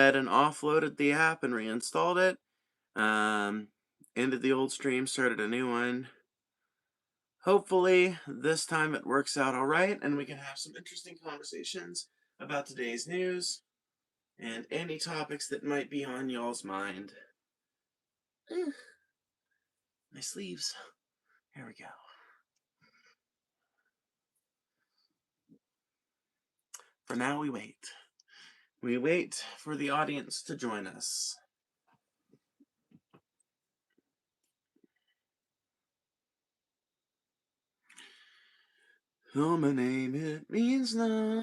ahead and offloaded the app and reinstalled it. Ended the old stream, started a new one. Hopefully, this time it works out all right, and we can have some interesting conversations about today's news and any topics that might be on y'all's mind. My sleeves. Here we go. For now, we wait. We wait for the audience to join us. Oh, my name, it means nothing.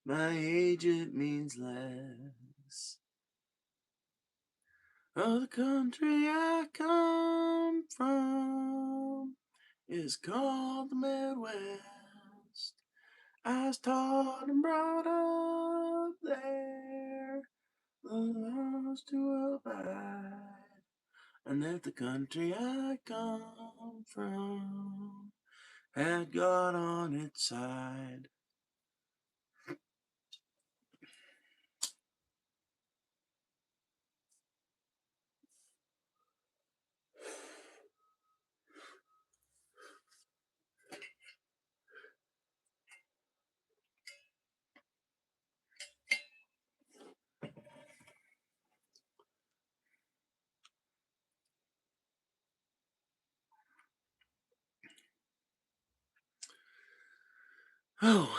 My age, it means less. Oh, the country I come from is called the Midwest. I was taught and brought up there, the laws to abide, and if the country I come from had God on its side. Oh,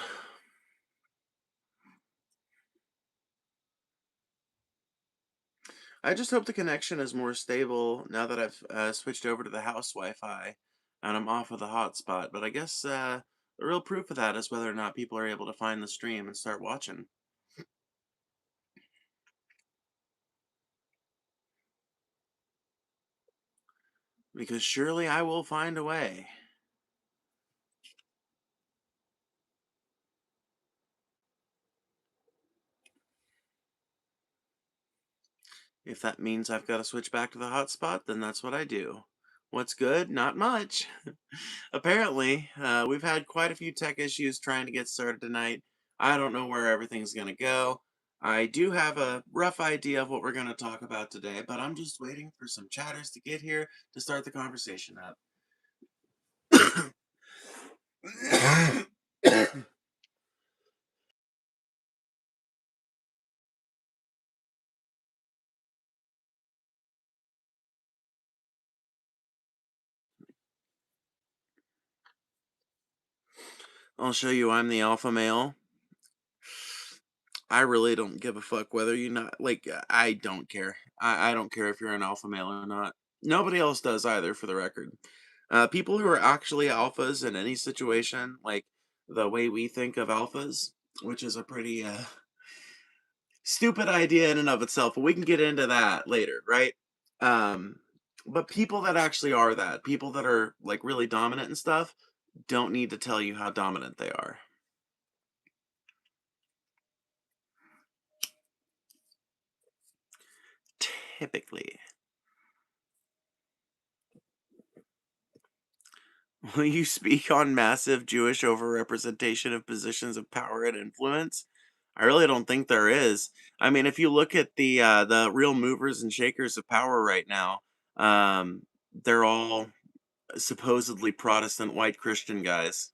I just hope the connection is more stable now that I've switched over to the house Wi-Fi and I'm off of the hotspot. But I guess the real proof of that is whether or not people are able to find the stream and start watching. Because surely I will find a way. If that means I've got to switch back to the hotspot, then that's what I do. What's good? Not much. Apparently, we've had quite a few tech issues trying to get started tonight. I don't know where everything's going to go. I do have a rough idea of what we're going to talk about today, but I'm just waiting for some chatters to get here to start the conversation up. I'll show you I'm the alpha male. I really don't give a fuck whether you're not, like, I don't care. I don't care if you're an alpha male or not. Nobody else does either, for the record. People who are actually alphas in any situation, like the way we think of alphas, which is a pretty stupid idea in and of itself, but we can get into that later, right? Um, but people that actually are that, people that are like really dominant and stuff, don't need to tell you how dominant they are. Typically. Will you speak on massive Jewish overrepresentation of positions of power and influence? I really don't think there is. I mean, if you look at the real movers and shakers of power right now, they're all supposedly Protestant white Christian guys.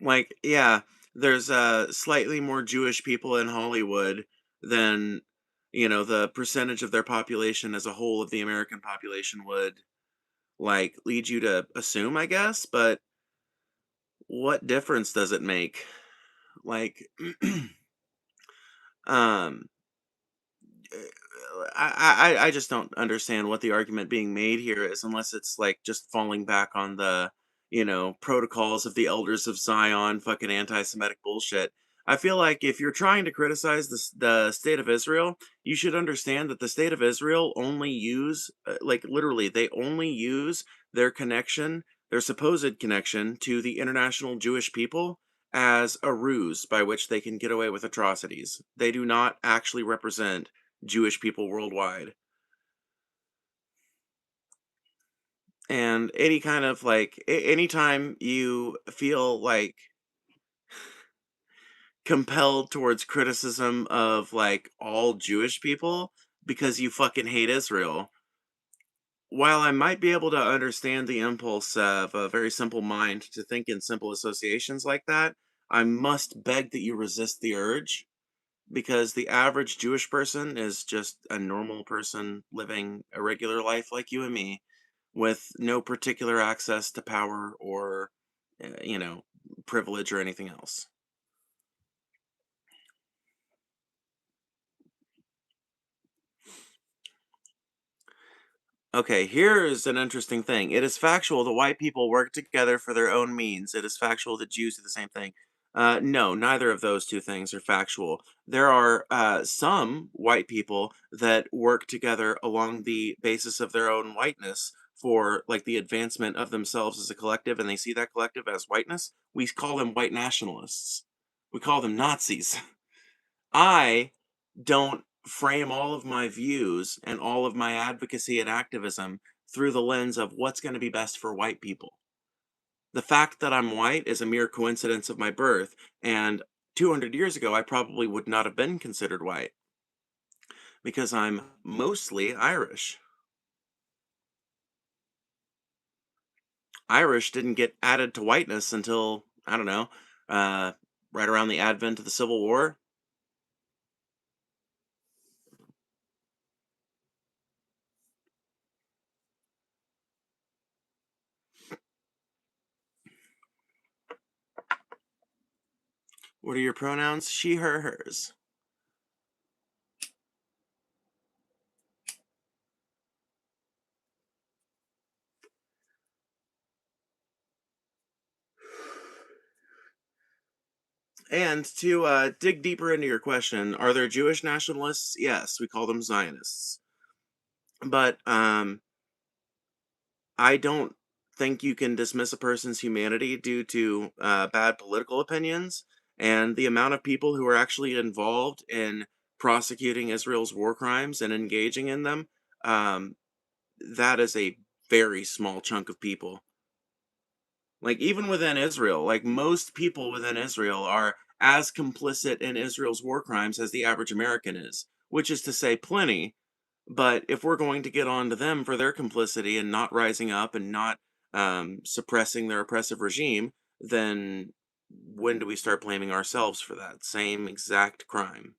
Like, yeah, there's slightly more Jewish people in Hollywood than, the percentage of their population as a whole of the American population would like lead you to assume, I guess, but what difference does it make? Like, um, I just don't understand what the argument being made here is, unless it's like just falling back on the, protocols of the elders of Zion, fucking anti-Semitic bullshit. I feel like if you're trying to criticize the state of Israel, you should understand that the state of Israel only use, like literally, they only use their connection, their supposed connection to the international Jewish people as a ruse by which they can get away with atrocities. They do not actually represent Jewish people worldwide. And any kind of like, anytime you feel like compelled towards criticism of like all Jewish people because you fucking hate Israel, while I might be able to understand the impulse of a very simple mind to think in simple associations like that, I must beg that you resist the urge, because the average Jewish person is just a normal person living a regular life like you and me, with no particular access to power or, you know, privilege or anything else. Okay, here's an interesting thing. It is factual that white people work together for their own means. It is factual that Jews do the same thing. No, neither of those two things are factual. There are some white people that work together along the basis of their own whiteness for like the advancement of themselves as a collective, and they see that collective as whiteness. We call them white nationalists. We call them Nazis. I don't frame all of my views and all of my advocacy and activism through the lens of what's going to be best for white people. The fact that I'm white is a mere coincidence of my birth, and 200 years ago, I probably would not have been considered white because I'm mostly Irish. Irish didn't get added to whiteness until, I don't know, uh, right around the advent of the Civil War. What are your pronouns? She, her, hers. And to dig deeper into your question, are there Jewish nationalists? Yes, we call them Zionists. But I don't think you can dismiss a person's humanity due to bad political opinions. And the amount of people who are actually involved in prosecuting Israel's war crimes and engaging in them, um, that is a very small chunk of people. Like, even within Israel, like, most people within Israel are as complicit in Israel's war crimes as the average American is, which is to say plenty. But if we're going to get on to them for their complicity and not rising up and not suppressing their oppressive regime, then when do we start blaming ourselves for that same exact crime?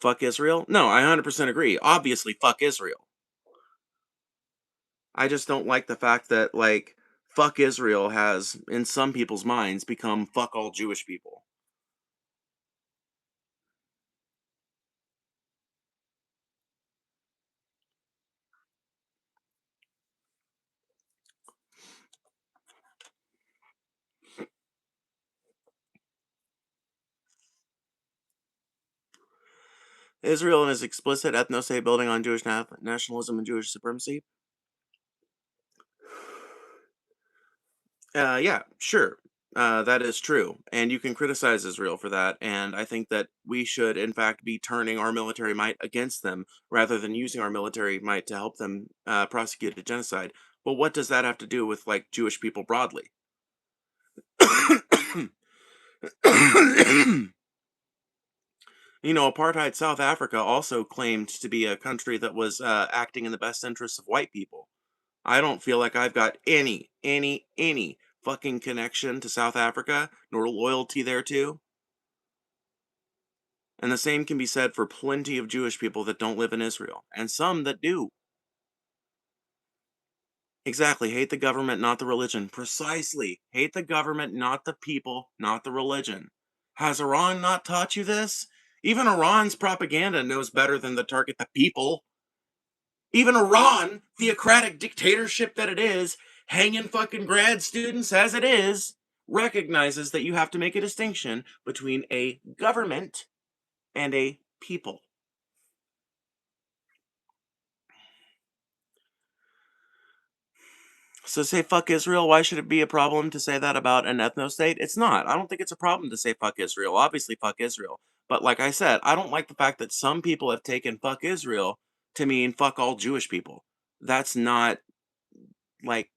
Fuck Israel? No, I 100% agree. Obviously, fuck Israel. I just don't like the fact that, like, fuck Israel has, in some people's minds, become fuck all Jewish people. Israel and its explicit ethno-state building on Jewish nationalism and Jewish supremacy. Yeah, sure. That is true. And you can criticize Israel for that. And I think that we should, in fact, be turning our military might against them rather than using our military might to help them prosecute a genocide. But what does that have to do with, like, Jewish people broadly? You know, apartheid South Africa also claimed to be a country that was acting in the best interests of white people. I don't feel like I've got any fucking connection to South Africa, nor loyalty there too. And the same can be said for plenty of Jewish people that don't live in Israel, and some that do. Exactly. Hate the government, not the religion. Precisely. Hate the government, not the people, not the religion. Has Iran not taught you this? Even Iran's propaganda knows better than to target the people. Even Iran, theocratic dictatorship that it is, hanging fucking grad students as it is, recognizes that you have to make a distinction between a government and a people. So say fuck Israel. Why should it be a problem to say that about an ethno state? It's not. I don't think it's a problem to say fuck Israel. Obviously, fuck Israel. But like I said, I don't like the fact that some people have taken fuck Israel to mean fuck all Jewish people. That's not like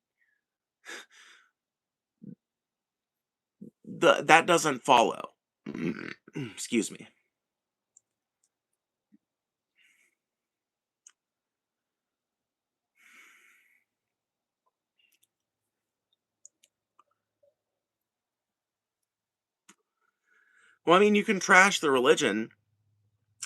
that doesn't follow. Excuse me. Well, I mean, you can trash the religion,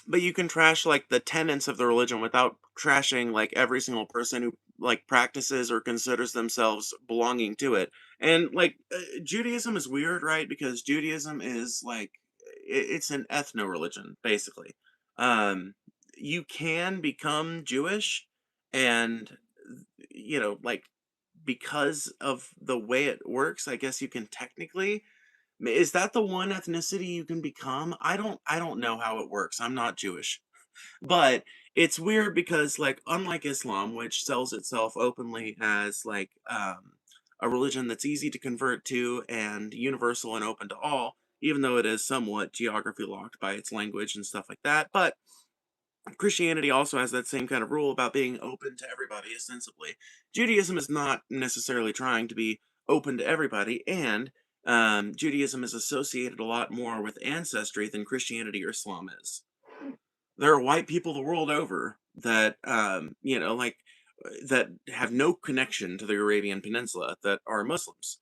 but you can trash like the tenets of the religion without trashing like every single person who like practices or considers themselves belonging to it. And like Judaism is weird, right? Because Judaism is like it's an ethno religion basically. Um you can become Jewish and like because of the way it works, I guess you can technically is that the one ethnicity you can become? I don't know how it works. I'm not Jewish. But it's weird because like unlike Islam, which sells itself openly as like a religion that's easy to convert to and universal and open to all, even though it is somewhat geography locked by its language and stuff like that. But Christianity also has that same kind of rule about being open to everybody, ostensibly. Judaism is not necessarily trying to be open to everybody, and Judaism is associated a lot more with ancestry than Christianity or Islam is. There are white people the world over that, that have no connection to the Arabian Peninsula that are Muslims.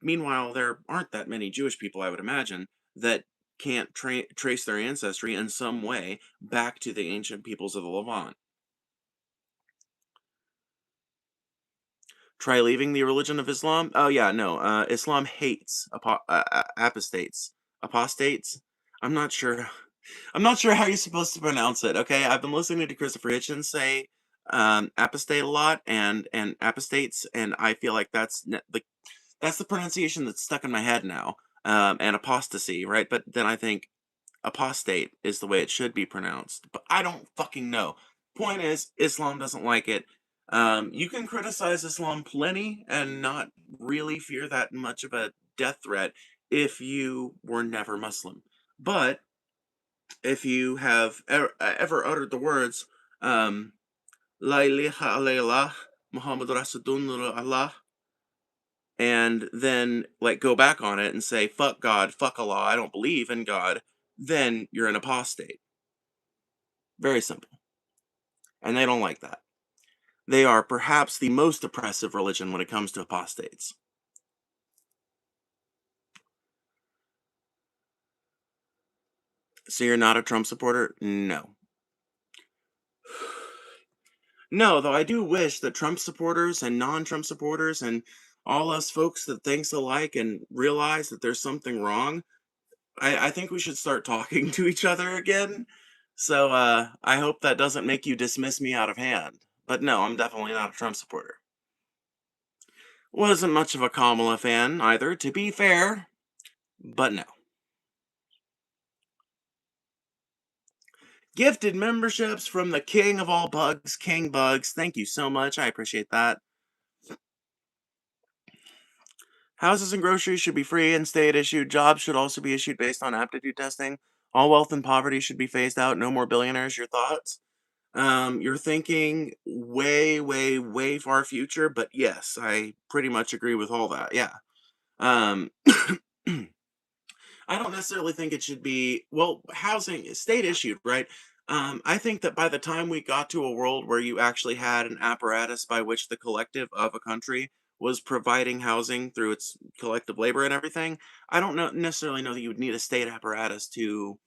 Meanwhile, there aren't that many Jewish people, I would imagine, that can't trace their ancestry in some way back to the ancient peoples of the Levant. Try leaving the religion of Islam? Oh yeah, no. Islam hates apostates. Apostates? I'm not sure. I'm not sure how you're supposed to pronounce it. Okay, I've been listening to Christopher Hitchens say apostate a lot and apostates, and I feel like that's the pronunciation that's stuck in my head now. And apostasy, right? But then I think apostate is the way it should be pronounced, but I don't fucking know. Point is, Islam doesn't like it. You can criticize Islam plenty and not really fear that much of a death threat if you were never Muslim. But if you have ever uttered the words, La ilaha illallah, Muhammad Rasulullah, and then like go back on it and say, fuck God, fuck Allah, I don't believe in God, then you're an apostate. Very simple. And they don't like that. They are perhaps the most oppressive religion when it comes to apostates. So you're not a Trump supporter? No. No, though I do wish that Trump supporters and non-Trump supporters and all us folks that thinks alike and realize that there's something wrong, I think we should start talking to each other again. So I hope that doesn't make you dismiss me out of hand. But no, I'm definitely not a Trump supporter. Wasn't much of a Kamala fan either, to be fair, but no. Gifted memberships from the king of all bugs, King Bugs. Thank you so much. I appreciate that. Houses and groceries should be free and state issued. Jobs should also be issued based on aptitude testing. All wealth and poverty should be phased out. No more billionaires. Your thoughts? You're thinking way, way, way far future, but yes, I pretty much agree with all that. Yeah. Um, I don't necessarily think it should be, well, housing is state issued, right? I think that by the time we got to a world where you actually had an apparatus by which the collective of a country was providing housing through its collective labor and everything, I don't necessarily know that you would need a state apparatus to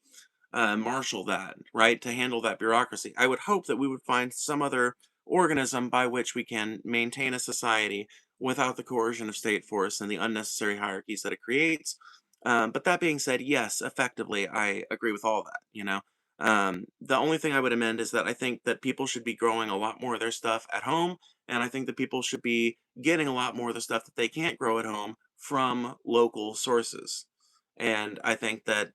marshal that, right, to handle that bureaucracy. I would hope that we would find some other organism by which we can maintain a society without the coercion of state force and the unnecessary hierarchies that it creates. But that being said, yes, effectively, I agree with all that. The only thing I would amend is that I think that people should be growing a lot more of their stuff at home, and I think that people should be getting a lot more of the stuff that they can't grow at home from local sources. And I think that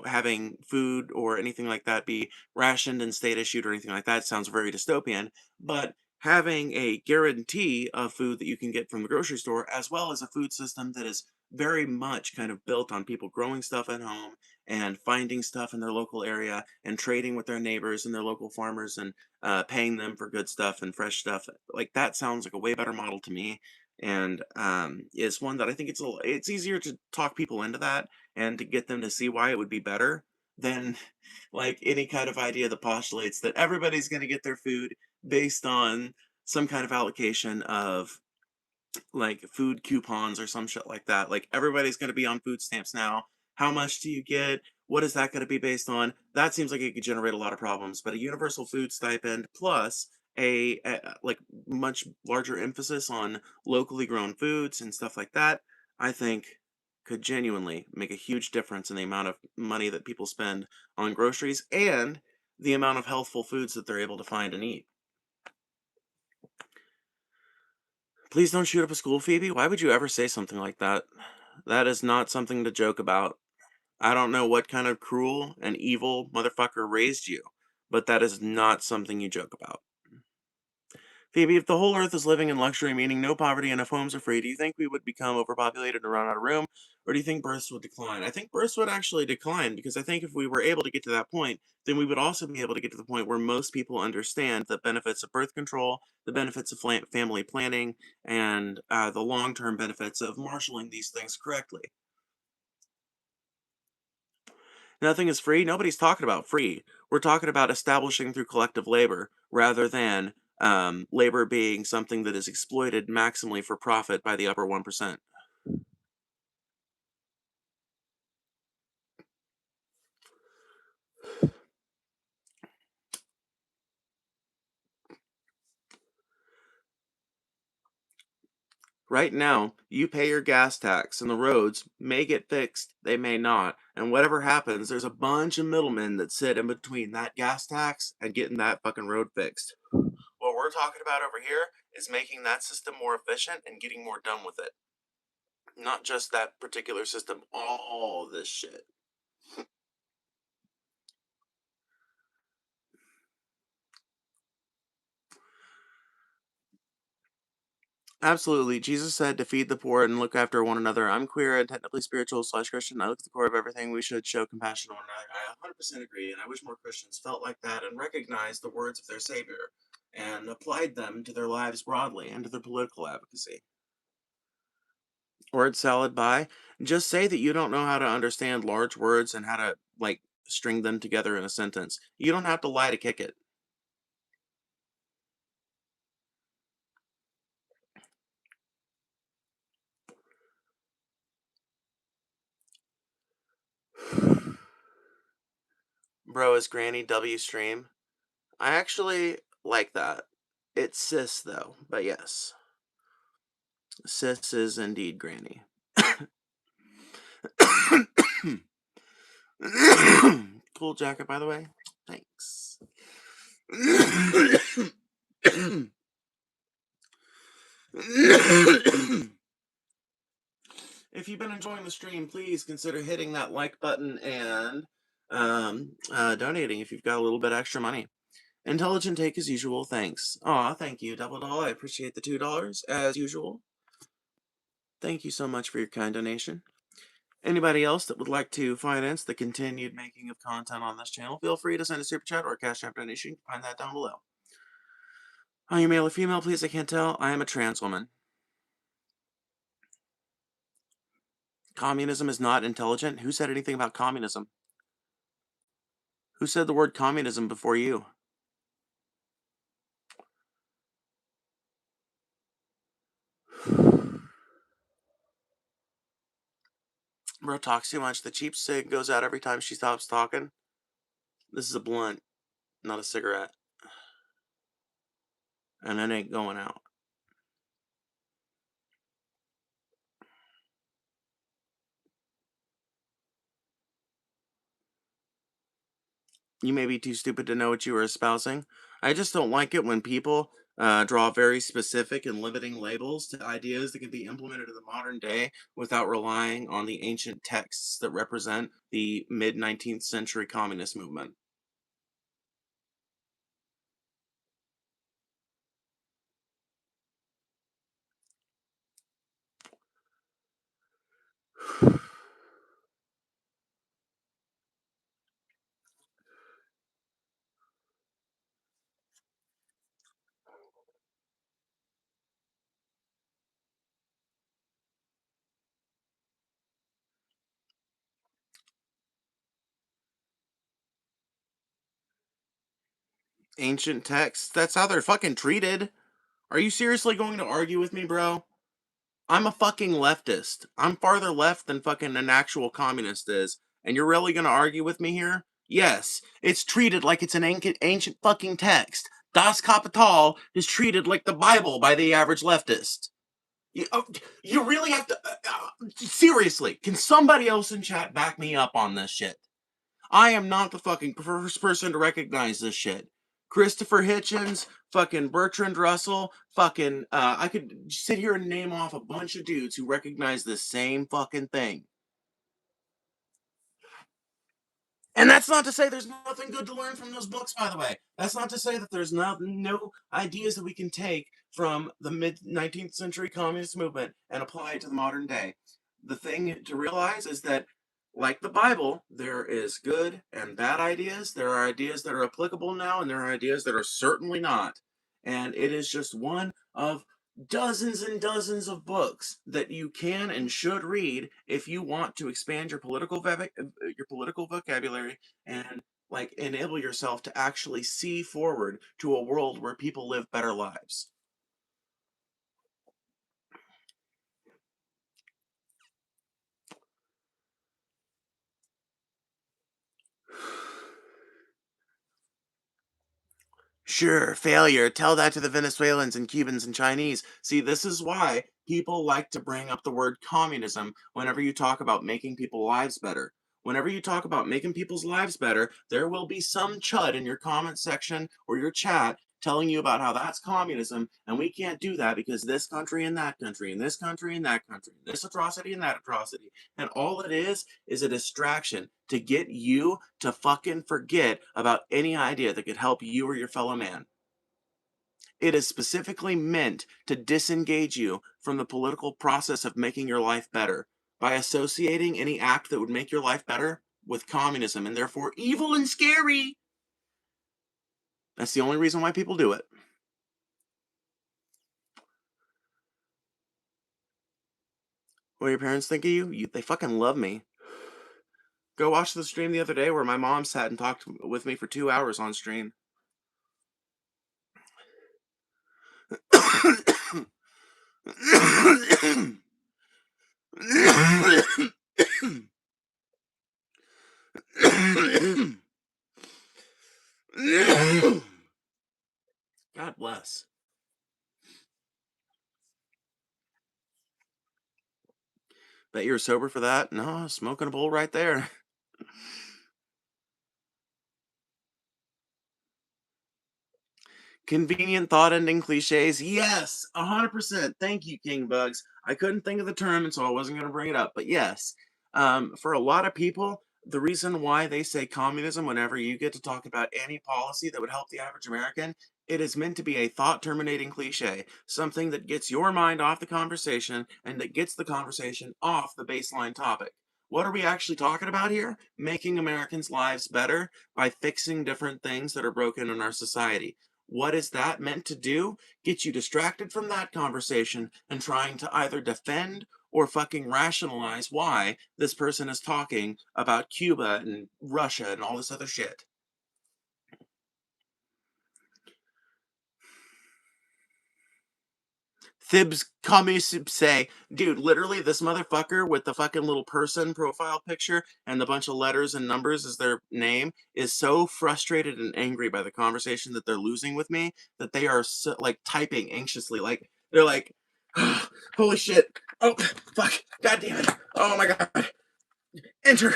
having food or anything like that be rationed and state issued or anything like that sounds very dystopian. But having a guarantee of food that you can get from the grocery store, as well as a food system that is very much kind of built on people growing stuff at home and finding stuff in their local area and trading with their neighbors and their local farmers and paying them for good stuff and fresh stuff. Like that sounds like a way better model to me, and is one that I think it's easier to talk people into that and to get them to see why it would be better than like any kind of idea that postulates that everybody's going to get their food based on some kind of allocation of like food coupons or some shit like that. Like everybody's going to be on food stamps now. How much do you get? What is that going to be based on? That seems like it could generate a lot of problems. But a universal food stipend plus a like much larger emphasis on locally grown foods and stuff like that, I think could genuinely make a huge difference in the amount of money that people spend on groceries and the amount of healthful foods that they're able to find and eat. Please don't shoot up a school, Phoebe. Why would you ever say something like that? That is not something to joke about. I don't know what kind of cruel and evil motherfucker raised you, but that is not something you joke about. Phoebe, if the whole earth is living in luxury, meaning no poverty and if homes are free, do you think we would become overpopulated and run out of room? Or do you think births would decline? I think births would actually decline because I think if we were able to get to that point, then we would also be able to get to the point where most people understand the benefits of birth control, the benefits of family planning, and the long term benefits of marshaling these things correctly. Nothing is free. Nobody's talking about free. We're talking about establishing through collective labor rather than labor being something that is exploited maximally for profit by the upper 1%. Right now, you pay your gas tax, and the roads may get fixed, they may not. And whatever happens, there's a bunch of middlemen that sit in between that gas tax and getting that fucking road fixed. What we're talking about over here is making that system more efficient and getting more done with it. Not just that particular system, all this shit. Absolutely. Jesus said to feed the poor and look after one another. I'm queer and technically spiritual / Christian. I look at the core of everything. We should show compassion to one another. I 100% agree, and I wish more Christians felt like that and recognized the words of their Savior and applied them to their lives broadly and to their political advocacy. Word salad by. Just say that you don't know how to understand large words and how to, like, string them together in a sentence. You don't have to lie to kick it. Bro, is Granny W stream? I actually like that. It's cis though, but yes. Cis is indeed Granny. Cool jacket, by the way. Thanks. If you've been enjoying the stream, please consider hitting that like button and donating if you've got a little bit extra money. Intelligent take as usual, thanks. Aw, thank you, Double Doll. I appreciate the $2 as usual. Thank you so much for your kind donation. Anybody else that would like to finance the continued making of content on this channel, feel free to send a super chat or a cash app donation. You can find that down below. Are you male or female, please? I can't tell. I am a trans woman. Communism is not intelligent. Who said anything about communism? Who said the word communism before you? Bro talks too much. The cheap cig goes out every time she stops talking. This is a blunt, not a cigarette. And it ain't going out. You may be too stupid to know what you are espousing. I just don't like it when people draw very specific and limiting labels to ideas that can be implemented in the modern day without relying on the ancient texts that represent the mid 19th century communist movement. Ancient texts, that's how they're fucking treated. Are you seriously going to argue with me, bro? I'm a fucking leftist. I'm farther left than fucking an actual communist is. And you're really gonna argue with me here? Yes, it's treated like it's an ancient fucking text. Das Kapital is treated like the Bible by the average leftist. You really have to. Seriously, can somebody else in chat back me up on this shit? I am not the fucking first person to recognize this shit. Christopher Hitchens, fucking Bertrand Russell, fucking, I could sit here and name off a bunch of dudes who recognize the same fucking thing. And that's not to say there's nothing good to learn from those books, by the way. That's not to say that there's no ideas that we can take from the mid 19th century communist movement and apply it to the modern day. The thing to realize is that, like the Bible, there is good and bad ideas. There are ideas that are applicable now, and there are ideas that are certainly not. And it is just one of dozens and dozens of books that you can and should read if you want to expand your political vocabulary and like enable yourself to actually see forward to a world where people live better lives. Sure, failure. Tell that to the Venezuelans and Cubans and Chinese. See, this is why people like to bring up the word communism whenever you talk about making people's lives better. Whenever you talk about making people's lives better, there will be some chud in your comment section or your chat telling you about how that's communism, and we can't do that because this country and that country, and this country and that country, this atrocity and that atrocity. And all it is a distraction to get you to fucking forget about any idea that could help you or your fellow man. It is specifically meant to disengage you from the political process of making your life better by associating any act that would make your life better with communism and therefore evil and scary. That's the only reason why people do it. What do your parents think of you? They fucking love me. Go watch the stream the other day where my mom sat and talked with me for 2 hours on stream. God bless. Bet you were sober for that? No, smoking a bowl right there. Convenient thought ending cliches. Yes, 100%. Thank you, King Bugs. I couldn't think of the term, and so I wasn't going to bring it up. But yes, for a lot of people, the reason why they say communism whenever you get to talk about any policy that would help the average American, it is meant to be a thought terminating cliche, something that gets your mind off the conversation and that gets the conversation off the baseline topic. What are we actually talking about here? Making Americans' lives better by fixing different things that are broken in our society. What is that meant to do? Get you distracted from that conversation and trying to either defend or fucking rationalize why this person is talking about Cuba and Russia and all this other shit. Thibs communist say, dude, literally this motherfucker with the fucking little person profile picture and the bunch of letters and numbers as their name is so frustrated and angry by the conversation that they're losing with me that they are so, like typing anxiously. Like they're like, oh, holy shit. Oh, fuck. God damn it. Oh my God. Enter.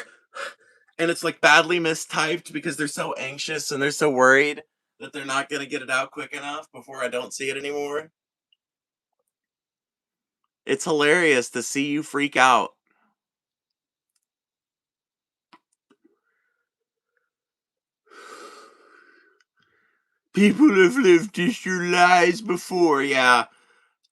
And it's like badly mistyped because they're so anxious and they're so worried that they're not going to get it out quick enough before I don't see it anymore. It's hilarious to see you freak out. People have lived through lies before, yeah.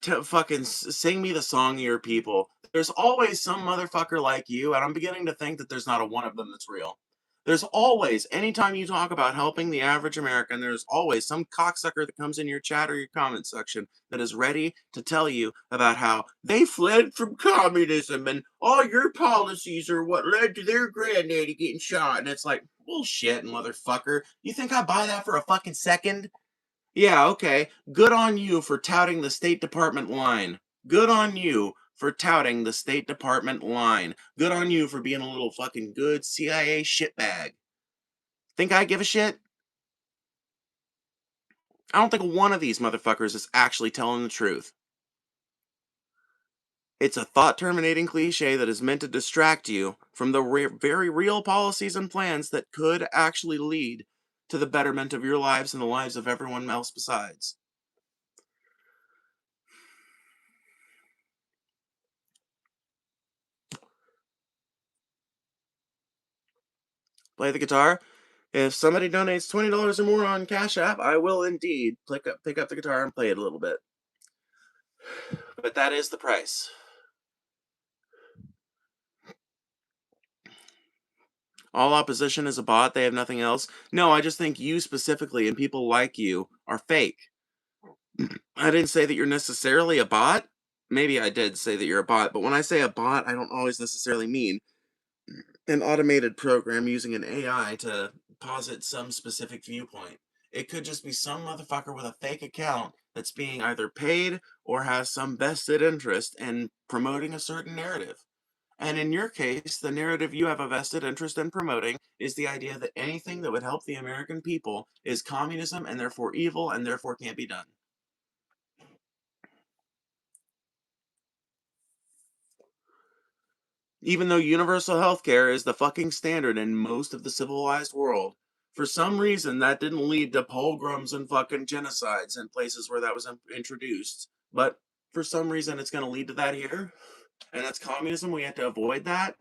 Fucking sing me the song of your people. There's always some motherfucker like you, and I'm beginning to think that there's not a one of them that's real. There's always, anytime you talk about helping the average American, there's always some cocksucker that comes in your chat or your comment section that is ready to tell you about how they fled from communism and all your policies are what led to their granddaddy getting shot. And it's like, Bullshit, motherfucker. You think I buy that for a fucking second? Yeah, okay. Good on you for touting the State Department line. Good on you for touting the State Department line. Good on you for being a little fucking good CIA shitbag. Think I give a shit? I don't think one of these motherfuckers is actually telling the truth. It's a thought terminating cliche that is meant to distract you from the very real policies and plans that could actually lead to the betterment of your lives and the lives of everyone else besides. Play the guitar. If somebody donates $20 or more on Cash App, I will indeed pick up the guitar and play it a little bit. But that is the price. All opposition is a bot, they have nothing else. No, I just think you specifically and people like you are fake. I didn't say that you're necessarily a bot. Maybe I did say that you're a bot, but when I say a bot, I don't always necessarily mean an automated program using an AI to posit some specific viewpoint. It could just be some motherfucker with a fake account that's being either paid or has some vested interest in promoting a certain narrative. And in your case, the narrative you have a vested interest in promoting is the idea that anything that would help the American people is communism and therefore evil and therefore can't be done. Even though universal healthcare is the fucking standard in most of the civilized world, for some reason that didn't lead to pogroms and fucking genocides in places where that was introduced. But for some reason it's going to lead to that here, and that's communism. We have to avoid that.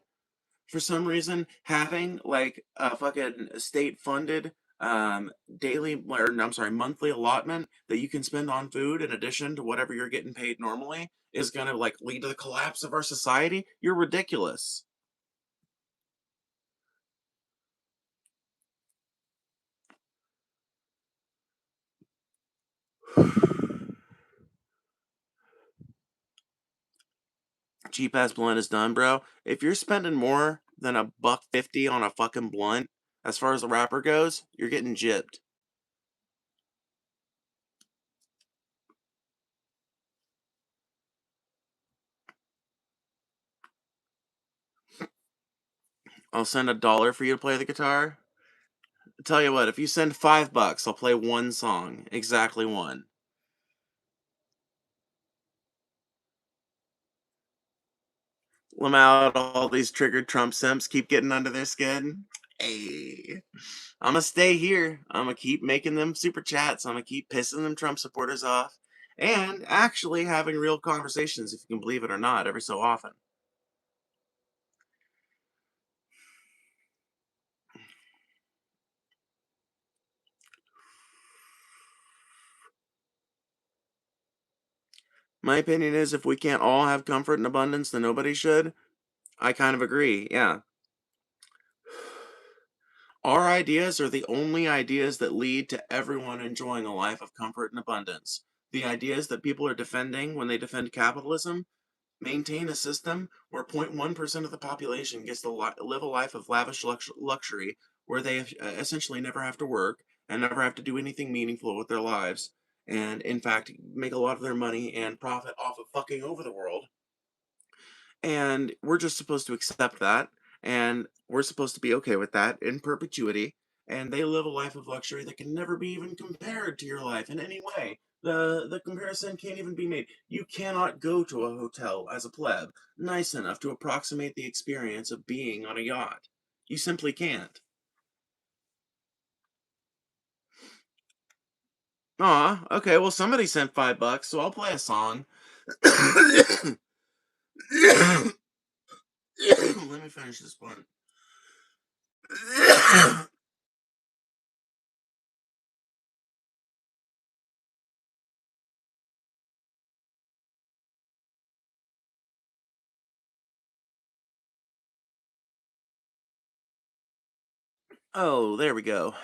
For some reason, having like a fucking state funded daily, or I'm sorry, monthly allotment that you can spend on food in addition to whatever you're getting paid normally is going to like lead to the collapse of our society. You're ridiculous. Cheap ass blunt is done, bro. If you're spending more than $1.50 on a fucking blunt, as far as the wrapper goes, you're getting gypped. I'll send $1 for you to play the guitar. Tell you what, if you send $5, I'll play one song, exactly one. Let out all these triggered Trump simps keep getting under their skin. Hey, I'm gonna stay here. I'm gonna keep making them super chats. I'm gonna keep pissing them Trump supporters off, and actually having real conversations, if you can believe it or not, every so often. My opinion is if we can't all have comfort and abundance, then nobody should. I kind of agree, yeah. Our ideas are the only ideas that lead to everyone enjoying a life of comfort and abundance. The ideas that people are defending when they defend capitalism maintain a system where 0.1% of the population gets to live a life of lavish luxury where they essentially never have to work and never have to do anything meaningful with their lives, and in fact make a lot of their money and profit off of fucking over the world. And we're just supposed to accept that, and we're supposed to be okay with that in perpetuity. And they live a life of luxury that can never be even compared to your life in any way. The comparison can't even be made. You cannot go to a hotel as a pleb nice enough to approximate the experience of being on a yacht. You simply can't. Aw, okay, well somebody sent $5, so I'll play a song. Let me finish this one. Oh, there we go.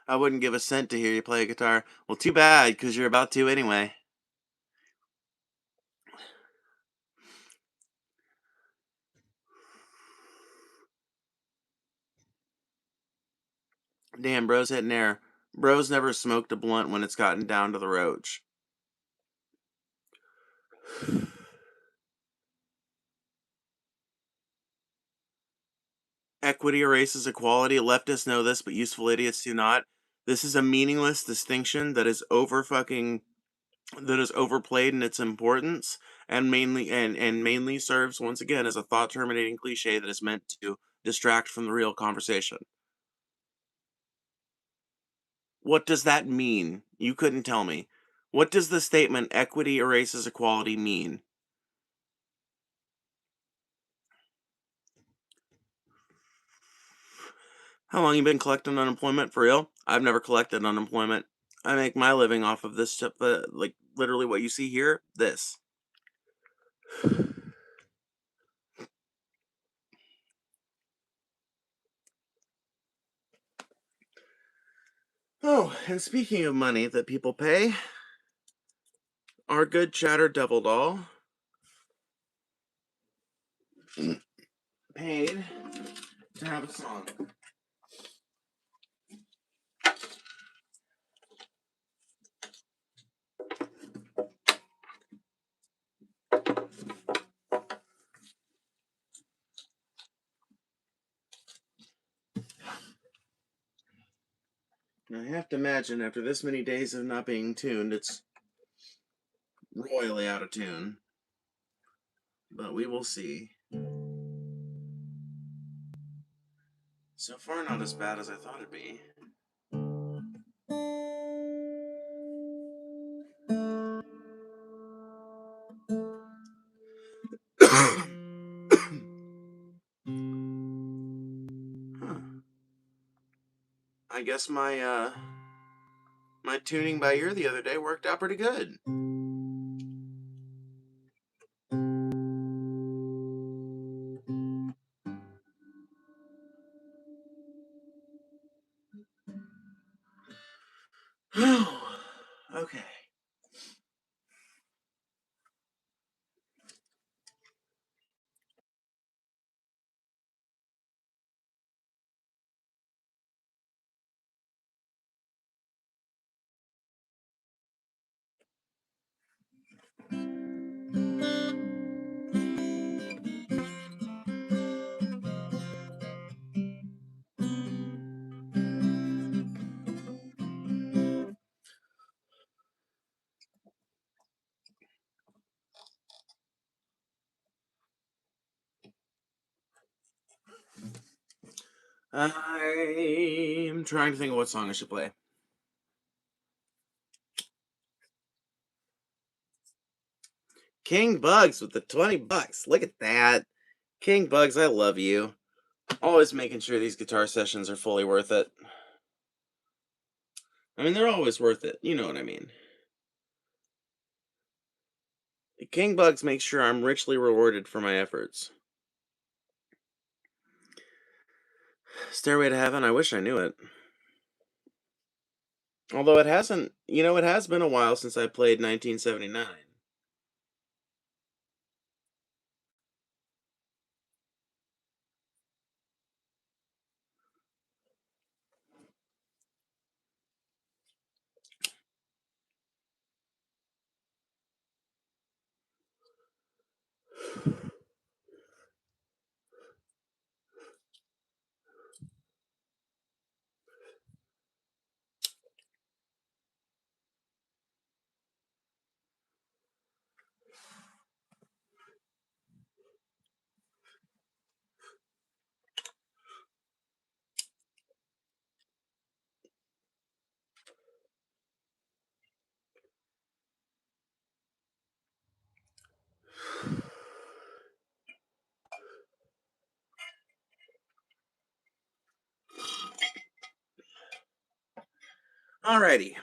I wouldn't give a cent to hear you play a guitar. Well, too bad, because you're about to anyway. Damn, bro's hitting air. Bro's never smoked a blunt when it's gotten down to the roach. Equity erases equality. Leftists know this, but useful idiots do not. This is a meaningless distinction that is overplayed in its importance and mainly serves once again as a thought terminating cliche that is meant to distract from the real conversation. What does that mean? You couldn't tell me. What does the statement equity erases equality mean? How long you been collecting unemployment for real? I've never collected unemployment. I make my living off of this stuff, like literally what you see here. This. Oh, and speaking of money that people pay, our good chatter devil doll paid to have a song. I have to imagine after this many days of not being tuned, it's royally out of tune. But we will see. So far, not as bad as I thought it'd be. Huh. I guess my tuning by ear the other day worked out pretty good. Okay. I'm trying to think of what song I should play. King Bugs with the $20. Look at that. King Bugs, I love you. Always making sure these guitar sessions are fully worth it. I mean, they're always worth it. You know what I mean. King Bugs makes sure I'm richly rewarded for my efforts. Stairway to Heaven, I wish I knew it. Although it hasn't, it has been a while since I played 1979. Alrighty.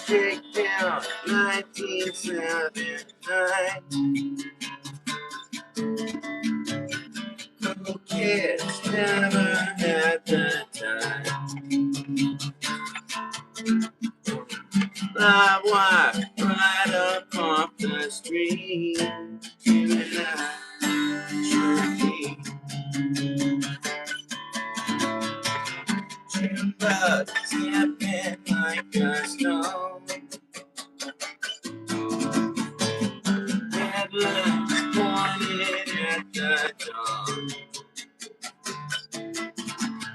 Shakedown 1979. Couple kids never had the time. Live wire right up off the street. You and I should be. June bugs snapping like a stone. Headlights pointed at the dawn.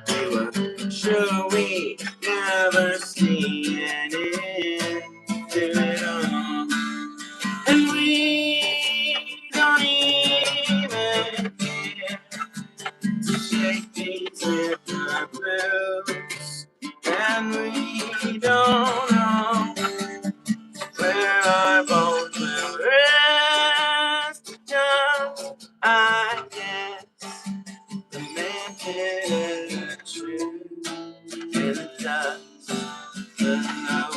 We were sure we never see an end to it all. And we don't even care to shake these in the blues. And we don't know where our bones will rest. Just, I guess, lamented and true in the dust below.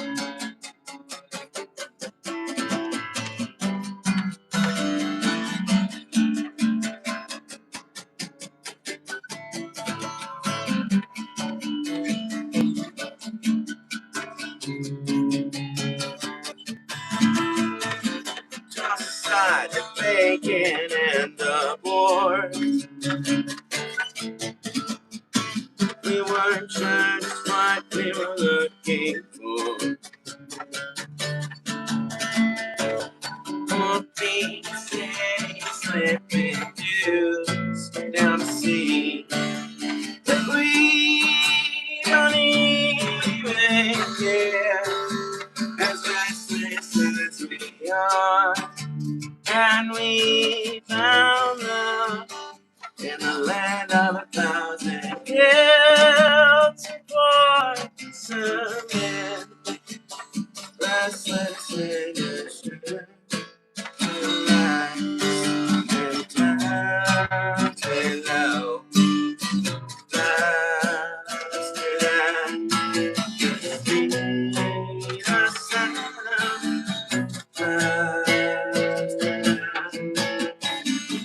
Toss aside the bacon and the board. We weren't sure just what we were looking for. More feet steady slipping dues down the sea. But we don't even care, as restless as we are. And we found love in the land of 1,000 guilds for cement. Restless in your shirt, relax and times below. Faster than the speed of sound. Faster than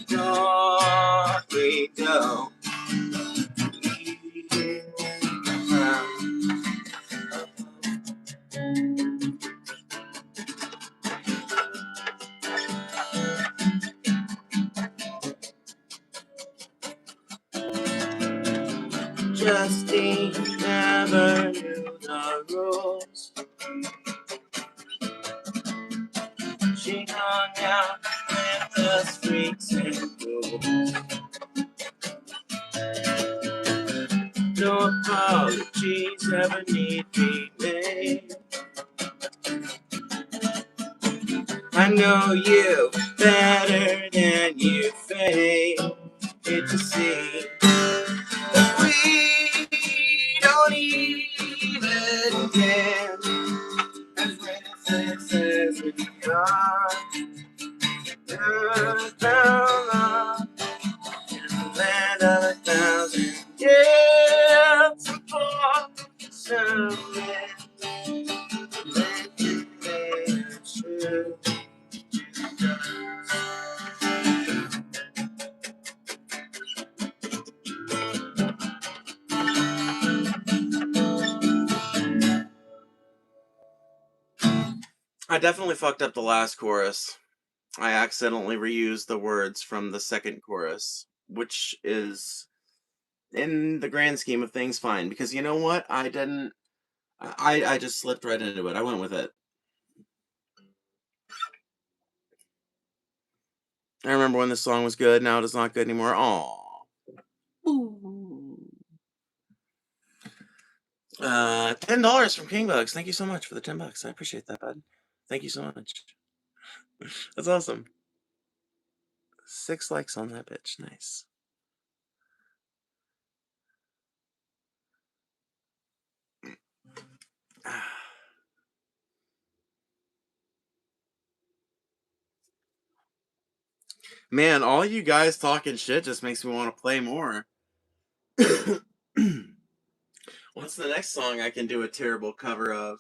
thought we don't. Justine never knew the rules. She hung out with us freaks and fools. No apologies ever need be made. I know you better than you fake it to see. But we don't even care, as restless as we are. Down in the land of 1,000 years before sunset. Legendary true. I definitely fucked up the last chorus. I accidentally reused the words from the second chorus, which is, in the grand scheme of things, fine. Because you know what? I just slipped right into it. I went with it. I remember when this song was good. Now it is not good anymore. Aww. Ooh. $10 from Kingbugs. Thank you so much for the $10. I appreciate that, bud. Thank you so much. That's awesome. 6 likes on that bitch. Nice. Man, all you guys talking shit just makes me want to play more. What's the next song I can do a terrible cover of?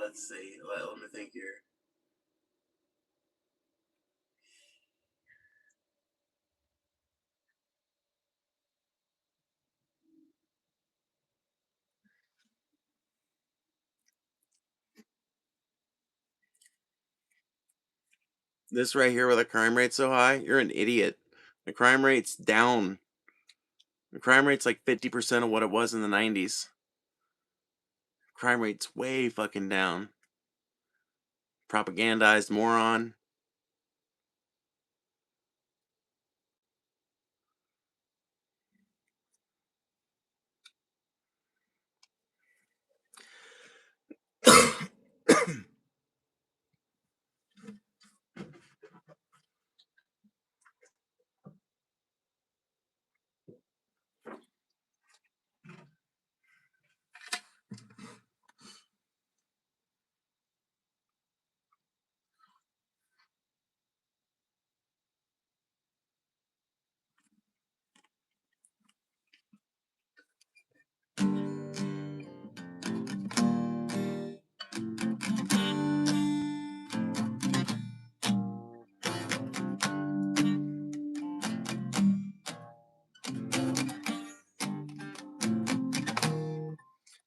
let's see. Let me think here. This right here where the crime rate's so high, you're an idiot. The crime rate's down. The crime rate's like 50% of what it was in the 90s. Crime rate's way fucking down. Propagandized moron.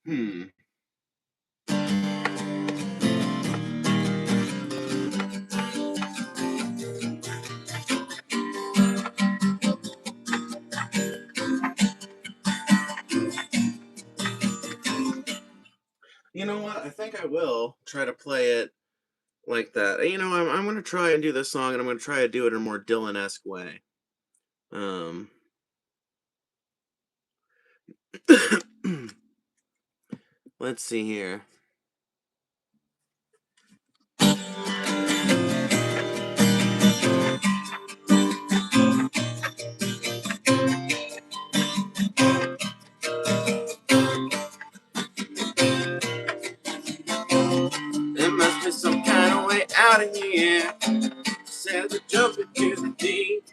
Hmm. You know what? I think I will try to play it like that. You know, I'm going to try and do this song, and I'm going to try to do it in a more Dylan-esque way. Um, let's see here. There must be some kind of way out of here. Says we're jumping to the deep.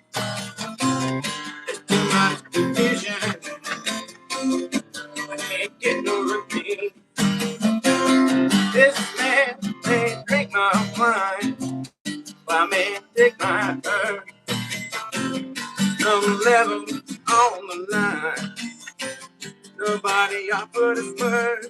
There's too much confusion. I can't get no relief. This man may drink my wine, while man take my earth. Some level on the line. Nobody offered his word.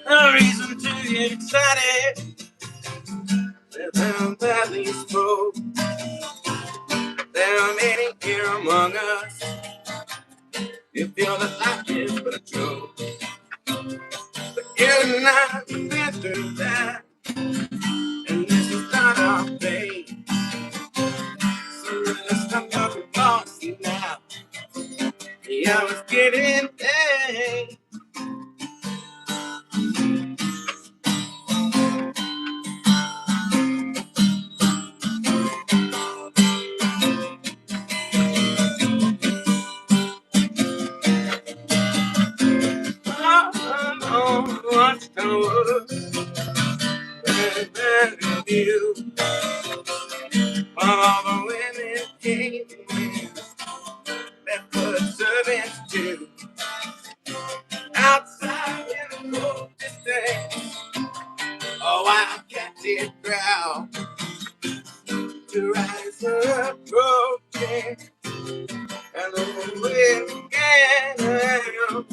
No reason to get excited. There's badly spoke. There are many here among us. You feel that life is but a joke. But you and I have been through that. And this is not our fate. So let's stop talking lost now. The hour's getting late. Oh, what's going on? You, all the women came in, left for servants too. Outside in the cold distance, oh, I catch it growl to rise up broken and the wind again.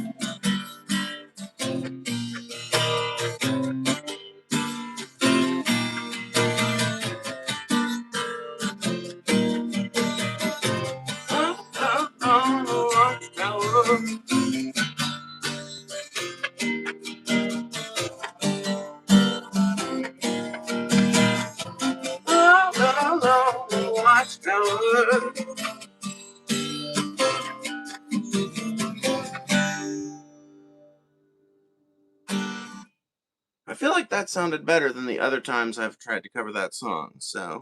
I feel like that sounded better than the other times I've tried to cover that song, so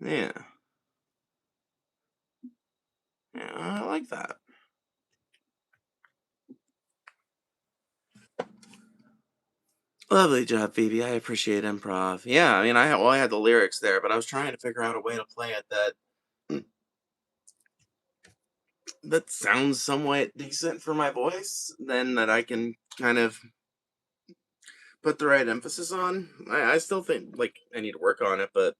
yeah. Yeah, I like that. Lovely job, Phoebe. I appreciate improv. Yeah, I mean, I had the lyrics there, but I was trying to figure out a way to play it that sounds somewhat decent for my voice, then that I can kind of put the right emphasis on. I still think like I need to work on it, but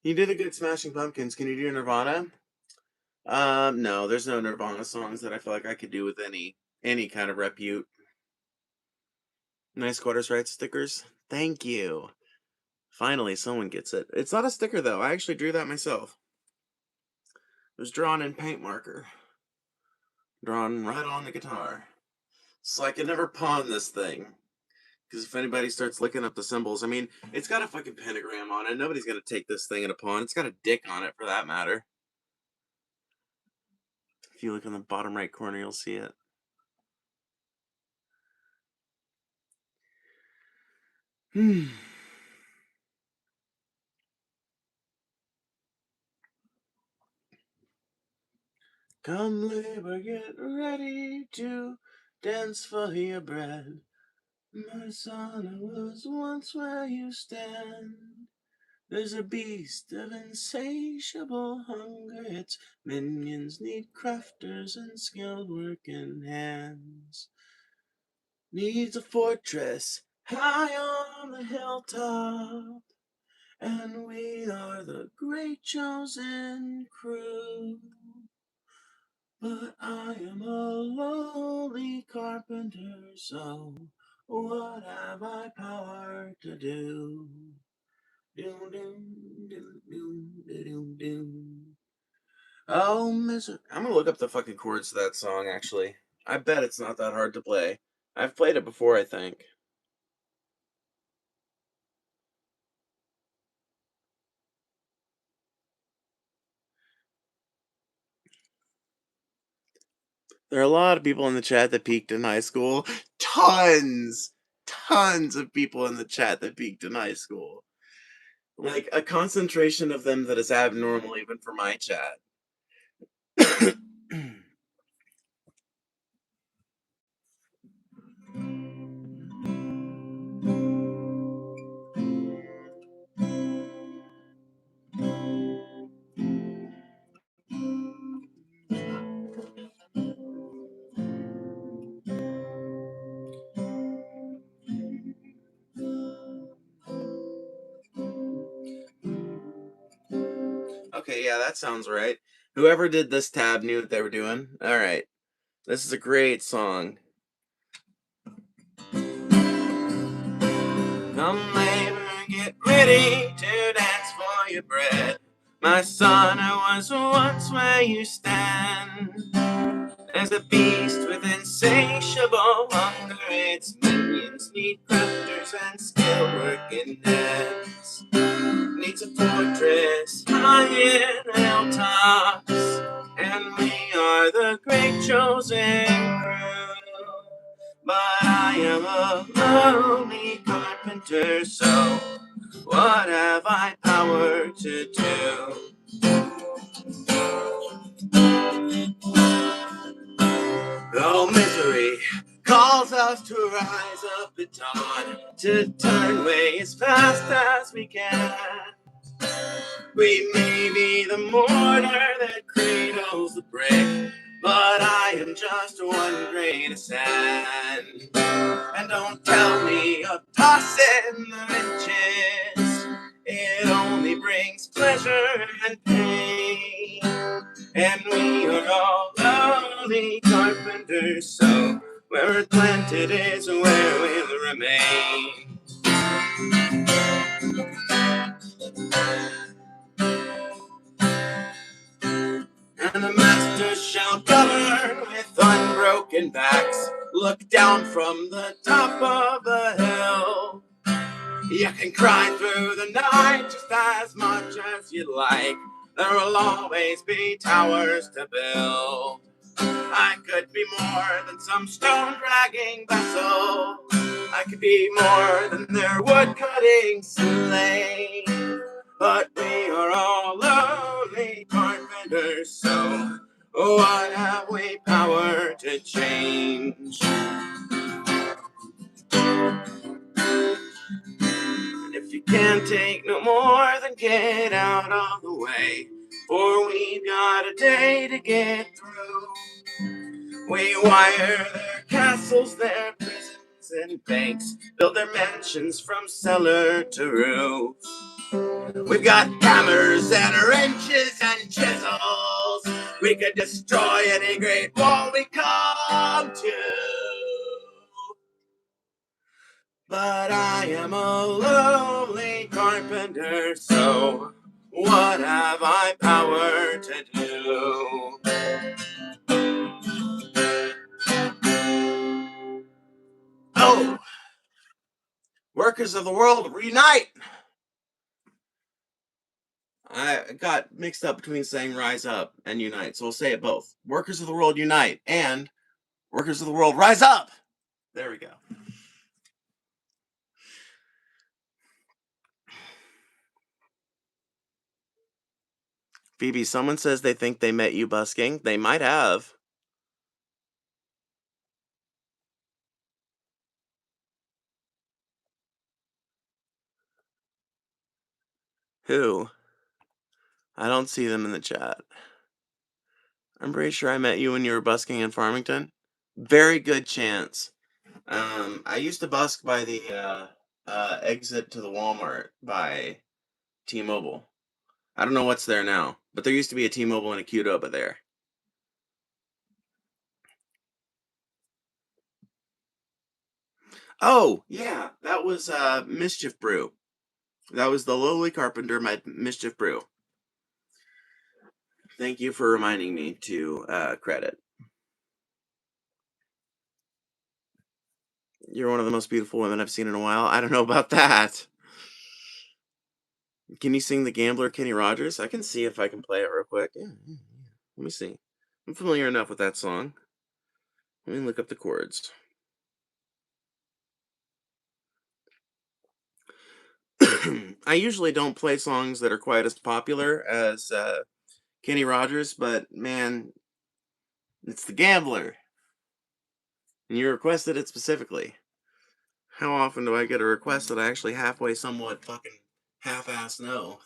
you did a good Smashing Pumpkins. Can you do Nirvana? No, there's no Nirvana songs that I feel like I could do with any kind of repute. Nice quarters right stickers. Thank you. Finally, someone gets it. It's not a sticker though. I actually drew that myself. It was drawn in paint marker. Drawn right on the guitar. So I could never pawn this thing. Because if anybody starts looking up the symbols, I mean, it's got a fucking pentagram on it. Nobody's gonna take this thing in a pawn. It's got a dick on it for that matter. If you look in the bottom right corner, you'll see it. Come labor, get ready to dance for your bread. My son, I was once where you stand. There's a beast of insatiable hunger. Its minions need crafters and skilled working hands. Needs a fortress high on the hilltop. And we are the great chosen crew. But I am a lowly carpenter, so what have I power to do? Doom, doom, doom, doom, doom, doom. Oh, misery. I'm gonna look up the fucking chords to that song, actually. I bet it's not that hard to play. I've played it before, I think. There are a lot of people in the chat that peaked in high school. Tons! Tons of people in the chat that peaked in high school. Like, a concentration of them that is abnormal even for my chat. Okay, yeah, that sounds right. Whoever did this tab knew what they were doing. Alright. This is a great song. Come labor, get ready to dance for your bread. My son, I was once where you stand. As a beast with insatiable hunger, its minions need crafters and skilled working hands. Needs a fortress high in the hilltops, and we are the great chosen crew. But I am a lowly carpenter, so what have I power to do? Oh, misery calls us to rise up at dawn, to turn way as fast as we can. We may be the mortar that cradles the brick, but I am just one grain of sand. And don't tell me of tossing the riches, it only brings pleasure and pain. And we are all lonely carpenters, so where it planted is where we'll remain. broken backs look down from the top of the hill. You can cry through the night just as much as you like. There will always be towers to build. I could be more than some stone-dragging vessel. I could be more than their wood-cutting slave. But we are all lonely carpenters, so what have we power to change? And if you can't take no more, then get out of the way, for we've got a day to get through. We wire their castles, their prisons and banks, build their mansions from cellar to roof. We've got hammers and wrenches and chisels. We could destroy any great wall we come to. But I am a lonely carpenter, so what have I power to do? Oh, workers of the world, reunite! I got mixed up between saying rise up and unite, so we'll say it both. Workers of the world, unite, and workers of the world, rise up! There we go. Phoebe, someone says they think they met you busking. They might have. Who? I don't see them in the chat. I'm pretty sure I met you when you were busking in Farmington. Very good chance. I used to busk by the exit to the Walmart by T-Mobile. I don't know what's there now, but there used to be a T-Mobile and a Qdoba there. Oh, yeah, that was Mischief Brew. That was the Lowly Carpenter, my Mischief Brew. Thank you for reminding me to credit. You're one of the most beautiful women I've seen in a while. I don't know about that. Can you sing The Gambler, Kenny Rogers? I can see if I can play it real quick. Yeah. Let me see. I'm familiar enough with that song. Let me look up the chords. I usually don't play songs that are quite as popular as Kenny Rogers, but man, it's The Gambler. And you requested it specifically. How often do I get a request that I actually halfway somewhat fucking half-ass know?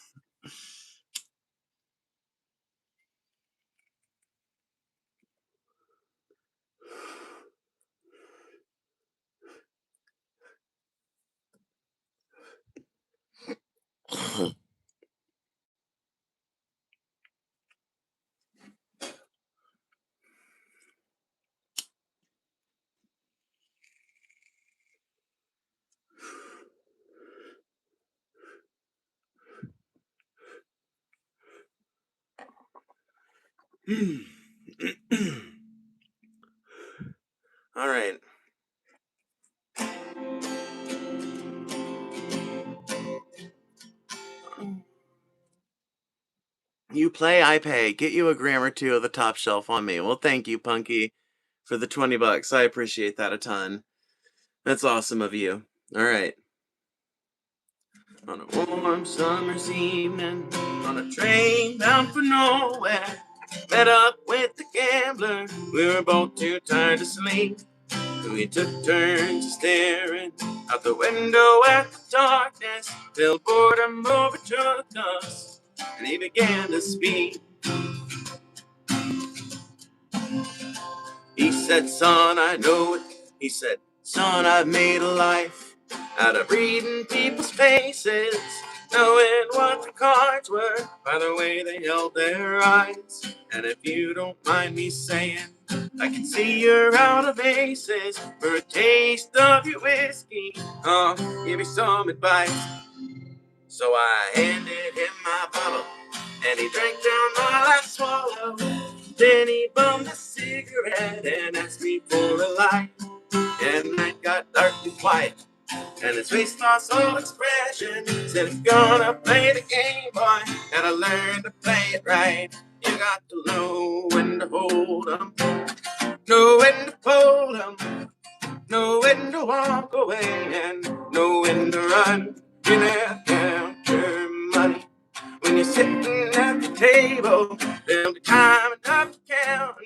All right. You play, I pay. Get you a gram or two of the top shelf on me. Well, thank you, Punky, for the $20. I appreciate that a ton. That's awesome of you. All right. On a warm summer's evening, on a train bound for nowhere, met up with the gambler. We were both too tired to sleep. We took turns staring out the window at the darkness till boredom overtook us, and he began to speak. He said, son, I know it. He said, son, I've made a life out of reading people's faces, knowing what the cards were by the way they held their eyes. And if you don't mind me saying, I can see you're out of aces. For a taste of your whiskey, give me some advice. So I handed him my bottle, and he drank down my last swallow. Then he bummed a cigarette and asked me for a light. And the night got dark and quiet, and his face lost all expression. Said, if you're gonna play the game, boy, gotta learn to play it right. You got to know when to hold 'em, know when to fold 'em, know when to walk away, and know when to run. You never count your money when you're sitting at the table. There'll be time enough to count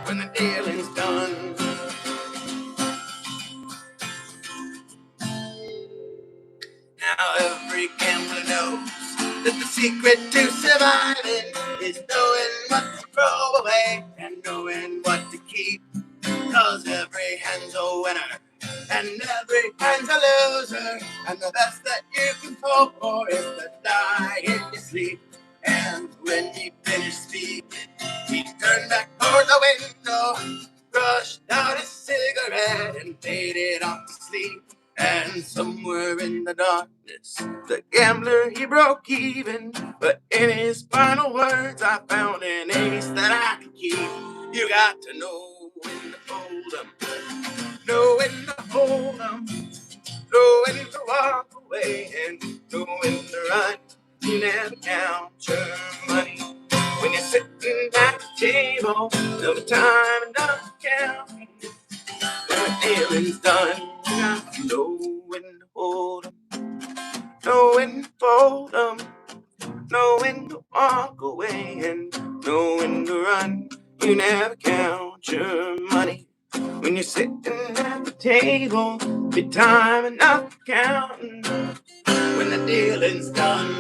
when the dealing's done. Now every gambler knows that the secret to surviving is knowing what to throw away and knowing what to keep. 'Cause every hand's a winner and every hand's a loser, and the best that you can hope for is to die in your sleep. And when he finished speaking, he turned back toward the window, brushed out his cigarette and faded off to sleep. And somewhere in the darkness, the gambler, he broke even. But in his final words, I found an ace that I could keep. You got to know when to hold 'em, know when to hold 'em, know when to walk away, and know when to run. You never count your money when you're sitting at the table. No time enough to count when the dealing's done. You got to know when to hold 'em, know when to fold 'em, know when to walk away, and know when to run. You never count your money when you're sitting at the table. Be time enough to count when the dealing's done.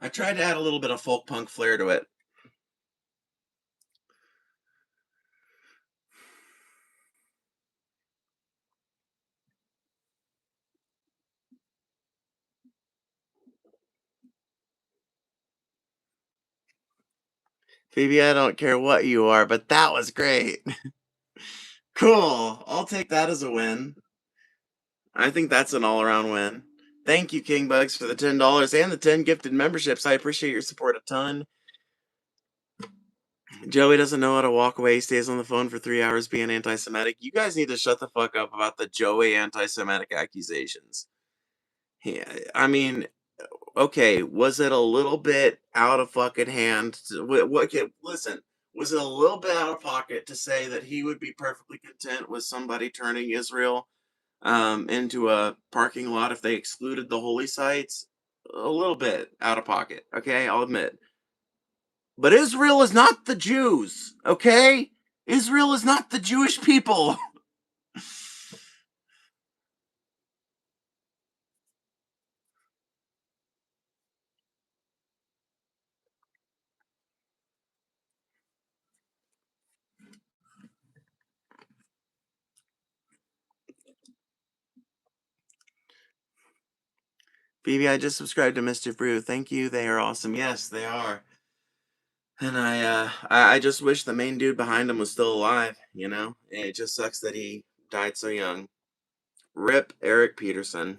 I tried to add a little bit of folk punk flair to it. Phoebe, I don't care what you are, but that was great. Cool. I'll take that as a win. I think that's an all-around win. Thank you, King Bugs, for the $10 and the 10 gifted memberships. I appreciate your support a ton. Joey doesn't know how to walk away. He stays on the phone for 3 hours being anti-Semitic. You guys need to shut the fuck up about the Joey anti-Semitic accusations. Yeah, I mean, okay, was it a little bit out of fucking hand? Listen, was it a little bit out of pocket to say that he would be perfectly content with somebody turning Israel into a parking lot if they excluded the holy sites? A little bit out of pocket, okay? I'll admit. But Israel is not the Jews, okay? Israel is not the Jewish people. Phoebe, I just subscribed to Mischief Brew. Thank you. They are awesome. Yes, they are. And I just wish the main dude behind him was still alive, you know? It just sucks that he died so young. Rip Eric Peterson.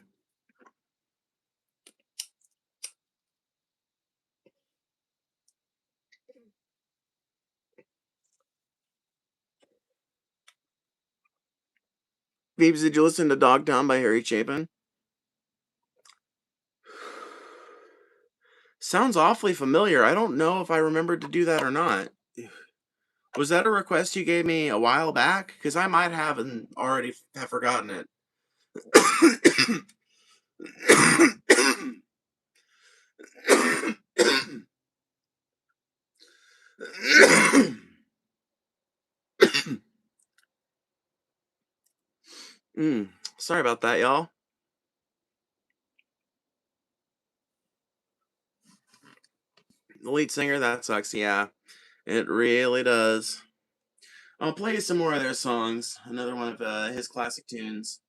Phoebes, did you listen to Dogtown by Harry Chapin? Sounds awfully familiar. I don't know if I remembered to do that or not. Was that a request you gave me a while back? Because I might have and already have forgotten it. Sorry about that, y'all. The lead singer, that sucks. Yeah, it really does. I'll play you some more of their songs. Another one of his classic tunes.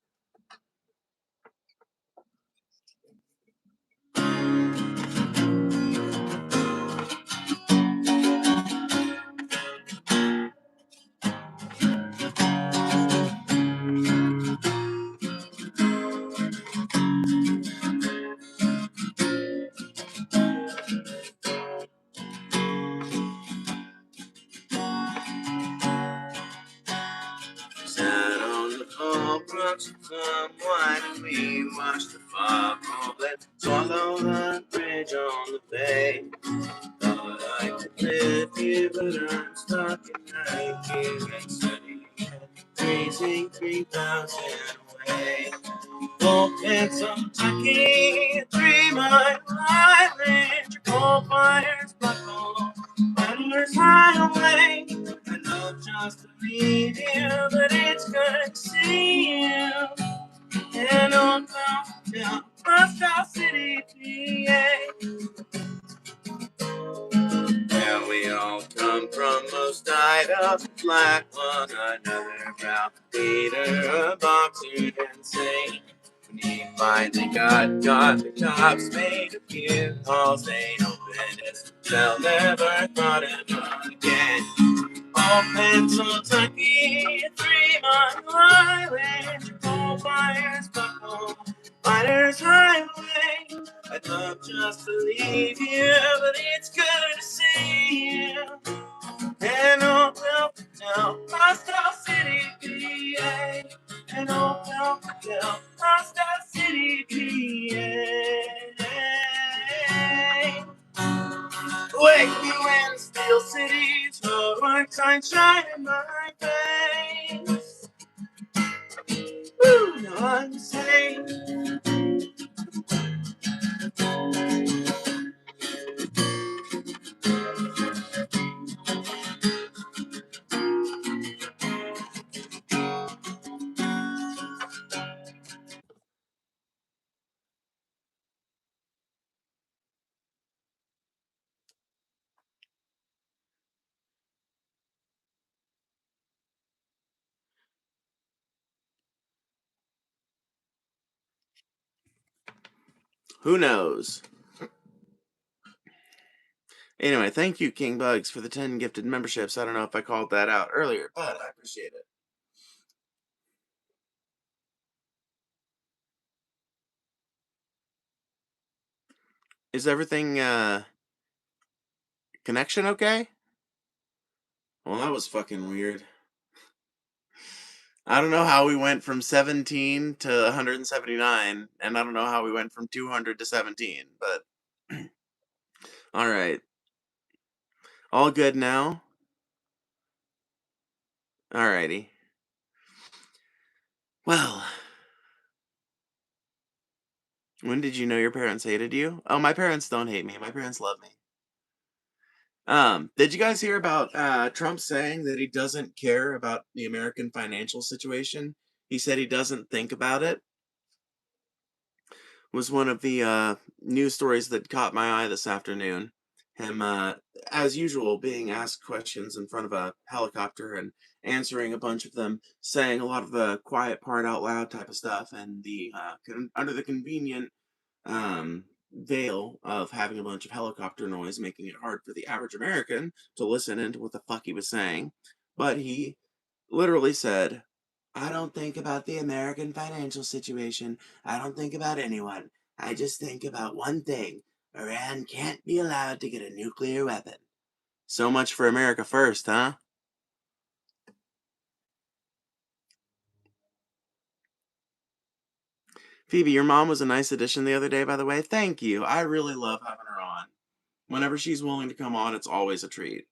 watch the plum wine and we watch the fog roll and swallow the bridge on the bay. Thought I could live here, but I'm stuck in here and study, raising 3,000 away. Bullets on Kentucky, 3 Mile Island, your coal fires buckle, thunder's highway. I know just to leave you, but it's good to see you. And on down, Moscow City, PA. Where we all come from, most died of black one another, brown leader, a boxer, insane. When he finally got the cops made a few calls, they opened it. They'll never thought it on again. All Pennsylvania, 3 Mile Island, your coal fires buckle, Miners Highway. I'd love just to leave you, but it's good to see you. And oh, well, now, Moscow City, PA. And oh, well, now, Moscow City, PA. Wake you in Steel City's road, white sunshine in my face. Woo, now I'm safe. Who knows? Anyway, thank you, King Bugs, for the 10 gifted memberships. I don't know if I called that out earlier, but I appreciate it. Is everything, connection okay? Well, that was fucking weird. I don't know how we went from 17 to 179, and I don't know how we went from 200 to 17, but all right. All good now? Alrighty. Well, when did you know your parents hated you? Oh, my parents don't hate me. My parents love me. Did you guys hear about Trump saying that he doesn't care about the American financial situation? He said he doesn't think about it. Was one of the news stories that caught my eye this afternoon. Him, as usual, being asked questions in front of a helicopter and answering a bunch of them, saying a lot of the quiet part out loud type of stuff, and the under the convenient veil of having a bunch of helicopter noise, making it hard for the average American to listen into what the fuck he was saying. But he literally said, I don't think about the American financial situation. I don't think about anyone. I just think about one thing. Iran can't be allowed to get a nuclear weapon. So much for America first, huh? Phoebe, your mom was a nice addition the other day, by the way. Thank you. I really love having her on. Whenever she's willing to come on, it's always a treat.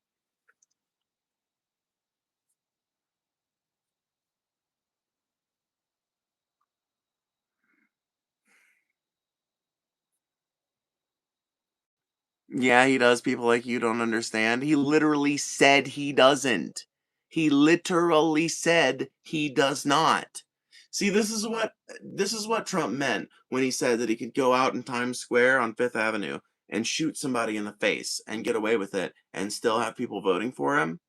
Yeah, he does. People like you don't understand. He literally said he doesn't. He literally said he does not. See, this is what Trump meant when he said that he could go out in Times Square on Fifth Avenue and shoot somebody in the face and get away with it and still have people voting for him.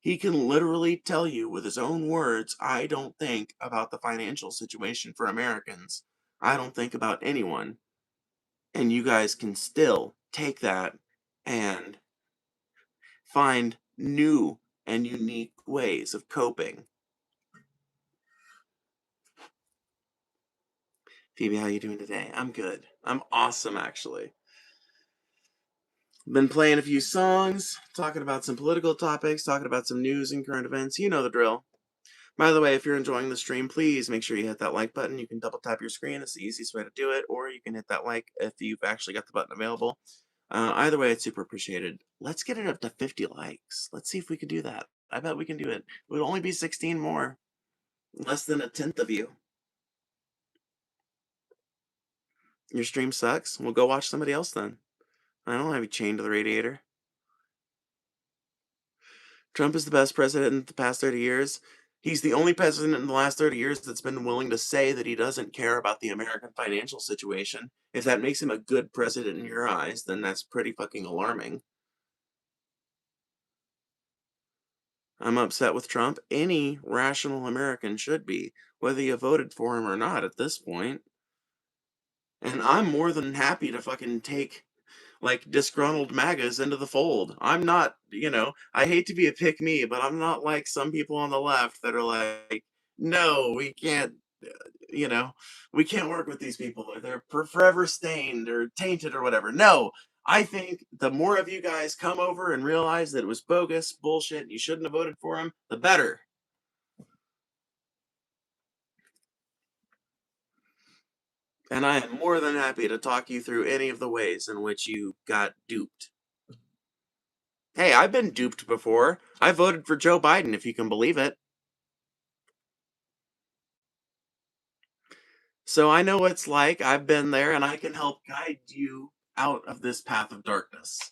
He can literally tell you with his own words, I don't think about the financial situation for Americans. I don't think about anyone. And you guys can still take that and find new and unique ways of coping. Phoebe, how you doing today? I'm good. I'm awesome, actually. Been playing a few songs, talking about some political topics, talking about some news and current events. You know the drill. By the way, if you're enjoying the stream, please make sure you hit that like button. You can double tap your screen. It's the easiest way to do it, or you can hit that like if you've actually got the button available. Either way, it's super appreciated. Let's get it up to 50 likes. Let's see if we can do that. I bet we can do it. It would only be 16 more. Less than a tenth of you. Your stream sucks? Well, go watch somebody else then. I don't have you chained to the radiator. Trump is the best president in the past 30 years. He's the only president in the last 30 years that's been willing to say that he doesn't care about the American financial situation. If that makes him a good president in your eyes, then that's pretty fucking alarming. I'm upset with Trump. Any rational American should be, whether you voted for him or not at this point. And I'm more than happy to fucking take like disgruntled MAGAs into the fold. I'm not, I hate to be a pick me, but I'm not like some people on the left that are like, no, we can't, you know, we can't work with these people. Or they're forever stained or tainted or whatever. No, I think the more of you guys come over and realize that it was bogus, bullshit, and you shouldn't have voted for him, the better. And I am more than happy to talk you through any of the ways in which you got duped. Hey, I've been duped before. I voted for Joe Biden, if you can believe it. So I know what it's like. I've been there, and I can help guide you out of this path of darkness.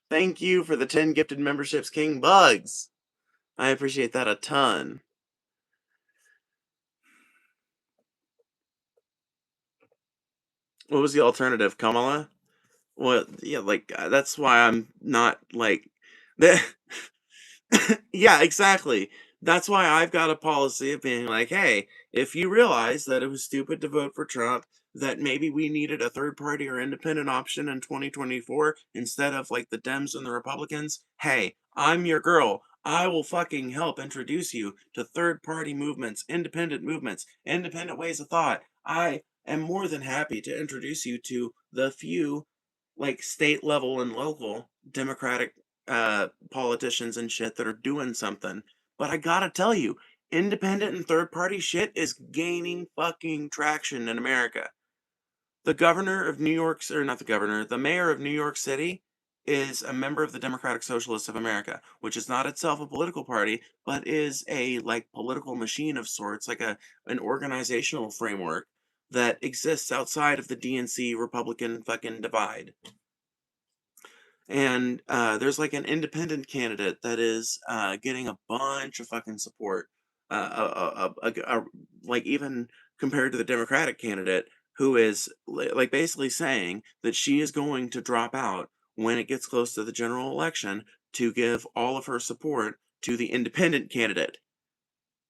Thank you for the 10 gifted memberships, King Bugs. I appreciate that a ton. What was the alternative, Kamala? Well, yeah, like that's why I'm not like that. Yeah, exactly. That's why I've got a policy of being like, hey, if you realize that it was stupid to vote for Trump, that maybe we needed a third party or independent option in 2024 instead of like the Dems and the Republicans, hey, I'm your girl. I will fucking help introduce you to third party movements, independent ways of thought. I am more than happy to introduce you to the few like state level and local Democratic politicians and shit that are doing something. But I gotta tell you, independent and third party shit is gaining fucking traction in America. The governor of New York, or not the governor, the mayor of New York City is a member of the Democratic Socialists of America, which is not itself a political party, but is a like political machine of sorts, like an organizational framework that exists outside of the DNC Republican fucking divide. And there's like an independent candidate that is getting a bunch of fucking support, like even compared to the Democratic candidate, who is like basically saying that she is going to drop out when it gets close to the general election to give all of her support to the independent candidate.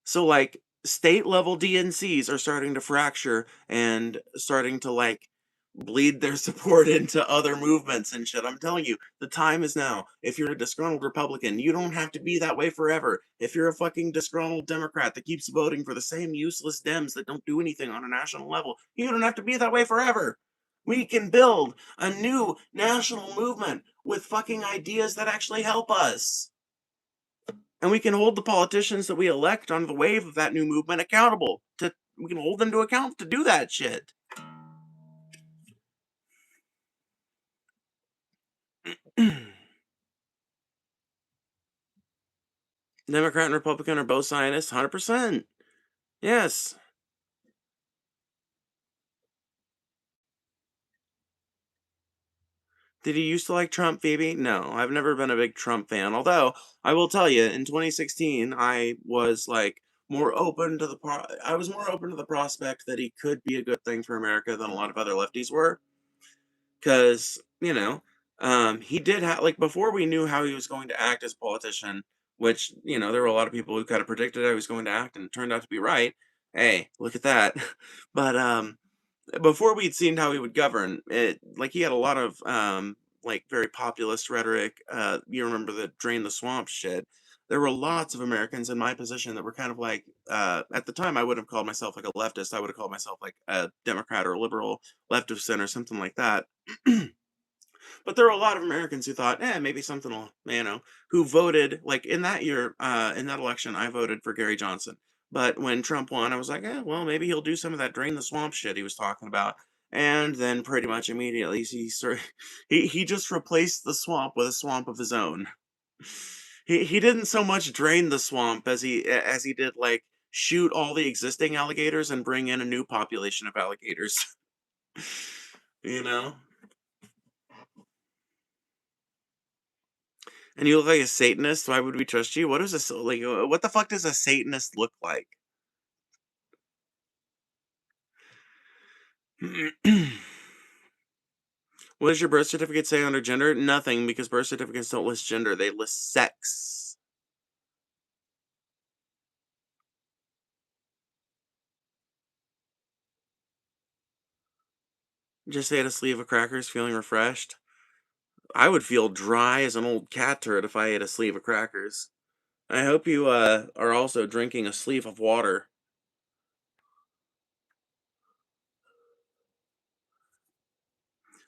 So like state level DNCs are starting to fracture and starting to like bleed their support into other movements and shit. I'm telling you, the time is now. If you're a disgruntled Republican, you don't have to be that way forever. If you're a fucking disgruntled Democrat that keeps voting for the same useless Dems that don't do anything on a national level, you don't have to be that way forever. We can build a new national movement with fucking ideas that actually help us. And we can hold the politicians that we elect on the wave of that new movement accountable. We can hold them to account to do that shit. Democrat and Republican are both Zionists, 100%. Yes. Did you used to like Trump, Phoebe? No, I've never been a big Trump fan. Although I will tell you, in 2016, I was like more open to I was more open to the prospect that he could be a good thing for America than a lot of other lefties were. Because he did have like before we knew how he was going to act as a politician, which there were a lot of people who kind of predicted how he was going to act, and it turned out to be right. Hey, look at that. But before we'd seen how he would govern, it like he had a lot of like very populist rhetoric. You remember the drain the swamp shit. There were lots of Americans in my position that were kind of like, at the time, I would have called myself like a leftist. I would have called myself like a Democrat or a liberal, left of center, something like that. But there are a lot of Americans who thought, maybe something will, who voted like in that year, in that election, I voted for Gary Johnson. But when Trump won, I was like, well, maybe he'll do some of that drain the swamp shit he was talking about. And then pretty much immediately he just replaced the swamp with a swamp of his own. He didn't so much drain the swamp as he did like shoot all the existing alligators and bring in a new population of alligators. you know? And you look like a Satanist. Why would we trust you? What is this like? What the fuck does a Satanist look like? What does your birth certificate say under gender? Nothing, because birth certificates don't list gender; they list sex. Just ate a sleeve of crackers, feeling refreshed. I would feel dry as an old cat turd if I ate a sleeve of crackers. I hope you are also drinking a sleeve of water.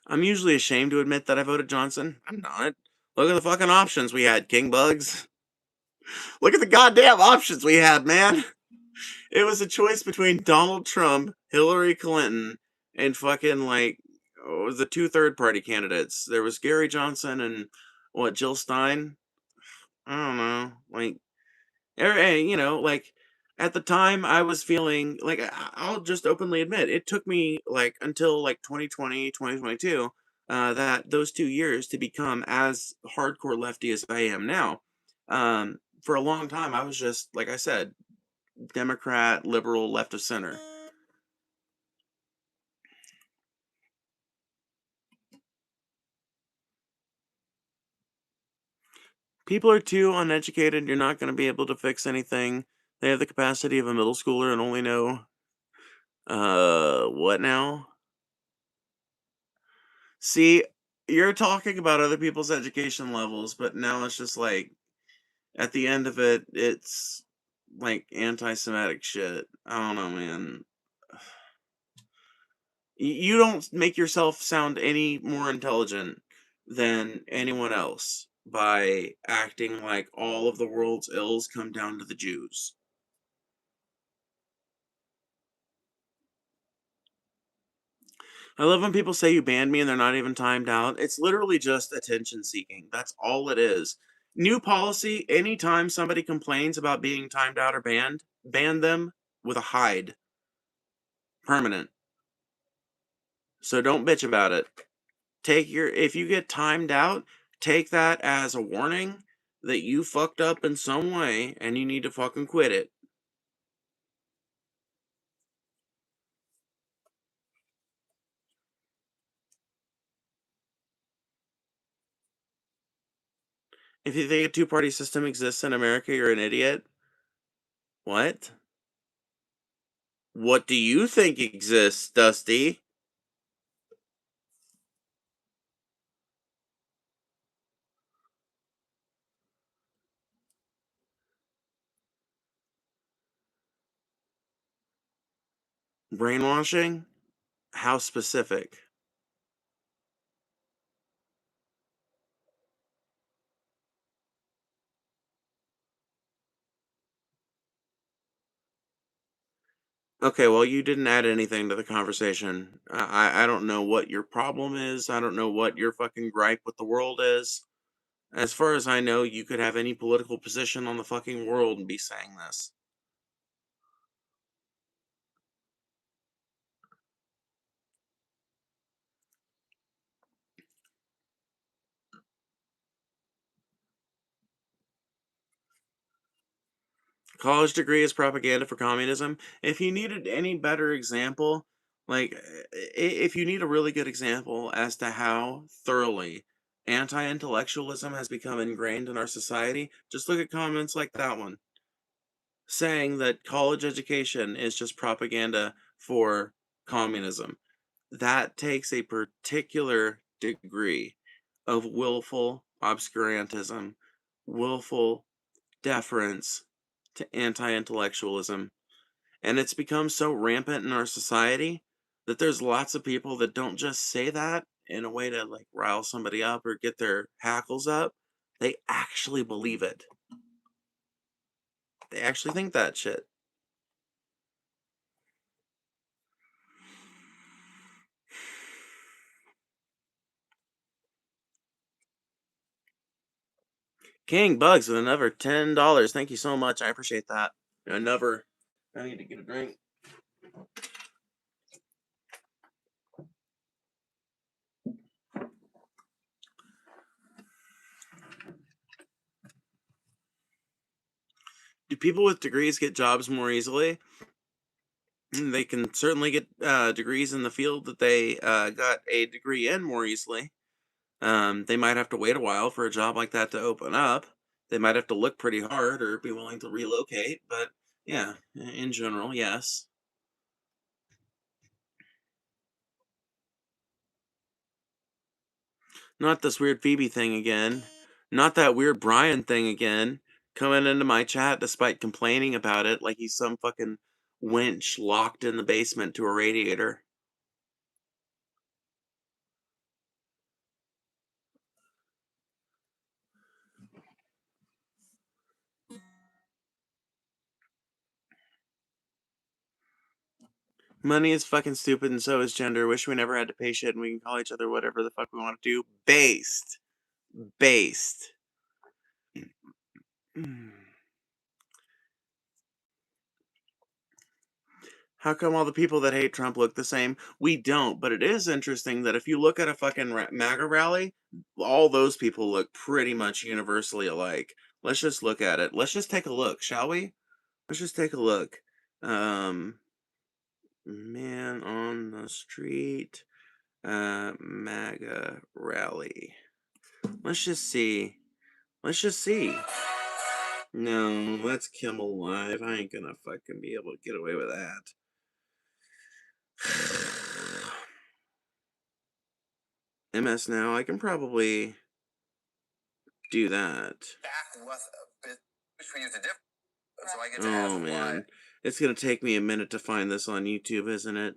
I'm usually ashamed to admit that I voted Johnson. I'm not. Look at the fucking options we had, King Bugs. Look at the goddamn options we had, man. It was a choice between Donald Trump, Hillary Clinton, and fucking like the two third party candidates. There was Gary Johnson and what, Jill Stein? I don't know. Like, like at the time I was feeling like I'll just openly admit it took me like until like 2020, 2022, that those 2 years to become as hardcore lefty as I am now. For a long time, I was just, like I said, Democrat, liberal, left of center. People are too uneducated. You're not going to be able to fix anything. They have the capacity of a middle schooler and only know, what now? See, you're talking about other people's education levels, but now it's just like, at the end of it, it's like anti-Semitic shit. I don't know, man. You don't make yourself sound any more intelligent than anyone else by acting like all of the world's ills come down to the Jews. I love when people say you banned me and they're not even timed out. It's literally just attention seeking. That's all it is. New policy, anytime somebody complains about being timed out or banned, ban them with a hide. Permanent. So don't bitch about it. If you get timed out, take that as a warning that you fucked up in some way and you need to fucking quit it. If you think a two-party system exists in America, you're an idiot. What? What do you think exists, Dusty? Brainwashing? How specific? Okay, well, you didn't add anything to the conversation. I don't know what your problem is. I don't know what your fucking gripe with the world is. As far as I know, you could have any political position on the fucking world and be saying this. College degree is propaganda for communism. If you needed any better example, like if you need a really good example as to how thoroughly anti-intellectualism has become ingrained in our society, just look at comments like that one saying that college education is just propaganda for communism. That takes a particular degree of willful obscurantism, willful deference to anti intellectualism. And it's become so rampant in our society that there's lots of people that don't just say that in a way to like rile somebody up or get their hackles up, they actually believe it. They actually think that shit. King Bugs with another $10. Thank you so much. I appreciate that. Another. I need to get a drink. Do people with degrees get jobs more easily? They can certainly get degrees in the field that they got a degree in more easily. They might have to wait a while for a job like that to open up. They might have to look pretty hard or be willing to relocate, but yeah, in general, yes. Not this weird Phoebe thing again. Not that weird Brian thing again. Coming into my chat despite complaining about it like he's some fucking winch locked in the basement to a radiator. Money is fucking stupid and so is gender. Wish we never had to pay shit and we can call each other whatever the fuck we want to do. Based. Based. How come all the people that hate Trump look the same? We don't, but it is interesting that if you look at a fucking MAGA rally, all those people look pretty much universally alike. Let's just look at it. Let's just take a look, shall we? Let's just take a look. Man on the street, MAGA rally. Let's just see. Let's just see. No, that's Kimmel Live. I ain't gonna fucking be able to get away with that. MS Now, I can probably do that. Oh man, it's gonna take me a minute to find this on YouTube, isn't it?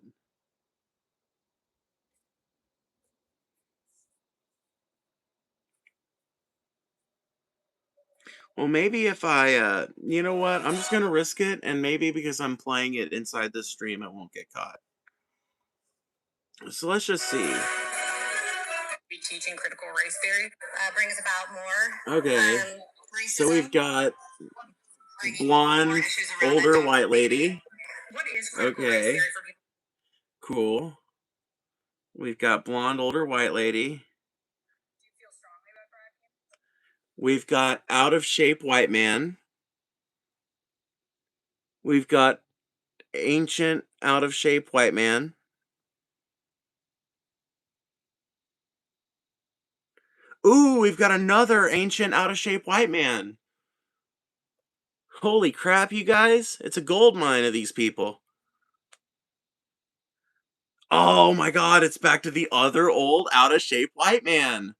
Well, maybe if I, you know what? I'm just gonna risk it, and maybe because I'm playing it inside this stream, it won't get caught. So let's just see. Teaching critical race theory brings about more. Okay. So we've got blonde, older white lady. Okay. Cool. We've got blonde, older white lady. We've got out of shape white man. We've got ancient, out of shape white man. Ooh, we've got another ancient, out of shape white man. Holy crap, you guys. It's a gold mine of these people. Oh my god, it's back to the other old, out of shape white man.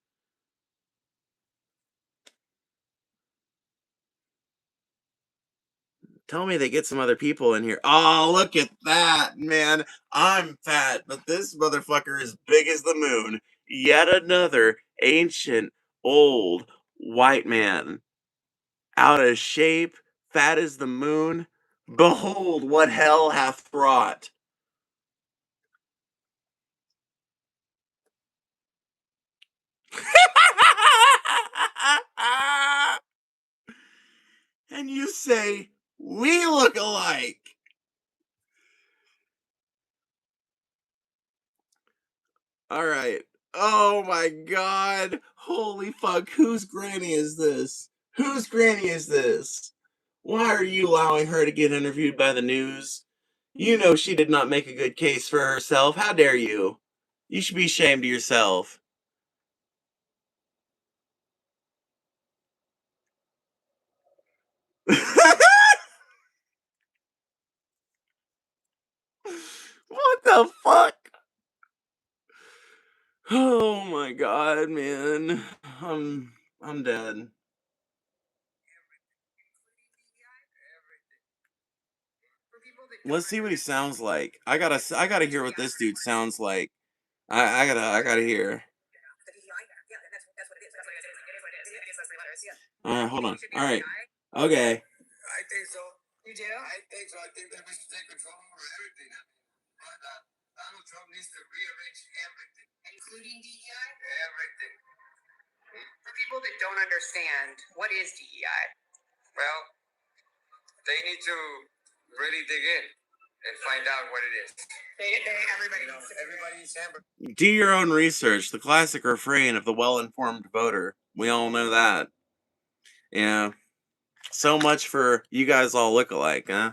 Tell me they get some other people in here. Oh, look at that, man. I'm fat, but this motherfucker is big as the moon. Yet another ancient, old, white man. Out of shape, fat as the moon. Behold what hell hath brought. And you say, we look alike. All right. Oh my god. Holy fuck. Whose granny is this? Whose granny is this? Why are you allowing her to get interviewed by the news? You know she did not make a good case for herself. How dare you? You should be ashamed of yourself. What the fuck? Oh my god, man. I'm dead. Let's see what he sounds like. I gotta hear what this dude sounds like. I gotta hear. Hold on. All right. Okay. I think so. You do? I think so. I think that we should take control over everything. Donald Trump needs to rearrange everything, including DEI. Everything. For people that don't understand, what is DEI? Well, they need to really dig in and find out what it is. Everybody's hamburger. Do your own research. The classic refrain of the well-informed voter. We all know that. Yeah. So much for you guys all look alike, huh?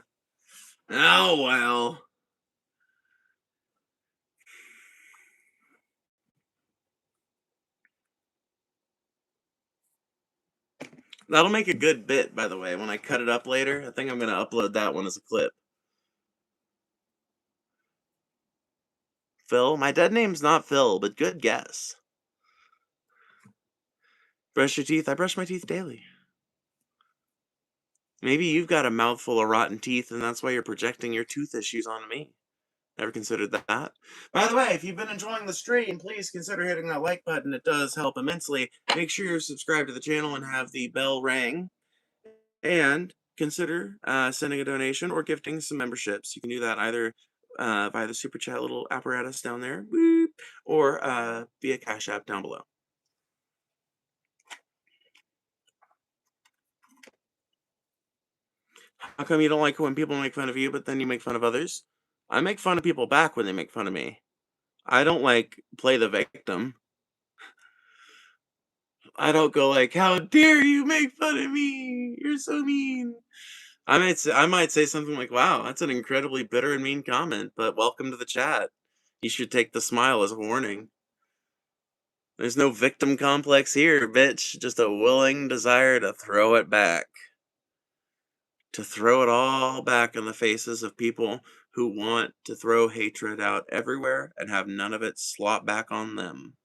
Oh, well. That'll make a good bit, by the way. When I cut it up later, I think I'm going to upload that one as a clip. Phil? My dead name's not Phil, but good guess. Brush your teeth? I brush my teeth daily. Maybe you've got a mouthful of rotten teeth, and that's why you're projecting your tooth issues on me. Never considered that. By the way, if you've been enjoying the stream, please consider hitting that like button. It does help immensely. Make sure you're subscribed to the channel and have the bell ring. And consider sending a donation or gifting some memberships. You can do that either via the Super Chat little apparatus down there, boop, or via Cash App down below. How come you don't like when people make fun of you, but then you make fun of others? I make fun of people back when they make fun of me. I don't, like, play the victim. I don't go like, "How dare you make fun of me? You're so mean." I might say something like, "Wow, that's an incredibly bitter and mean comment, but welcome to the chat. You should take the smile as a warning." There's no victim complex here, bitch. Just a willing desire to throw it back. To throw it all back in the faces of people who want to throw hatred out everywhere and have none of it slop back on them.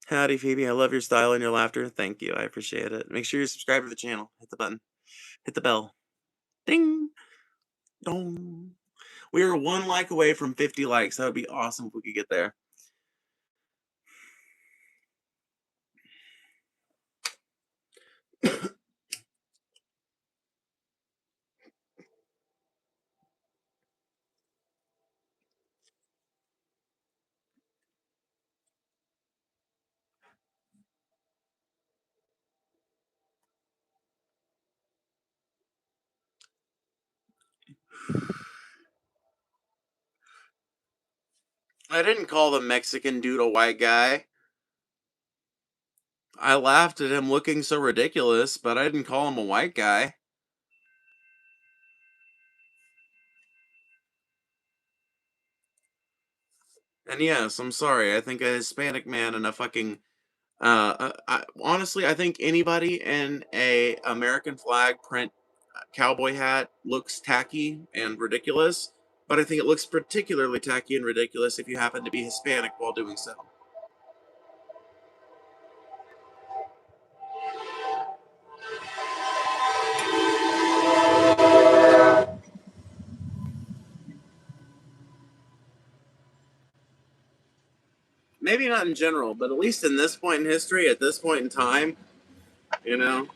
Howdy, Phoebe. I love your style and your laughter. Thank you. I appreciate it. Make sure you subscribe to the channel. Hit the button. Hit the bell. Ding! Dong! We are 1 like away from 50 likes. That would be awesome if we could get there. I didn't call the Mexican dude a white guy. I laughed at him looking so ridiculous, but I didn't call him a white guy. And yes, I'm sorry. I think a Hispanic man in a fucking honestly, I think anybody in a American flag print cowboy hat looks tacky and ridiculous, but I think it looks particularly tacky and ridiculous if you happen to be Hispanic while doing so. Maybe not in general, but at least in this point in history, at this point in time, you know.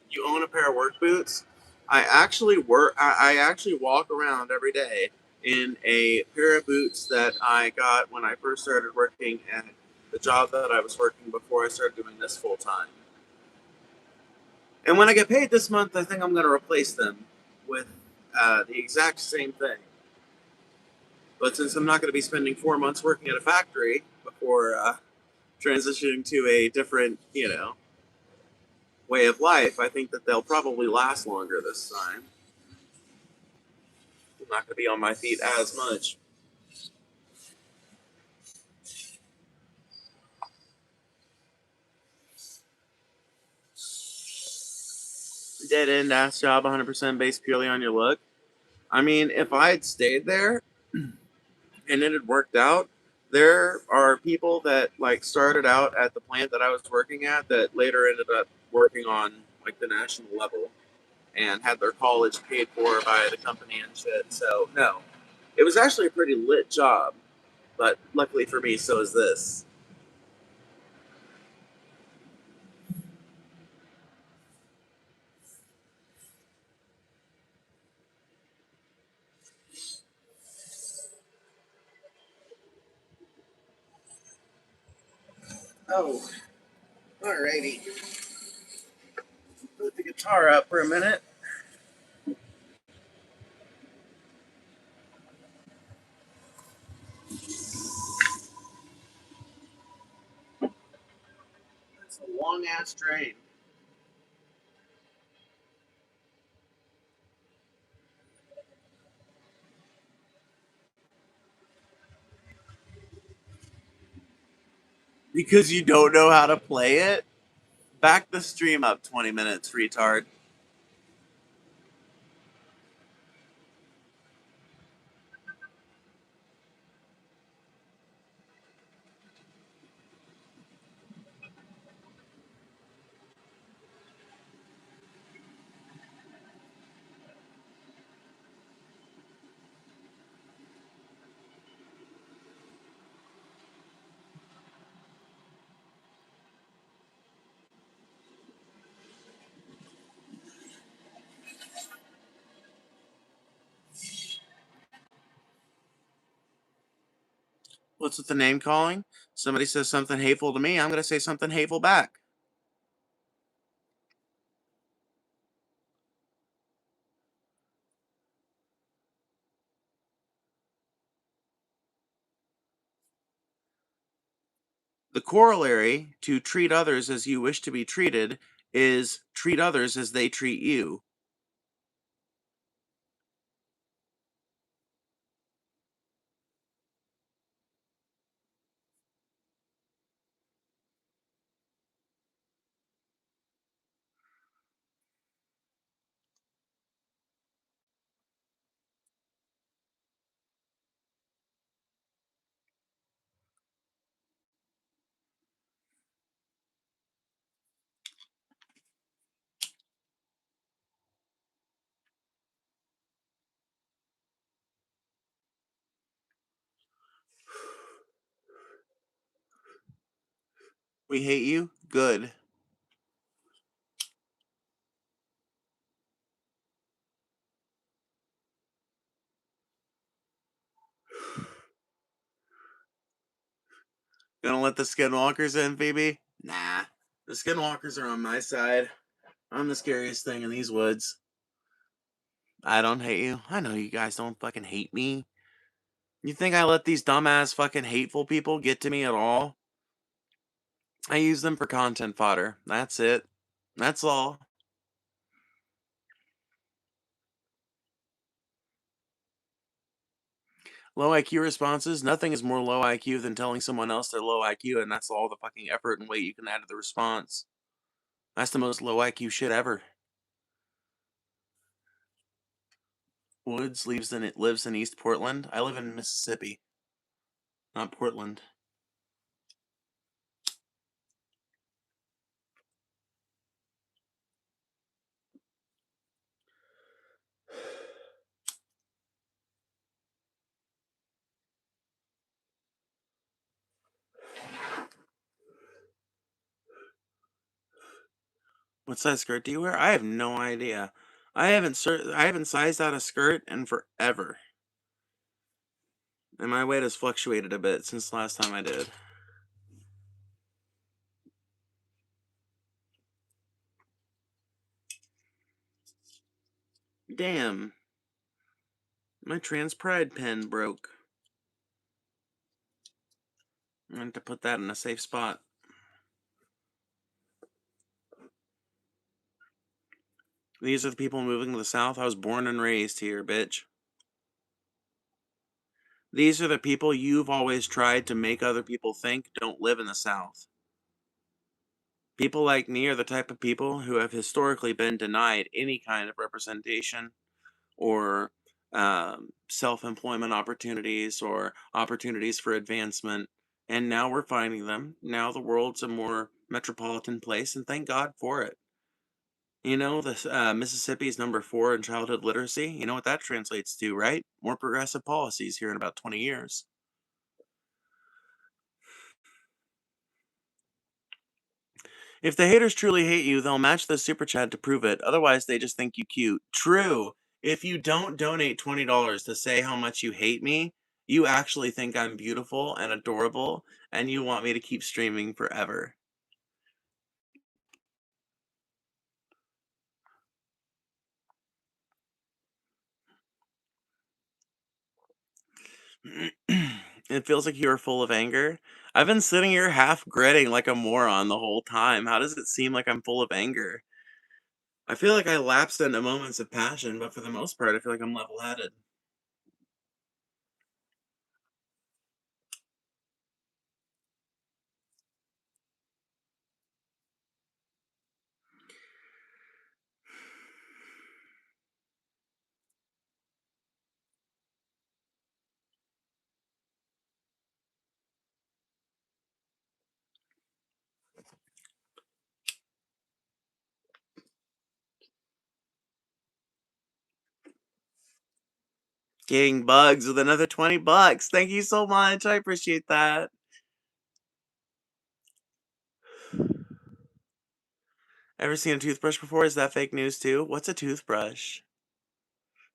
You own a pair of work boots. I actually walk around every day in a pair of boots that I got when I first started working at the job that I was working before I started doing this full time. And when I get paid this month, I think I'm going to replace them with the exact same thing. But since I'm not going to be spending 4 months working at a factory before transitioning to a different, way of life, I think that they'll probably last longer this time. I'm not going to be on my feet as much. Dead end ass job, 100% based purely on your look. I mean, if I had stayed there, and it had worked out. There are people that like started out at the plant that I was working at that later ended up working on like the national level and had their college paid for by the company and shit. So no, it was actually a pretty lit job, but luckily for me, so is this. Oh, alrighty. Put the guitar up for a minute. It's a long ass train. Because you don't know how to play it? Back the stream up 20 minutes, retard. What's with the name calling? Somebody says something hateful to me, I'm going to say something hateful back. The corollary to treat others as you wish to be treated is treat others as they treat you. We hate you? Good. Gonna let the skinwalkers in, Phoebe? Nah. The skinwalkers are on my side. I'm the scariest thing in these woods. I don't hate you. I know you guys don't fucking hate me. You think I let these dumbass fucking hateful people get to me at all? I use them for content fodder. That's it. That's all. Low IQ responses. Nothing is more low IQ than telling someone else they're low IQ, and that's all the fucking effort and weight you can add to the response. That's the most low IQ shit ever. Woods lives in East Portland. I live in Mississippi, not Portland. What size skirt do you wear? I have no idea. I haven't sized out a skirt in forever, and my weight has fluctuated a bit since the last time I did. Damn, my trans pride pen broke. I need to put that in a safe spot. These are the people moving to the South. I was born and raised here, bitch. These are the people you've always tried to make other people think don't live in the South. People like me are the type of people who have historically been denied any kind of representation or self-employment opportunities or opportunities for advancement. And now we're finding them. Now the world's a more metropolitan place, and thank God for it. Mississippi is number 4 in childhood literacy. You know what that translates to, right? More progressive policies here in about 20 years. If the haters truly hate you, they'll match the super chat to prove it. Otherwise, they just think you cute. True. If you don't donate $20 to say how much you hate me, you actually think I'm beautiful and adorable, and you want me to keep streaming forever. It feels like you are full of anger. I've been sitting here half gritting like a moron the whole time. How does it seem like I'm full of anger? I feel like I lapsed into moments of passion, but for the most part, I feel like I'm level headed. King Bugs with another 20 bucks. Thank you so much. I appreciate that. Ever seen a toothbrush before? Is that fake news too? What's a toothbrush?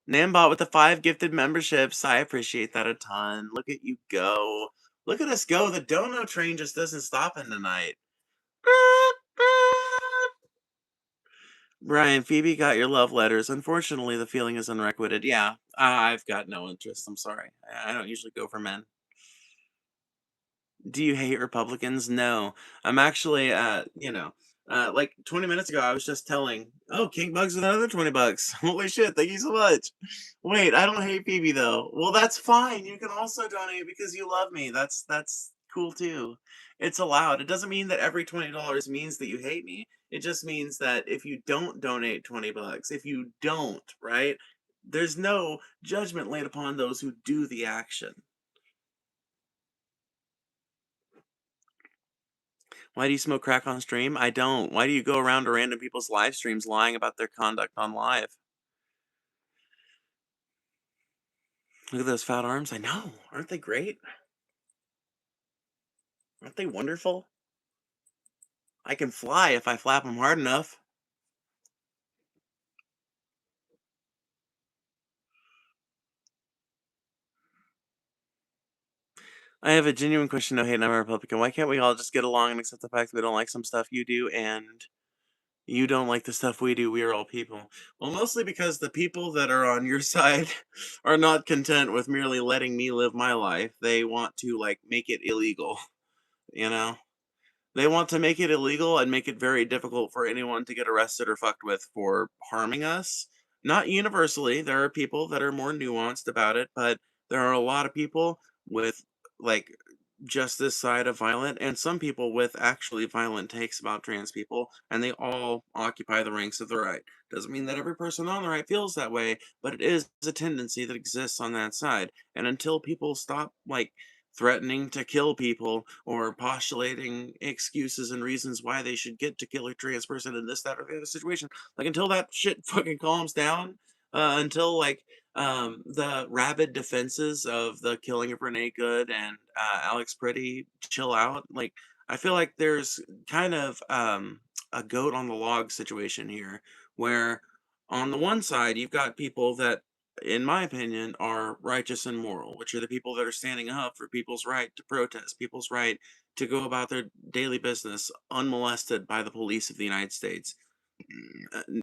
Nambot with the 5 gifted memberships. I appreciate that a ton. Look at you go. Look at us go. The dono train just doesn't stop in tonight. Brian, Phoebe got your love letters. Unfortunately, the feeling is unrequited. Yeah, I've got no interest. I'm sorry. I don't usually go for men. Do you hate Republicans? No. I'm actually, like 20 minutes ago, I was just telling, oh, King Bugs with another 20 bucks. Holy shit, thank you so much. Wait, I don't hate Phoebe though. Well, that's fine. You can also donate because you love me. That's cool too. It's allowed. It doesn't mean that every $20 means that you hate me. It just means that if you don't donate 20 bucks, if you don't, right? There's no judgment laid upon those who do the action. Why do you smoke crack on stream? I don't. Why do you go around to random people's live streams lying about their conduct on live? Look at those fat arms. I know. Aren't they great? Aren't they wonderful? I can fly if I flap them hard enough. I have a genuine question. No hate, I'm a Republican. Why can't we all just get along and accept the fact that we don't like some stuff you do and you don't like the stuff we do? We are all people. Well, mostly because the people that are on your side are not content with merely letting me live my life. They want to, like, make it illegal, you know? They want to make it illegal and make it very difficult for anyone to get arrested or fucked with for harming us. Not universally. There are people that are more nuanced about it, but there are a lot of people with, like, just this side of violent and some people with actually violent takes about trans people, and they all occupy the ranks of the right. Doesn't mean that every person on the right feels that way, but it is a tendency that exists on that side. And until people stop, like, threatening to kill people or postulating excuses and reasons why they should get to kill a trans person in this, that, or the other situation. Like until that shit fucking calms down, until like the rabid defenses of the killing of Renee Good and Alex Pretty chill out. Like I feel like there's kind of a goat on the log situation here, where on the one side you've got people that in my opinion, are righteous and moral, which are the people that are standing up for people's right to protest, people's right to go about their daily business unmolested by the police of the United States.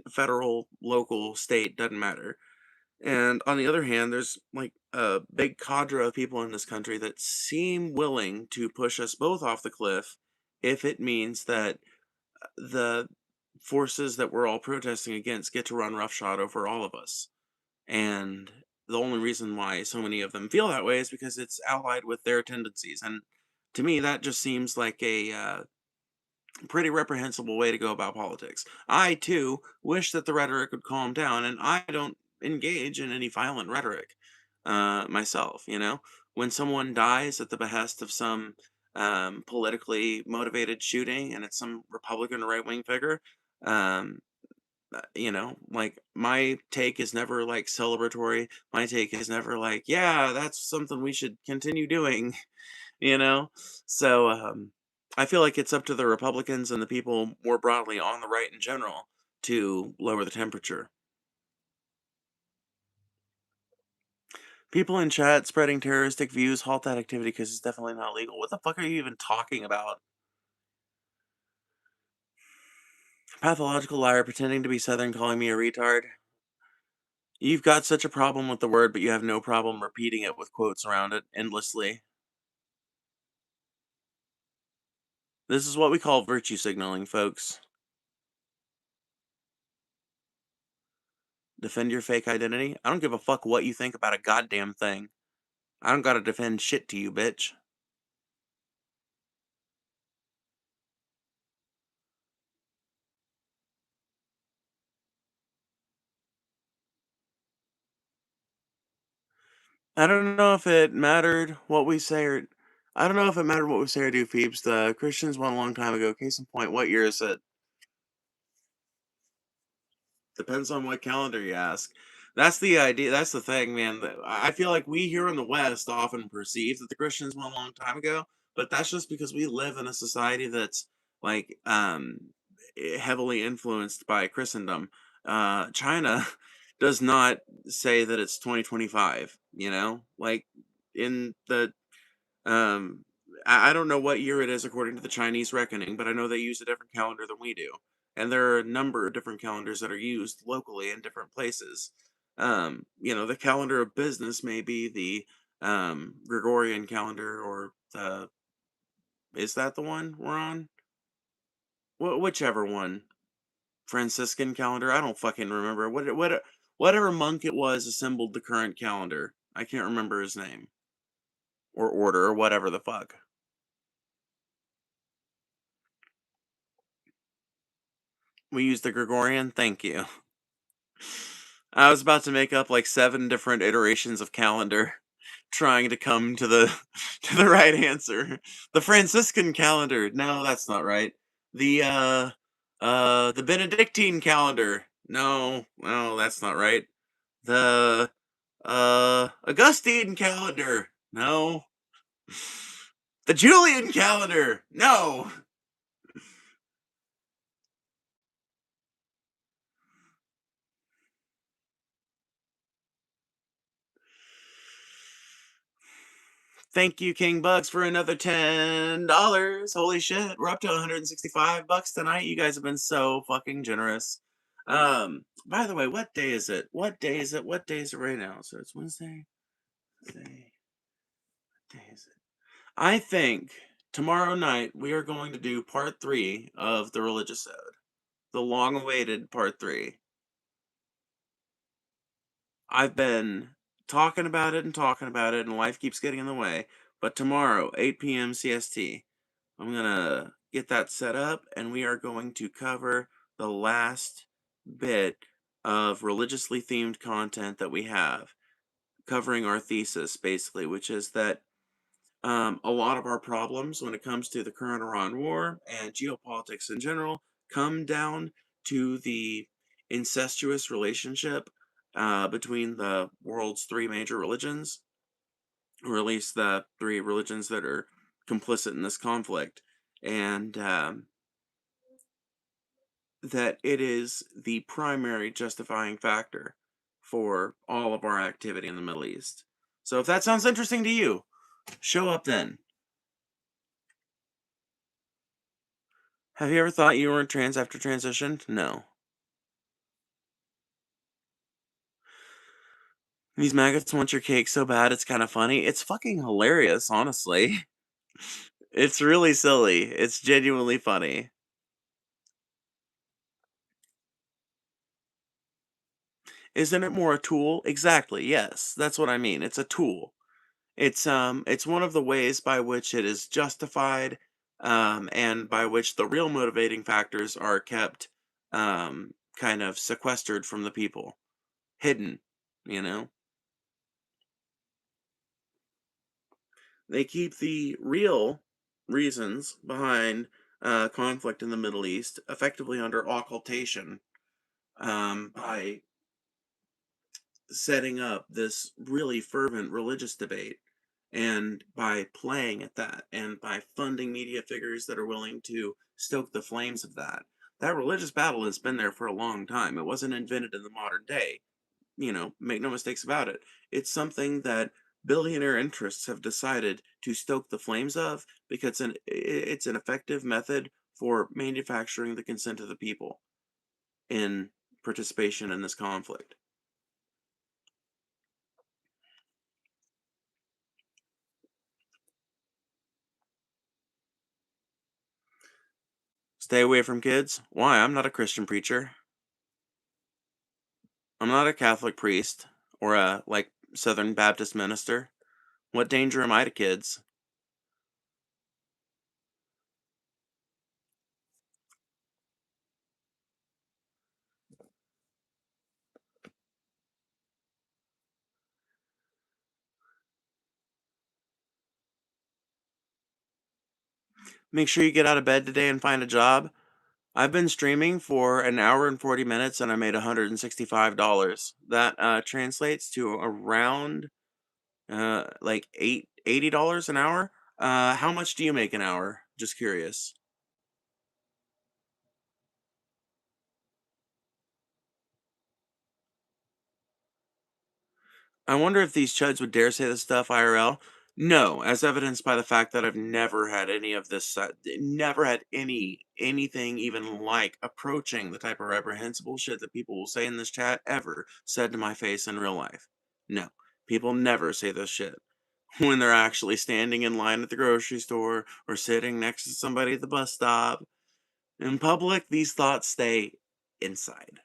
Federal, local, state, doesn't matter. And on the other hand, there's like a big cadre of people in this country that seem willing to push us both off the cliff if it means that the forces that we're all protesting against get to run roughshod over all of us. And the only reason why so many of them feel that way is because it's allied with their tendencies. And to me, that just seems like a pretty reprehensible way to go about politics. I, too, wish that the rhetoric would calm down. And I don't engage in any violent rhetoric myself. When someone dies at the behest of some politically motivated shooting and it's some Republican right wing figure, um, like my take is never like celebratory. My take is never like, yeah, that's something we should continue doing, you know? So I feel like it's up to the Republicans and the people more broadly on the right in general to lower the temperature. People in chat spreading terroristic views, halt that activity because it's definitely not legal. What the fuck are you even talking about? Pathological liar pretending to be Southern calling me a retard. You've got such a problem with the word, but you have no problem repeating it with quotes around it endlessly. This is what we call virtue signaling, folks. Defend your fake identity? I don't give a fuck what you think about a goddamn thing. I don't gotta defend shit to you, bitch. I don't know if it mattered what we say or I don't know if it mattered what we say or do, peeps. The Christians won a long time ago. Case in point, what year is it? Depends on what calendar you ask. That's the idea. That's the thing, man. I feel like we here in the West often perceive that the Christians won a long time ago, but that's just because we live in a society that's like heavily influenced by Christendom. China does not say that it's 2025. Like in the um, I don't know what year it is according to the Chinese reckoning, but I know they use a different calendar than we do. And there are a number of different calendars that are used locally in different places. The calendar of business may be the Gregorian calendar or the, is that the one we're on? Whichever one. Franciscan calendar? I don't fucking remember. Whatever monk it was assembled the current calendar. I can't remember his name or order or whatever the fuck. We use the Gregorian? Thank you. I was about to make up like 7 different iterations of calendar trying to come to the to the right answer. The Franciscan calendar. No, that's not right. The Benedictine calendar. No, no, that's not right. The Augustine calendar. No. The Julian calendar. No. Thank you, King Bucks, for another $10. Holy shit, we're up to 165 bucks tonight. You guys have been so fucking generous. By the way, what day is it? What day is it? What day is it right now? So it's Wednesday. Wednesday. What day is it? I think tomorrow night we are going to do part 3 of the religious ode. The long-awaited part 3. I've been talking about it, and life keeps getting in the way. But tomorrow, 8 p.m. CST, I'm gonna get that set up, and we are going to cover the last bit of religiously themed content that we have, covering our thesis, basically, which is that a lot of our problems when it comes to the current Iran war and geopolitics in general come down to the incestuous relationship between the world's 3 major religions, or at least the 3 religions that are complicit in this conflict. And that it is the primary justifying factor for all of our activity in the Middle East. So if that sounds interesting to you, show up then. Have you ever thought you weren't trans after transition? No. These maggots want your cake so bad it's kind of funny. It's fucking hilarious, honestly. It's really silly. It's genuinely funny. Isn't it more a tool? Exactly. Yes. That's what I mean. It's a tool. It's one of the ways by which it is justified and by which the real motivating factors are kept kind of sequestered from the people, hidden you know? They keep the real reasons behind conflict in the Middle East effectively under occultation by setting up this really fervent religious debate and by playing at that and by funding media figures that are willing to stoke the flames of that. That religious battle has been there for a long time. It wasn't invented in the modern day. Make no mistakes about it. It's something that billionaire interests have decided to stoke the flames of because it's an effective method for manufacturing the consent of the people in participation in this conflict. Stay away from kids. Why? I'm not a Christian preacher. I'm not a Catholic priest or a Southern Baptist minister. What danger am I to kids? Make sure you get out of bed today and find a job. I've been streaming for an hour and 40 minutes and I made $165. That translates to around like $80 an hour. How much do you make an hour? Just curious. I wonder if these chuds would dare say this stuff IRL. No, as evidenced by the fact that I've never had any of this, never had anything even like approaching the type of reprehensible shit that people will say in this chat ever said to my face in real life. No, people never say this shit when they're actually standing in line at the grocery store or sitting next to somebody at the bus stop. In public, these thoughts stay inside.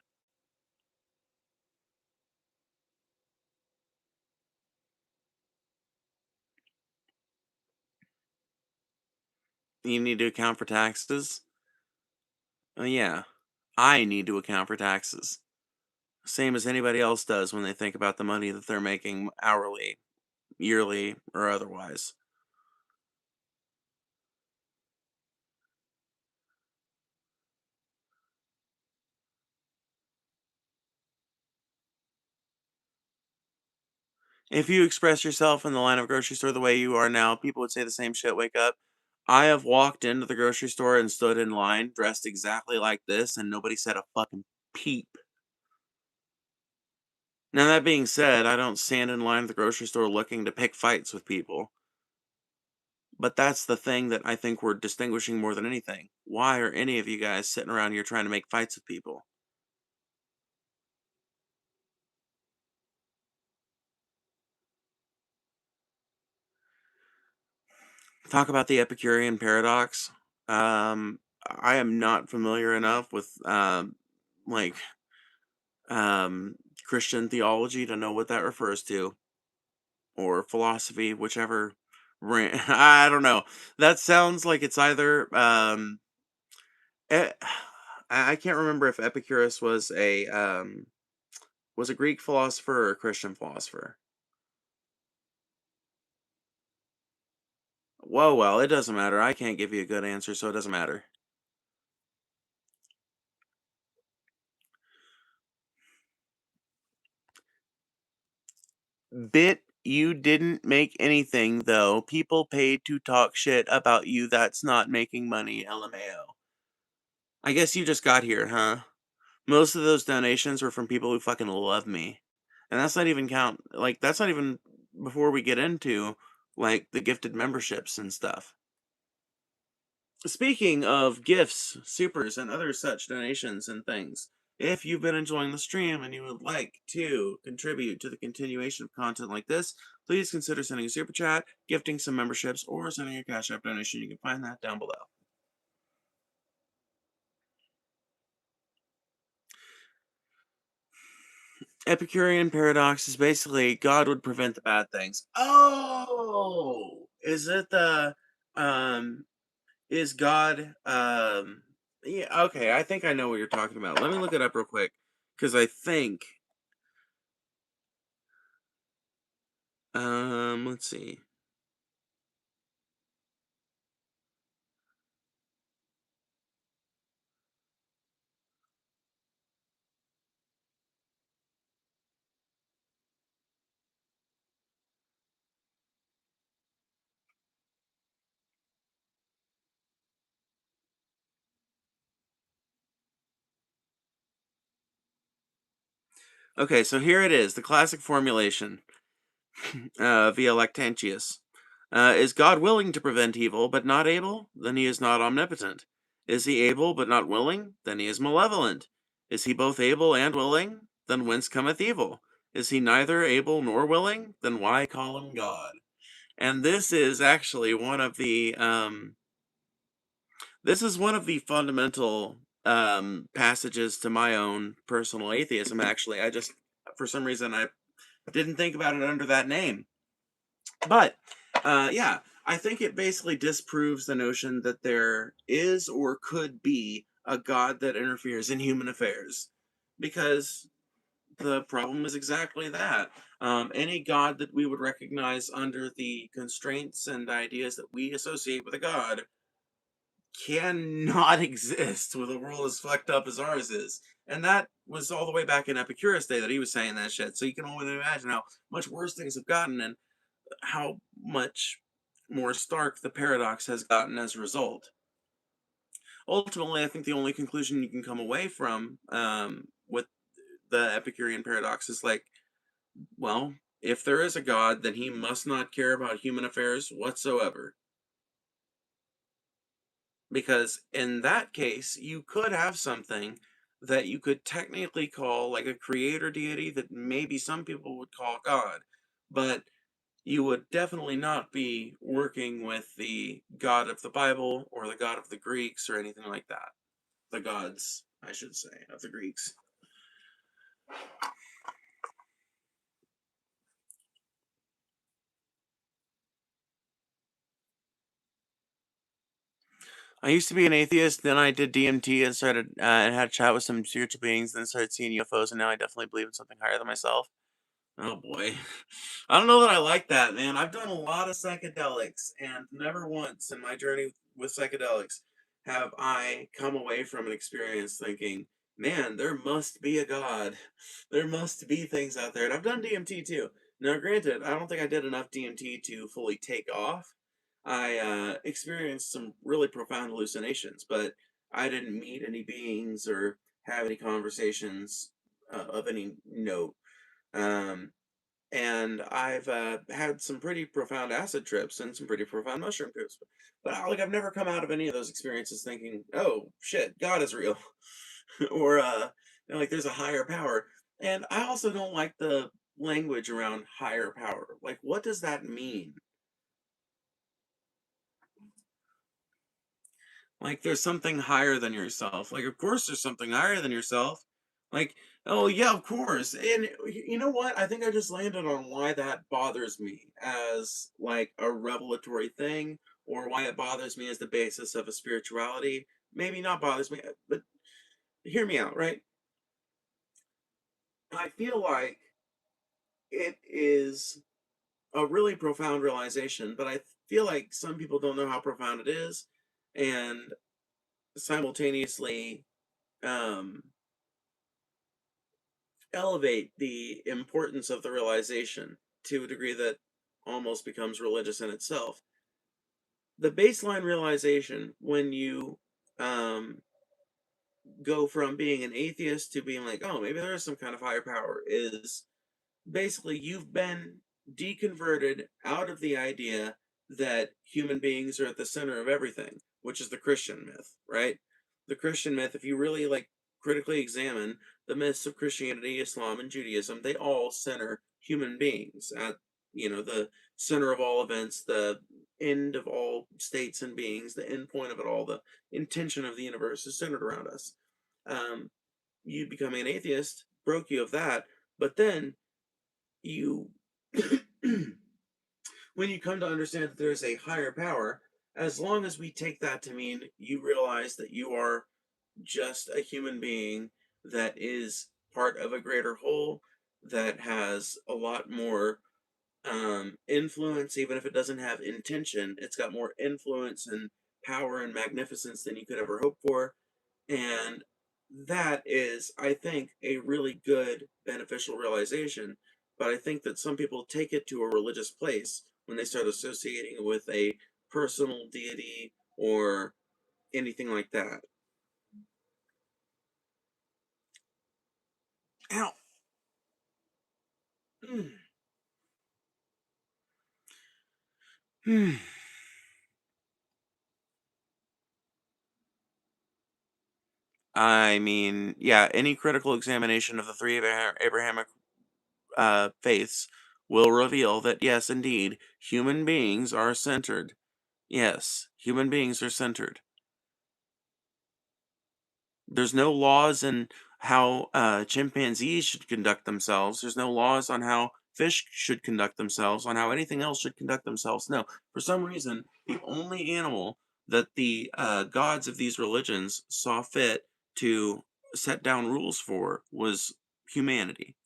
You need to account for taxes. Yeah, I need to account for taxes. Same as anybody else does when they think about the money that they're making hourly, yearly, or otherwise. If you express yourself in the line of grocery store the way you are now, people would say the same shit, wake up. I have walked into the grocery store and stood in line dressed exactly like this, and nobody said a fucking peep. Now, that being said, I don't stand in line at the grocery store looking to pick fights with people. But that's the thing that I think we're distinguishing more than anything. Why are any of you guys sitting around here trying to make fights with people? Talk about the Epicurean paradox. I am not familiar enough with like um, Christian theology to know what that refers to, or philosophy, whichever. I don't know. That sounds like it's either. E- I can't remember if Epicurus was a Greek philosopher or a Christian philosopher. Whoa, well, it doesn't matter. I can't give you a good answer, so it doesn't matter. Bit, you didn't make anything, though. People paid to talk shit about you that's not making money, LMAO. I guess you just got here, huh? Most of those donations were from people who fucking love me. And that's not even that's not even before we get into, the gifted memberships and stuff. Speaking of gifts, supers, and other such donations and things, if you've been enjoying the stream and you would like to contribute to the continuation of content like this, please consider sending a super chat, gifting some memberships, or sending a Cash App donation. You can find that down below. Epicurean paradox is basically God would prevent the bad things. Oh, is it the um is God yeah, okay, I think I know what you're talking about. Let me look it up real quick cuz I think Let's see. Okay, so here it is, the classic formulation via Lactantius. Is God willing to prevent evil, but not able? Then he is not omnipotent. Is he able, but not willing? Then he is malevolent. Is he both able and willing? Then whence cometh evil? Is he neither able nor willing? Then why call him God? And this is one of the fundamental passages to my own personal atheism. Actually, I just for some reason I didn't think about it under that name. But yeah, I think it basically disproves the notion that there is or could be a God that interferes in human affairs, because the problem is exactly that. Any God that we would recognize under the constraints and ideas that we associate with a God cannot exist with a world as fucked up as ours is. And that was all the way back in Epicurus' day that he was saying that shit. So you can only imagine how much worse things have gotten and how much more stark the paradox has gotten as a result. Ultimately, I think the only conclusion you can come away from with the Epicurean paradox is like, well, if there is a God, then he must not care about human affairs whatsoever. Because in that case, you could have something that you could technically call like a creator deity that maybe some people would call God, but you would definitely not be working with the God of the Bible or the God of the Greeks or anything like that. The gods, I should say, of the Greeks. I used to be an atheist, then I did DMT and started and had a chat with some spiritual beings, then started seeing UFOs, and now I definitely believe in something higher than myself. Oh boy. I don't know that I like that, man. I've done a lot of psychedelics, and never once in my journey with psychedelics have I come away from an experience thinking, man, there must be a God. There must be things out there. And I've done DMT too. Now, granted, I don't think I did enough DMT to fully take off. I experienced some really profound hallucinations, but I didn't meet any beings or have any conversations of any note. Um, and I've had some pretty profound acid trips and some pretty profound mushroom trips, but like I've never come out of any of those experiences thinking, "Oh shit, God is real," or like there's a higher power. And I also don't like the language around higher power. Like, what does that mean? Like there's something higher than yourself. Like of course there's something higher than yourself. Like, oh yeah, of course. And you know what? I think I just landed on why that bothers me as like a revelatory thing, or why it bothers me as the basis of a spirituality. Maybe not bothers me, but hear me out, right? I feel like it is a really profound realization, but I feel like some people don't know how profound it is, and simultaneously um elevate the importance of the realization to a degree that almost becomes religious in itself. The baseline realization when you um, go from being an atheist to being like, oh, maybe there is some kind of higher power is basically you've been deconverted out of the idea that human beings are at the center of everything, which is the Christian myth, right? The Christian myth, if you really like critically examine the myths of Christianity, Islam, and Judaism, they all center human beings at, the center of all events, the end of all states and beings, the end point of it all, the intention of the universe is centered around us. Um, you becoming an atheist broke you of that, but then you when you come to understand that there's a higher power, as long as we take that to mean you realize that you are just a human being that is part of a greater whole that has a lot more influence, even if it doesn't have intention. It's got more influence and power and magnificence than you could ever hope for. And that is, I think, a really good, beneficial realization. But I think that some people take it to a religious place when they start associating it with a personal deity or anything like that. Ow. I mean, yeah, any critical examination of the three Abrahamic faiths will reveal that, yes, indeed, human beings are centered. Yes, human beings are centered. There's no laws in how chimpanzees should conduct themselves. There's no laws on how fish should conduct themselves, on how anything else should conduct themselves. No, for some reason, the only animal that the gods of these religions saw fit to set down rules for was humanity.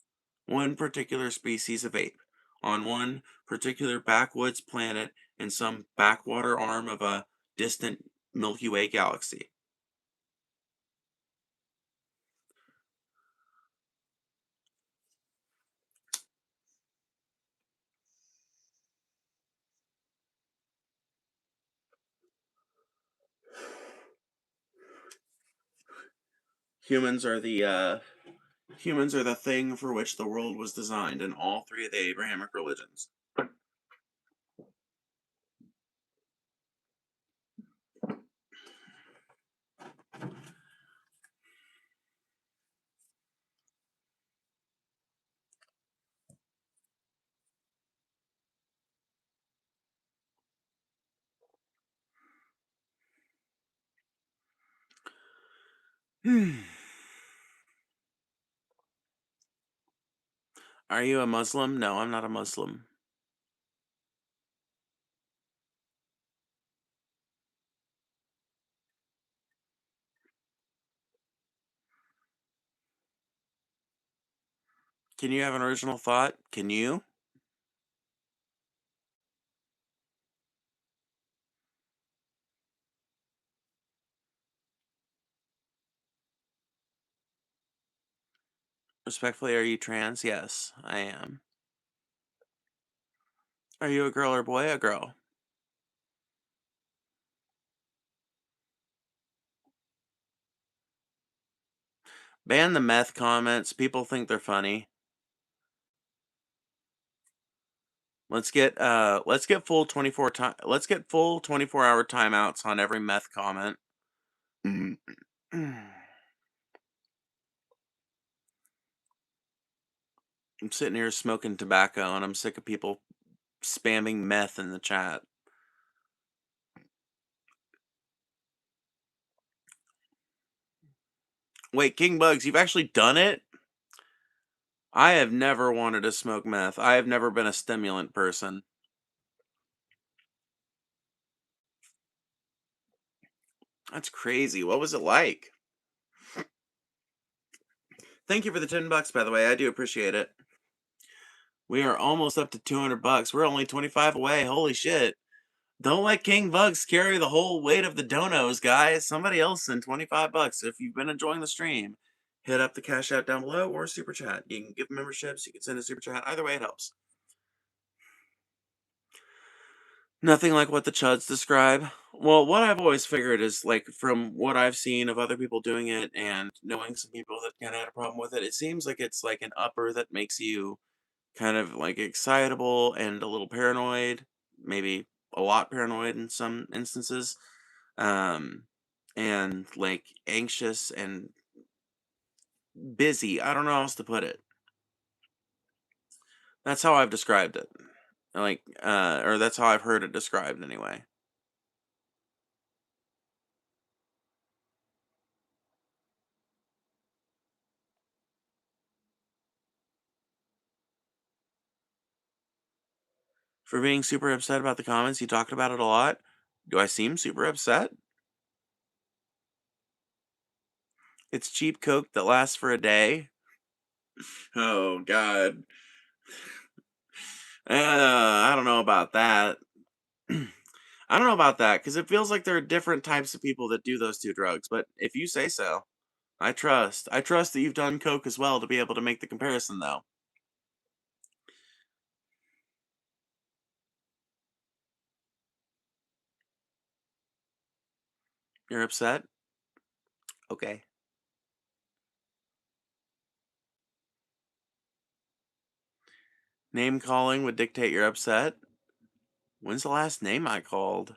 One particular species of ape on one particular backwoods planet in some backwater arm of a distant Milky Way galaxy. Humans are the humans are the thing for which the world was designed in all three of the Abrahamic religions. Are you a Muslim? No, I'm not a Muslim. Can you have an original thought? Can you? Respectfully, are you trans? Yes, I am. Are you a girl or boy? A girl. Ban the meth comments. People think they're funny. Let's get full 24-hour timeouts on every meth comment. I'm sitting here smoking tobacco and I'm sick of people spamming meth in the chat. Wait, King Bugs, you've actually done it? I have never wanted to smoke meth. I have never been a stimulant person. That's crazy. What was it like? Thank you for the $10, by the way. I do appreciate it. We are almost up to $200. We're only 25 away. Holy shit. Don't let King Bugs carry the whole weight of the donos, guys. Somebody else send $25. If you've been enjoying the stream, hit up the Cash App down below or Super Chat. You can give memberships, you can send a Super Chat. Either way, it helps. Nothing like what the chuds describe. Well, what I've always figured is, like, from what I've seen of other people doing it and knowing some people that kind of had a problem with it, it seems like it's like an upper that makes you kind of like excitable and a little paranoid, maybe a lot paranoid in some instances, um, and like anxious and busy. I don't know how else to put it. That's how I've described it. Like, or that's how I've heard it described anyway. For being super upset about the comments, you talked about it a lot. Do I seem super upset? It's cheap Coke that lasts for a day. Oh, God. I don't know about that. I don't know about that because it feels like there are different types of people that do those two drugs. But if you say so, I trust. I trust that you've done coke as well to be able to make the comparison, though. You're upset? Okay. Name calling would dictate you're upset? When's the last name I called?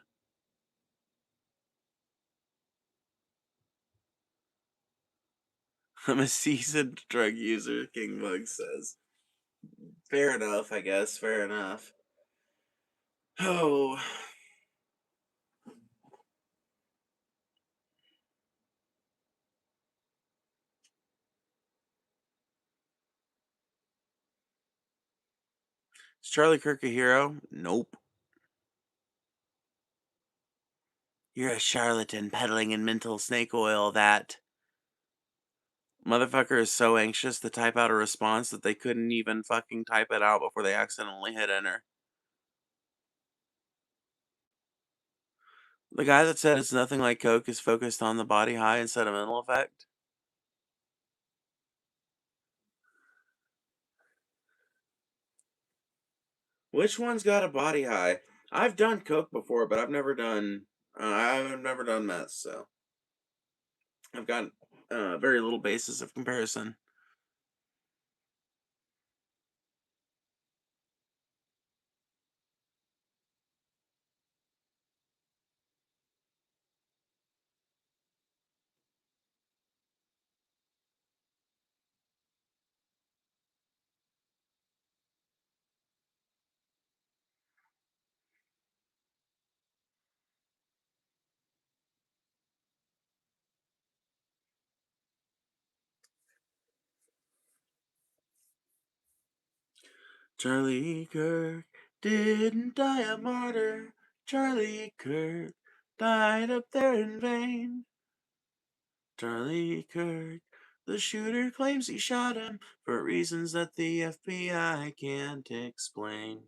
I'm a seasoned drug user, King Bug says. Fair enough, I guess. Fair enough. Oh, is Charlie Kirk a hero? Nope. You're a charlatan peddling in mental snake oil that motherfucker is so anxious to type out a response that they couldn't even fucking type it out before they accidentally hit enter. The guy that said it's nothing like coke is focused on the body high instead of mental effect. Which one's got a body high? I've done coke before, but I've never done meth, so I've got very little basis of comparison. Charlie Kirk didn't die a martyr. Charlie Kirk died up there in vain. Charlie Kirk, the shooter claims he shot him for reasons that the FBI can't explain.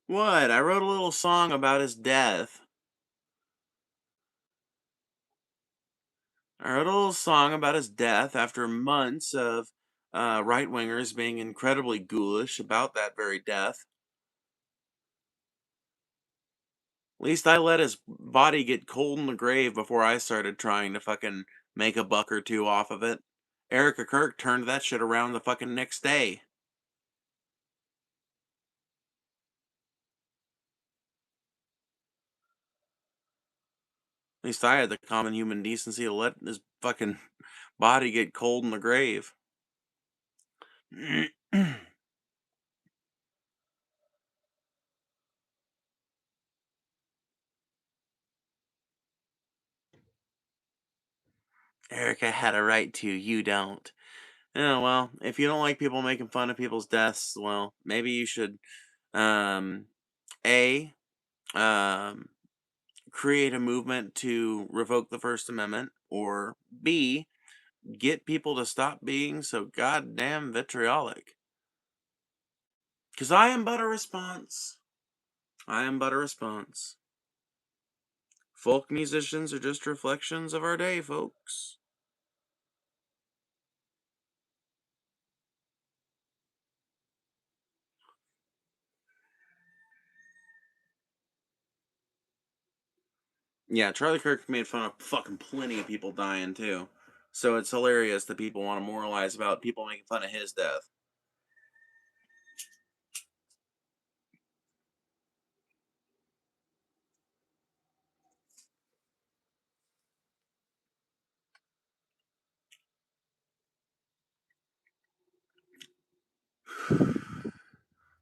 What? I wrote a little song about his death. I wrote a little song about his death after months of right wingers being incredibly ghoulish about that very death. At least I let his body get cold in the grave before I started trying to fucking make a buck or two off of it. Erica Kirk turned that shit around the fucking next day. At least I had the common human decency to let his fucking body get cold in the grave. Erica had a right to, you don't. Yeah, well, if you don't like people making fun of people's deaths, well, maybe you should um A um create a movement to revoke the First Amendment, or B get people to stop being so goddamn vitriolic. Cause I am but a response. I am but a response. Folk musicians are just reflections of our day, folks. Yeah, Charlie Kirk made fun of fucking plenty of people dying too. So it's hilarious that people want to moralize about people making fun of his death.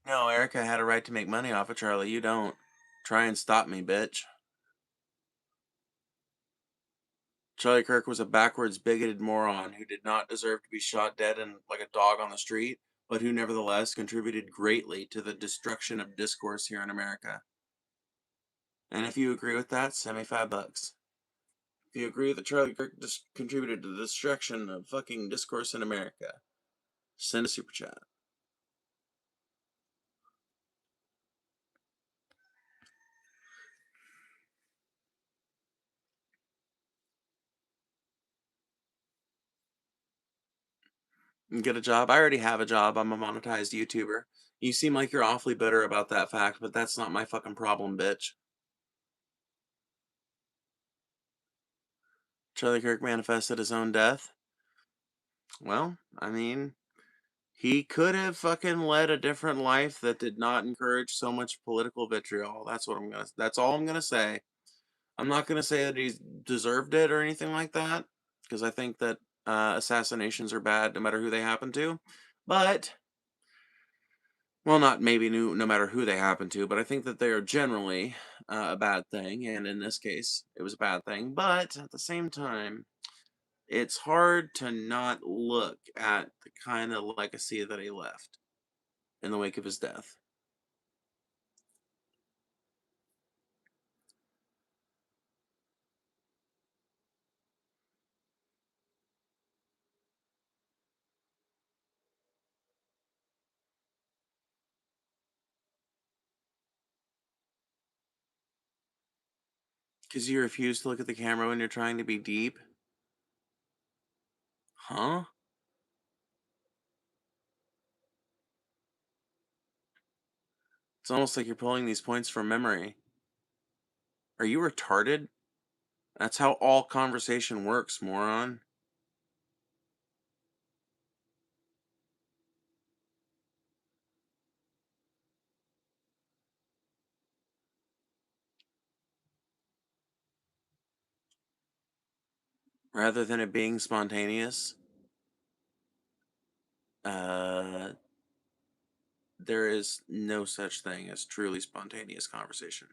No, Erica had a right to make money off of Charlie. You don't. Try and stop me, bitch. Charlie Kirk was a backwards, bigoted moron who did not deserve to be shot dead and like a dog on the street, but who nevertheless contributed greatly to the destruction of discourse here in America. And if you agree with that, send me $5. If you agree that Charlie Kirk contributed to the destruction of fucking discourse in America, send a super chat. And get a job. I already have a job. I'm a monetized YouTuber. You seem like you're awfully bitter about that fact, but that's not my fucking problem, bitch. Charlie Kirk manifested his own death. Well, I mean, he could have fucking led a different life that did not encourage so much political vitriol. That's all I'm gonna say. I'm not gonna say that he deserved it or anything like that, because I think that assassinations are bad no matter who they happen to. But well, not maybe no matter who they happen to, but I think that they are generally a bad thing, and in this case, it was a bad thing. But at the same time, it's hard to not look at the kind of legacy that he left in the wake of his death. Because you refuse to look at the camera when you're trying to be deep? Huh? It's almost like you're pulling these points from memory. Are you retarded? That's how all conversation works, moron. Rather than it being spontaneous, uh, there is no such thing as truly spontaneous conversation.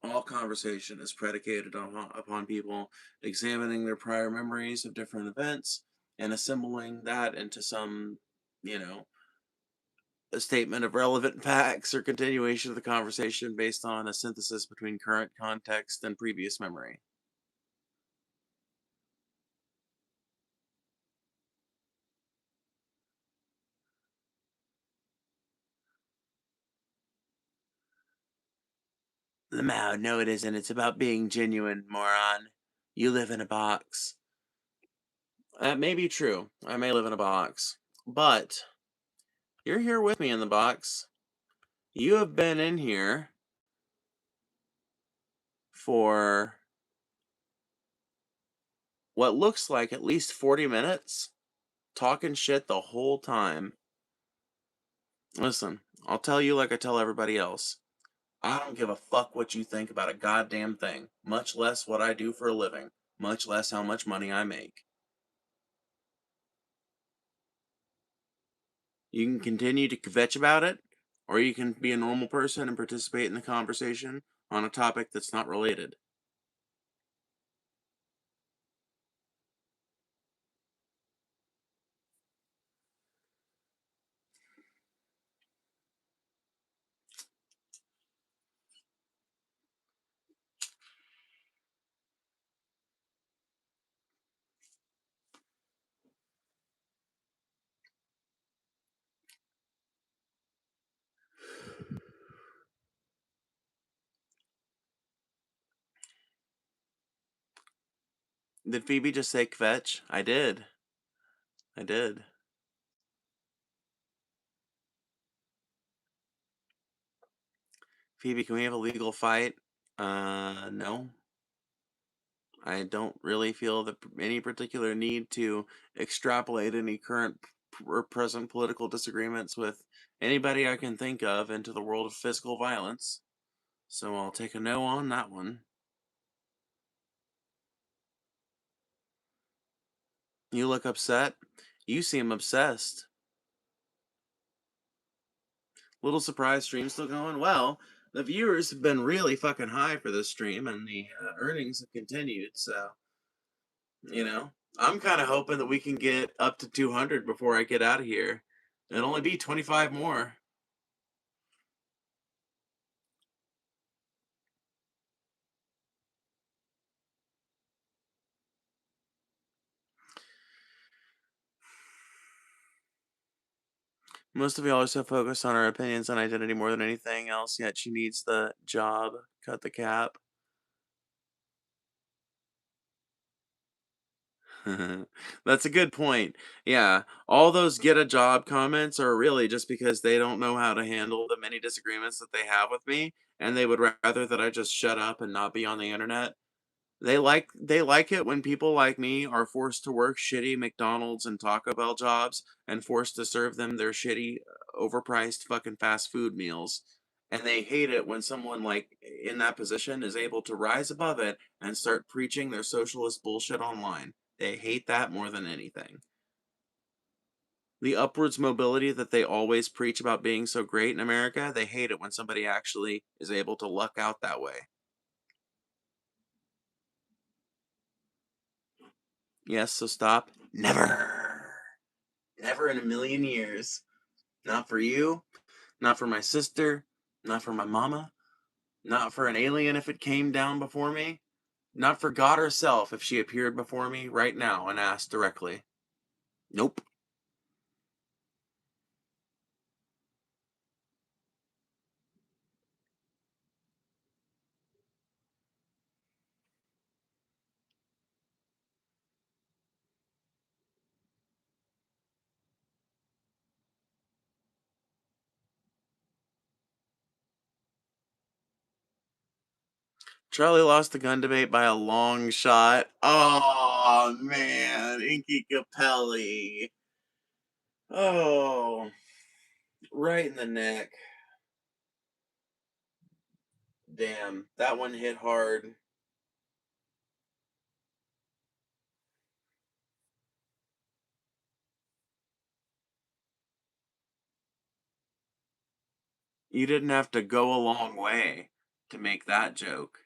All conversation is predicated upon people examining their prior memories of different events and assembling that into some, you know, a statement of relevant facts or continuation of the conversation based on a synthesis between current context and previous memory. No, it isn't. It's about being genuine, moron. You live in a box. That may be true. I may live in a box. But you're here with me in the box. You have been in here for what looks like at least 40 minutes, talking shit the whole time. Listen, I'll tell you like I tell everybody else. I don't give a fuck what you think about a goddamn thing, much less what I do for a living, much less how much money I make. You can continue to kvetch about it, or you can be a normal person and participate in the conversation on a topic that's not related. Did Phoebe just say kvetch? I did. I did. Phoebe, can we have a legal fight? No. I don't really feel any particular need to extrapolate any current or present political disagreements with anybody I can think of into the world of physical violence. So I'll take a no on that one. You look upset. You seem obsessed. Little surprise stream still going? Well, the viewers have been really fucking high for this stream, and the earnings have continued. So, you know, I'm kind of hoping that we can get up to 200 before I get out of here. It'll only be 25 more. Most of y'all are so focused on her opinions and identity more than anything else, yet she needs the job. Cut the cap. That's a good point. Yeah, all those get a job comments are really just because they don't know how to handle the many disagreements that they have with me, and they would rather that I just shut up and not be on the internet. They like it when people like me are forced to work shitty McDonald's and Taco Bell jobs and forced to serve them their shitty, overpriced fucking fast food meals. And they hate it when someone like in that position is able to rise above it and start preaching their socialist bullshit online. They hate that more than anything. The upwards mobility that they always preach about being so great in America, they hate it when somebody actually is able to luck out that way. Yes, so stop. Never. Never in a million years. Not for you, not for my sister, not for my mama, not for an alien if it came down before me, not for God herself if she appeared before me right now and asked directly. Nope. Charlie lost the gun debate by a long shot. Oh man, Inky Capelli. Oh, right in the neck. Damn, that one hit hard. You didn't have to go a long way to make that joke.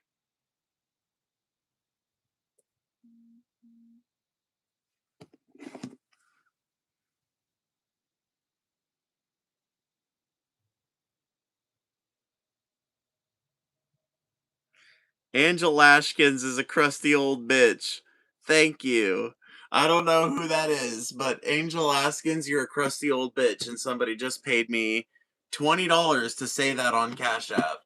Angel Lashkins is a crusty old bitch. Thank you. I don't know who that is, but Angel Lashkins, you're a crusty old bitch, and somebody just paid me $20 to say that on Cash App.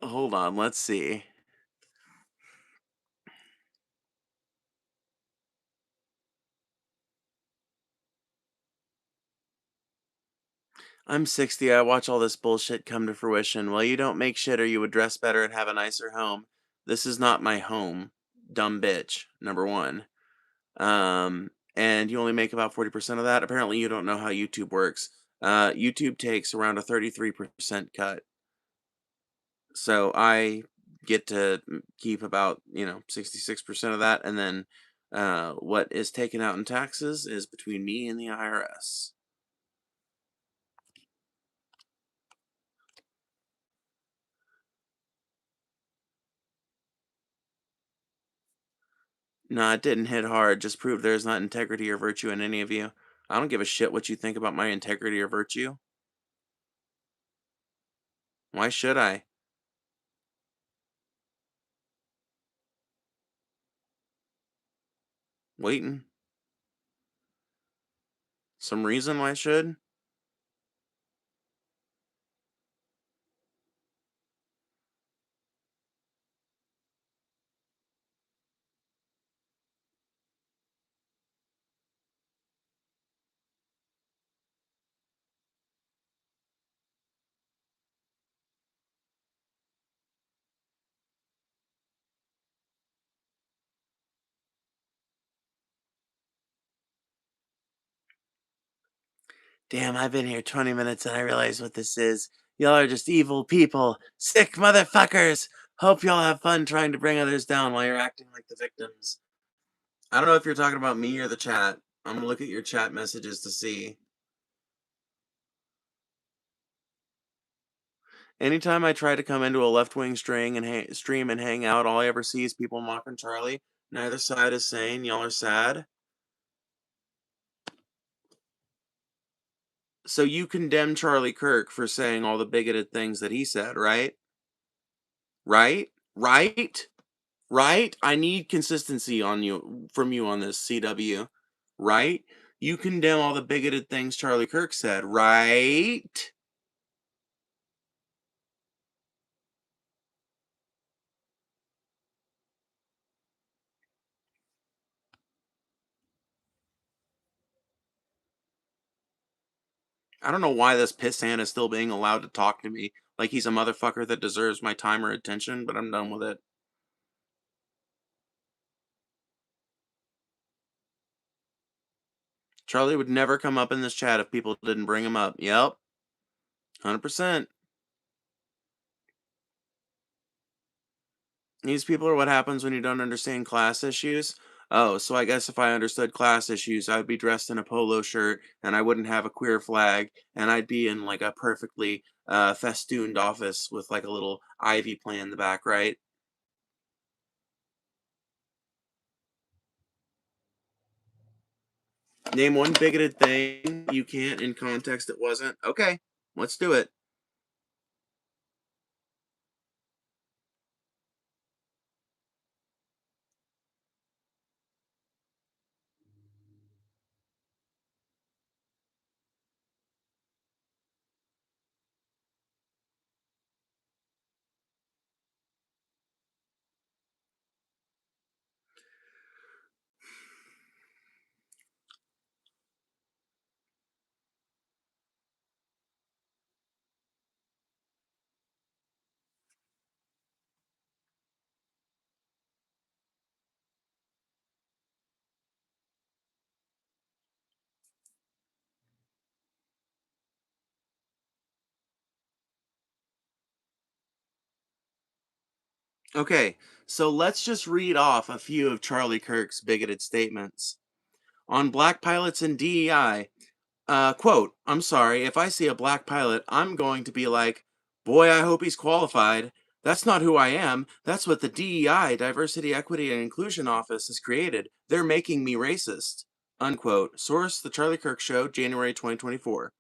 Hold on, let's see. I'm 60. I watch all this bullshit come to fruition. Well, you don't make shit or you would dress better and have a nicer home. This is not my home. Dumb bitch. Number one. And you only make about 40% of that. Apparently, you don't know how YouTube works. YouTube takes around a 33% cut. So I get to keep about, 66% of that. And then what is taken out in taxes is between me and the IRS. No, it didn't hit hard. Just proved there's not integrity or virtue in any of you. I don't give a shit what you think about my integrity or virtue. Why should I? Waiting. Some reason why I should? Damn, I've been here 20 minutes and I realize what this is. Y'all are just evil people. Sick motherfuckers! Hope y'all have fun trying to bring others down while you're acting like the victims. I don't know if you're talking about me or the chat. I'm gonna look at your chat messages to see. Anytime I try to come into a left-wing stream and hang out, all I ever see is people mocking Charlie. Neither side is saying y'all are sad. So you condemn Charlie Kirk for saying all the bigoted things that he said, right? Right? Right? Right? I need consistency on you from you on this, CW. Right? You condemn all the bigoted things Charlie Kirk said, right? I don't know why this pissant is still being allowed to talk to me like he's a motherfucker that deserves my time or attention, but I'm done with it. Charlie would never come up in this chat if people didn't bring him up. Yep. 100%. These people are what happens when you don't understand class issues. Oh, so I guess if I understood class issues, I would be dressed in a polo shirt and I wouldn't have a queer flag and I'd be in like a perfectly festooned office with like a little ivy plant in the back, right? Name one bigoted thing you can't in context it wasn't. Okay, let's do it. Okay, so let's just read off a few of Charlie Kirk's bigoted statements. On black pilots and DEI, quote, I'm sorry, if I see a black pilot, I'm going to be like, boy, I hope he's qualified. That's not who I am. That's what the DEI, Diversity, Equity, and Inclusion Office, has created. They're making me racist. Unquote. Source, The Charlie Kirk Show, January 2024.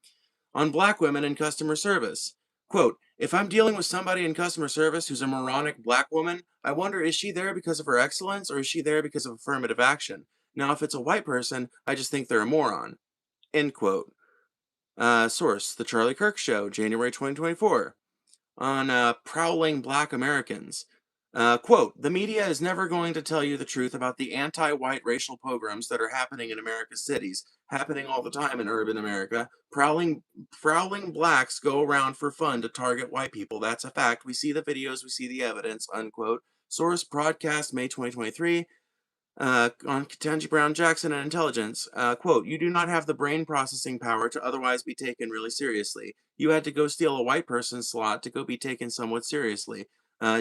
On black women in customer service. Quote, if I'm dealing with somebody in customer service who's a moronic black woman, I wonder is she there because of her excellence or is she there because of affirmative action? Now, if it's a white person, I just think they're a moron. End quote. Source, The Charlie Kirk Show, January 2024. On prowling black Americans. Quote, the media is never going to tell you the truth about the anti-white racial pogroms that are happening in America's cities, happening all the time in urban America. Prowling blacks go around for fun to target white people. That's a fact. We see the videos, we see the evidence, unquote. Source, broadcast May 2023. On Ketanji Brown Jackson and intelligence, quote, you do not have the brain processing power to otherwise be taken really seriously. You had to go steal a white person's slot to go be taken somewhat seriously.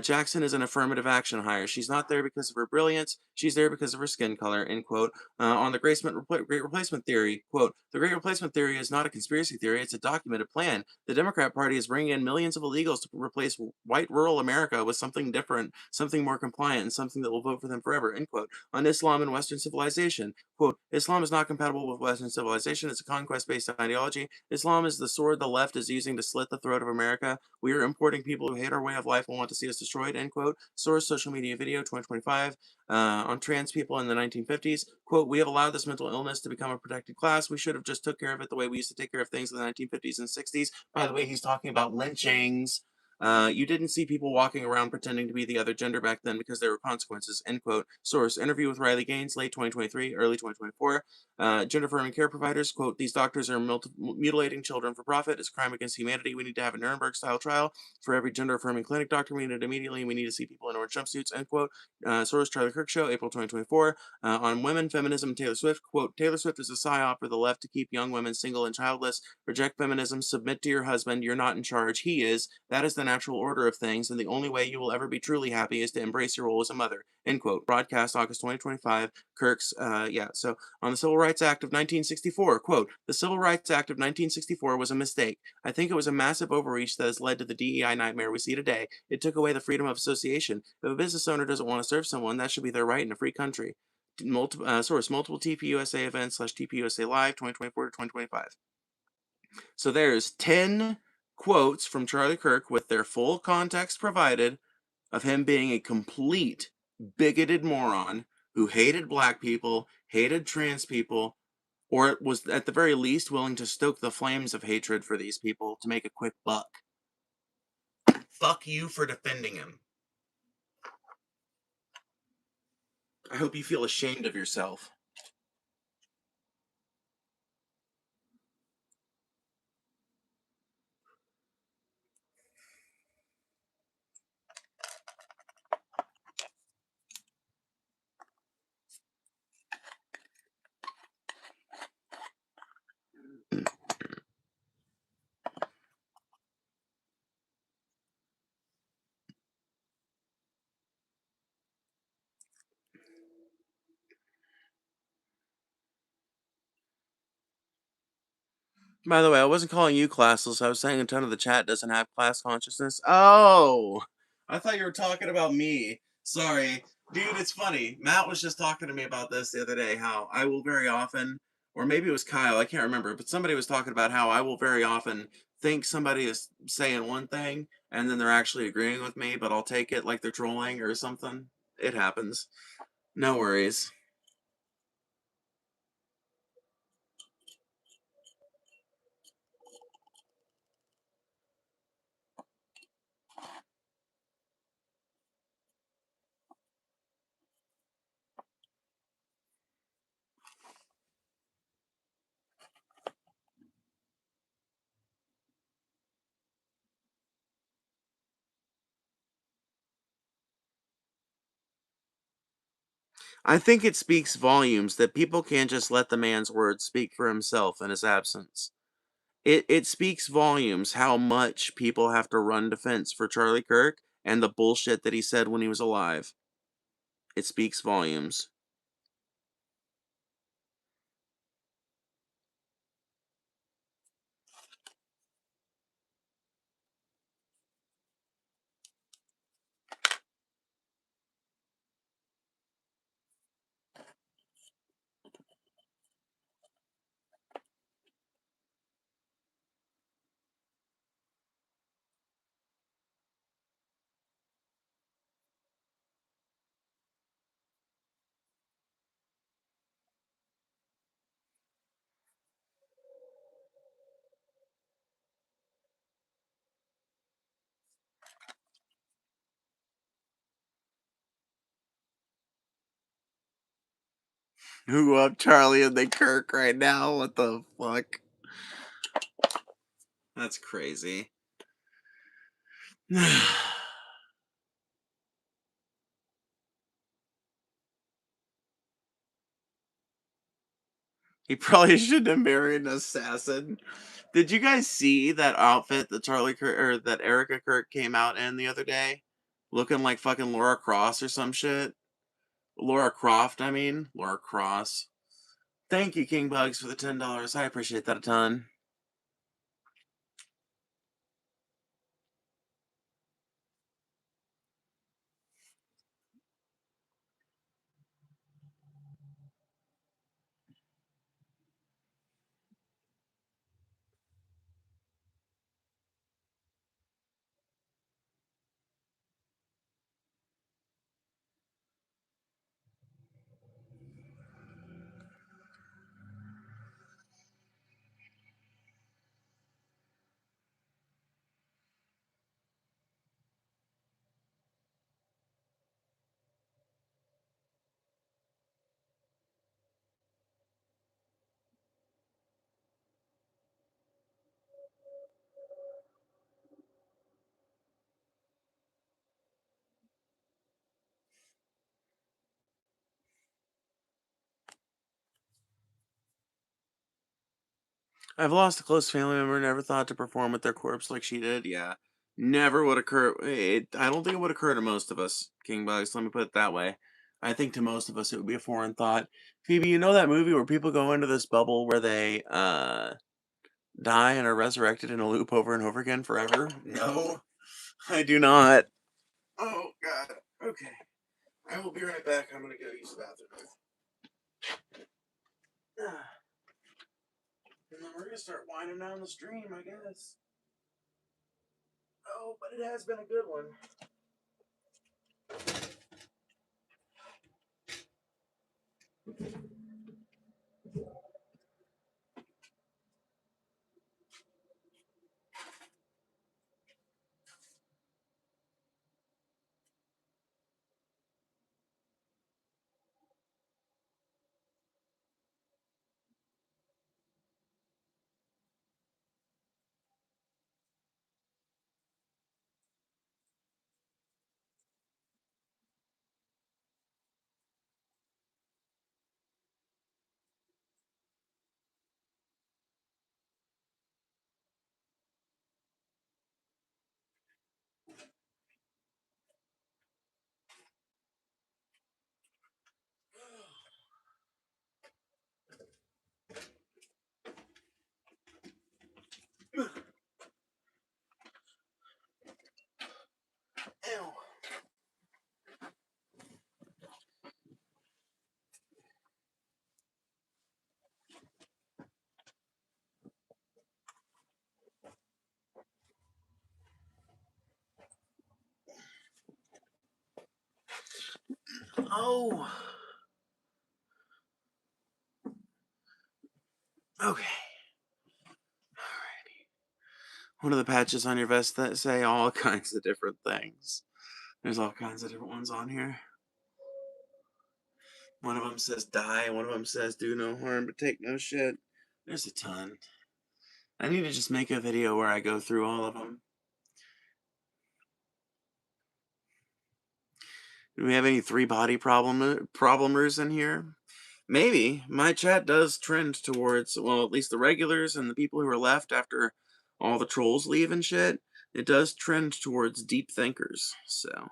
Jackson is an affirmative action hire. She's not there because of her brilliance. She's there because of her skin color, end quote. On the Great Replacement Theory, quote, the Great Replacement Theory is not a conspiracy theory, it's a documented plan. The Democrat Party is bringing in millions of illegals to replace white rural America with something different, something more compliant, and something that will vote for them forever, end quote. On Islam and Western civilization, quote, Islam is not compatible with Western civilization. It's a conquest-based ideology. Islam is the sword the left is using to slit the throat of America. We are importing people who hate our way of life and want to see us destroyed, end quote. Source, social media video, 2025. On trans people in the 1950s, quote, we have allowed this mental illness to become a protected class. We should have just took care of it the way we used to take care of things in the 1950s and 60s. By the way, he's talking about lynchings. You didn't see people walking around pretending to be the other gender back then because there were consequences, end quote. Source, interview with Riley Gaines, late 2023, early 2024. Gender-affirming care providers, quote, these doctors are mutilating children for profit. It's a crime against humanity. We need to have a Nuremberg-style trial for every gender-affirming clinic doctor. We need it immediately. We need to see people in orange jumpsuits, end quote. Source, Charlie Kirk Show, April 2024. On women, feminism, Taylor Swift, quote, Taylor Swift is a psyop for the left to keep young women single and childless. Reject feminism, submit to your husband. You're not in charge. He is. That is the natural order of things, and the only way you will ever be truly happy is to embrace your role as a mother, end quote. Broadcast August 2025. Kirk's, So on the Civil Rights Act of 1964, quote, the Civil Rights Act of 1964 was a mistake. I think it was a massive overreach that has led to the DEI nightmare we see today. It took away the freedom of association. If a business owner doesn't want to serve someone, that should be their right in a free country. Multiple TPUSA events / TPUSA Live 2024 to 2025. So there's 10 quotes from Charlie Kirk with their full context provided of him being a complete bigoted moron who hated black people, hated trans people, or was at the very least willing to stoke the flames of hatred for these people to make a quick buck. Fuck you for defending him. I hope you feel ashamed of yourself. By the way, I wasn't calling you classless. I was saying a ton of the chat doesn't have class consciousness. Oh, I thought you were talking about me. Sorry. Dude, it's funny. Matt was just talking to me about this the other day, how I will very often, or maybe it was Kyle, I can't remember, but somebody was talking about how I will very often think somebody is saying one thing and then they're actually agreeing with me, but I'll take it like they're trolling or something. It happens. No worries. I think it speaks volumes that people can't just let the man's words speak for himself in his absence. It speaks volumes how much people have to run defense for Charlie Kirk and the bullshit that he said when he was alive. It speaks volumes. Who up Charlie and the Kirk right now? What the fuck? That's crazy. He probably shouldn't have married an assassin. Did you guys see that outfit that Charlie Kirk or that Erica Kirk came out in the other day? Looking like fucking Laura Cross or some shit. Laura Croft, I mean. Laura Cross. Thank you, King Bugs, for the $10. I appreciate that a ton. I've lost a close family member, never thought to perform with their corpse like she did. Yeah. Never would occur. I don't think it would occur to most of us, King Bugs. Let me put it that way. I think to most of us it would be a foreign thought. Phoebe, you know that movie where people go into this bubble where they die and are resurrected in a loop over and over again forever? No, I do not. Oh God. Okay. I will be right back. I'm gonna go use the bathroom. And then we're gonna start winding down the stream, I guess. Oh, but it has been a good one. Ew. Oh. Okay. Alrighty. What are the patches on your vest that say all kinds of different things? There's all kinds of different ones on here. One of them says die, one of them says do no harm but take no shit. There's a ton. I need to just make a video where I go through all of them. Do we have any three body problemers in here? Maybe. My chat does trend towards, well, at least the regulars and the people who are left after all the trolls leave and shit. It does trend towards deep thinkers, so.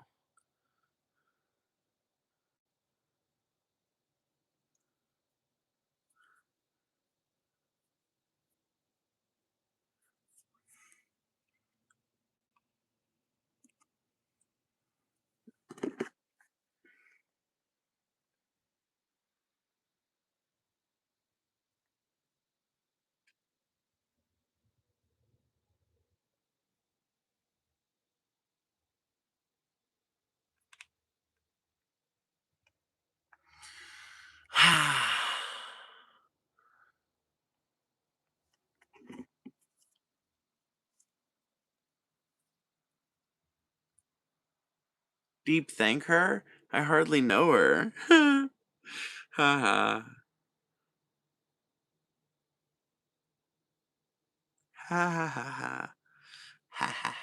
Deep thank her? I hardly know her. Haha. Ha ha ha ha. Ha ha ha.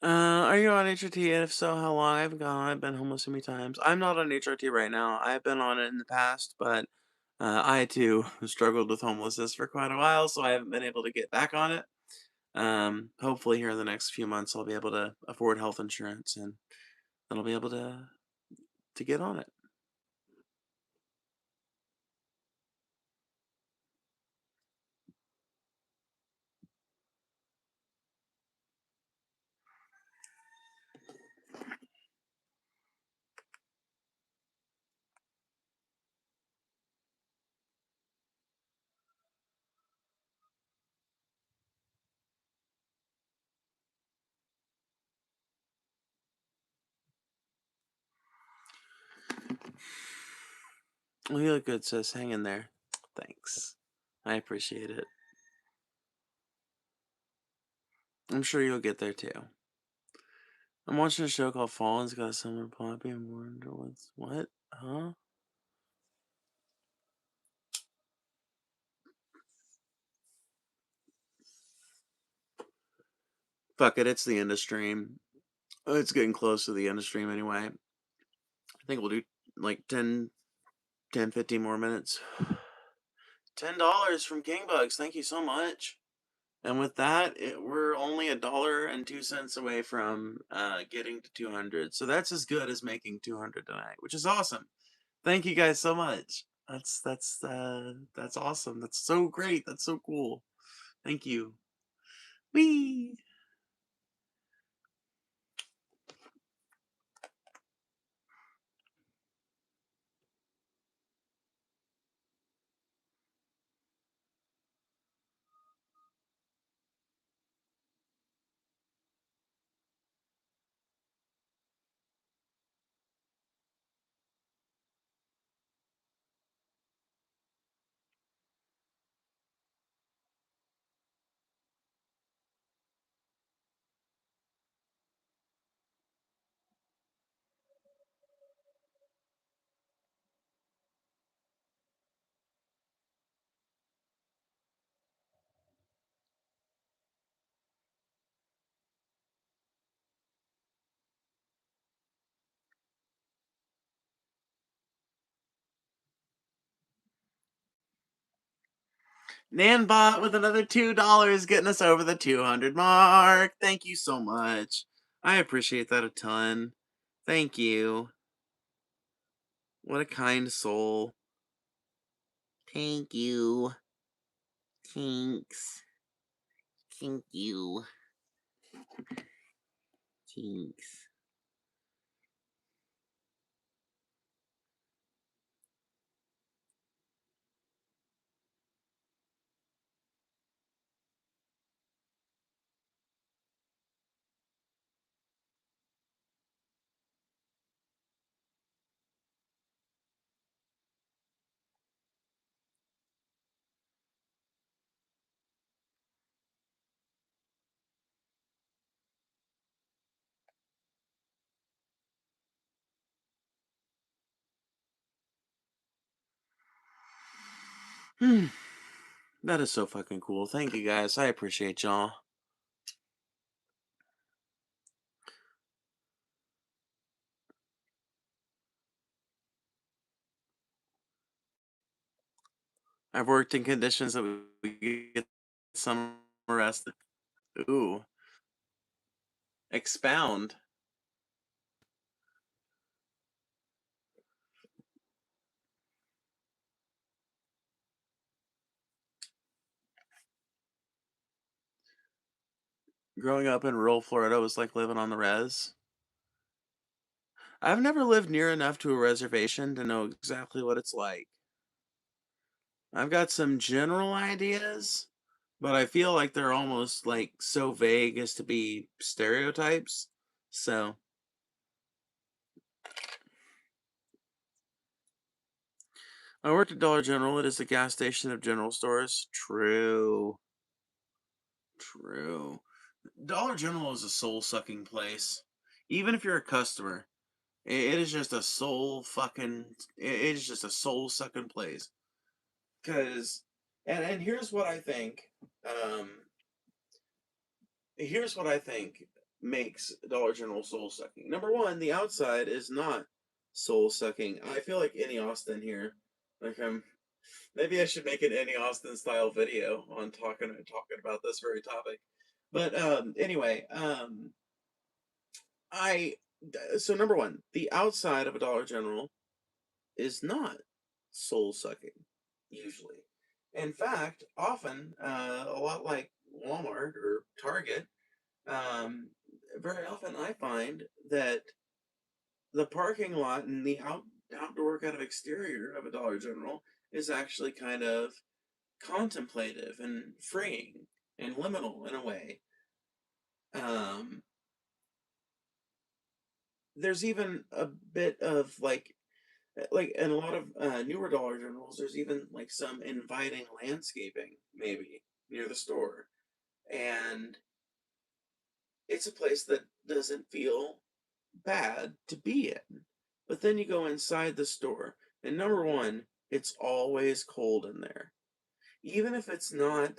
Are you on HRT? And if so, how long? I've gone. I've been homeless so many times. I'm not on HRT right now. I've been on it in the past, but I too struggled with homelessness for quite a while, so I haven't been able to get back on it. Hopefully here in the next few months I'll be able to afford health insurance and then I'll be able to get on it. Well, you look good, sis. Hang in there. Thanks. I appreciate it. I'm sure you'll get there too. I'm watching a show called Fallen's got a similar plot being wonder what's what? Huh? Fuck it, it's the end of stream. It's getting close to the end of stream anyway. I think we'll do like 15 more minutes. $10 from Kingbugs. Thank you so much. And with that, we're only $1.02 away from getting to 200. So that's as good as making 200 tonight, which is awesome. Thank you guys so much. That's awesome. That's so great. That's so cool. Thank you. Whee! Nanbot with another $2 getting us over the 200 mark. Thank you so much. I appreciate that a ton. Thank you. What a kind soul. Thank you. Thanks. Thank you. Thanks. That is so fucking cool. Thank you guys. I appreciate y'all. I've worked in conditions that we get some arrested. Ooh. Expound. Growing up in rural Florida was like living on the res. I've never lived near enough to a reservation to know exactly what it's like. I've got some general ideas, but I feel like they're almost like so vague as to be stereotypes. So, I worked at Dollar General. It is the gas station of general stores. True. True. Dollar General is a soul sucking place. Even if you're a customer, it is just a soul fucking. It is just a soul sucking place. Cause, and here's what I think. Um, Here's what I think makes Dollar General soul sucking. Number one, the outside is not soul sucking. I feel like any Austin here. Like maybe I should make an any Austin style video on talking about this very topic. But anyway, I so number one, the outside of a Dollar General is not soul sucking usually. In fact, often a lot like Walmart or Target, um, very often I find that the parking lot and the outdoor kind of exterior of a Dollar General is actually kind of contemplative and freeing and liminal in a way. Um, there's even a bit of like Like in a lot of newer Dollar Generals, there's even like some inviting landscaping maybe near the store, and it's a place that doesn't feel bad to be in. But then you go inside the store, and number one, it's always cold in there. Even if it's not,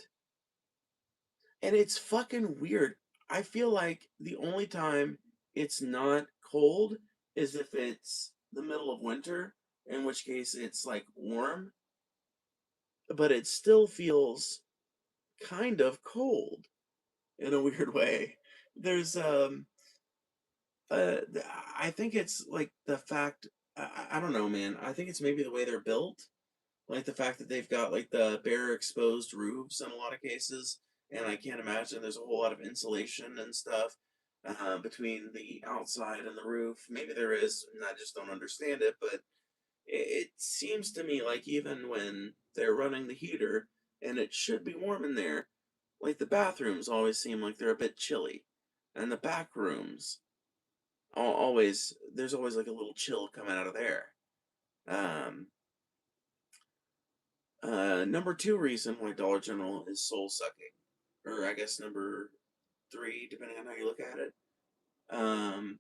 and it's fucking weird. I feel like the only time it's not cold is if it's the middle of winter, in which case it's like warm, but it still feels kind of cold in a weird way. There's I think it's like the fact I don't know, man. I think it's maybe the way they're built, like the fact that they've got like the bare exposed roofs in a lot of cases, and I can't imagine there's a whole lot of insulation and stuff between the outside and the roof. Maybe there is, and I just don't understand it. But it seems to me like even when they're running the heater and it should be warm in there, like the bathrooms always seem like they're a bit chilly, and the back rooms always there's always like a little chill coming out of there. Um, Number two reason why Dollar General is soul sucking, or I guess number three, depending on how you look at it. Um,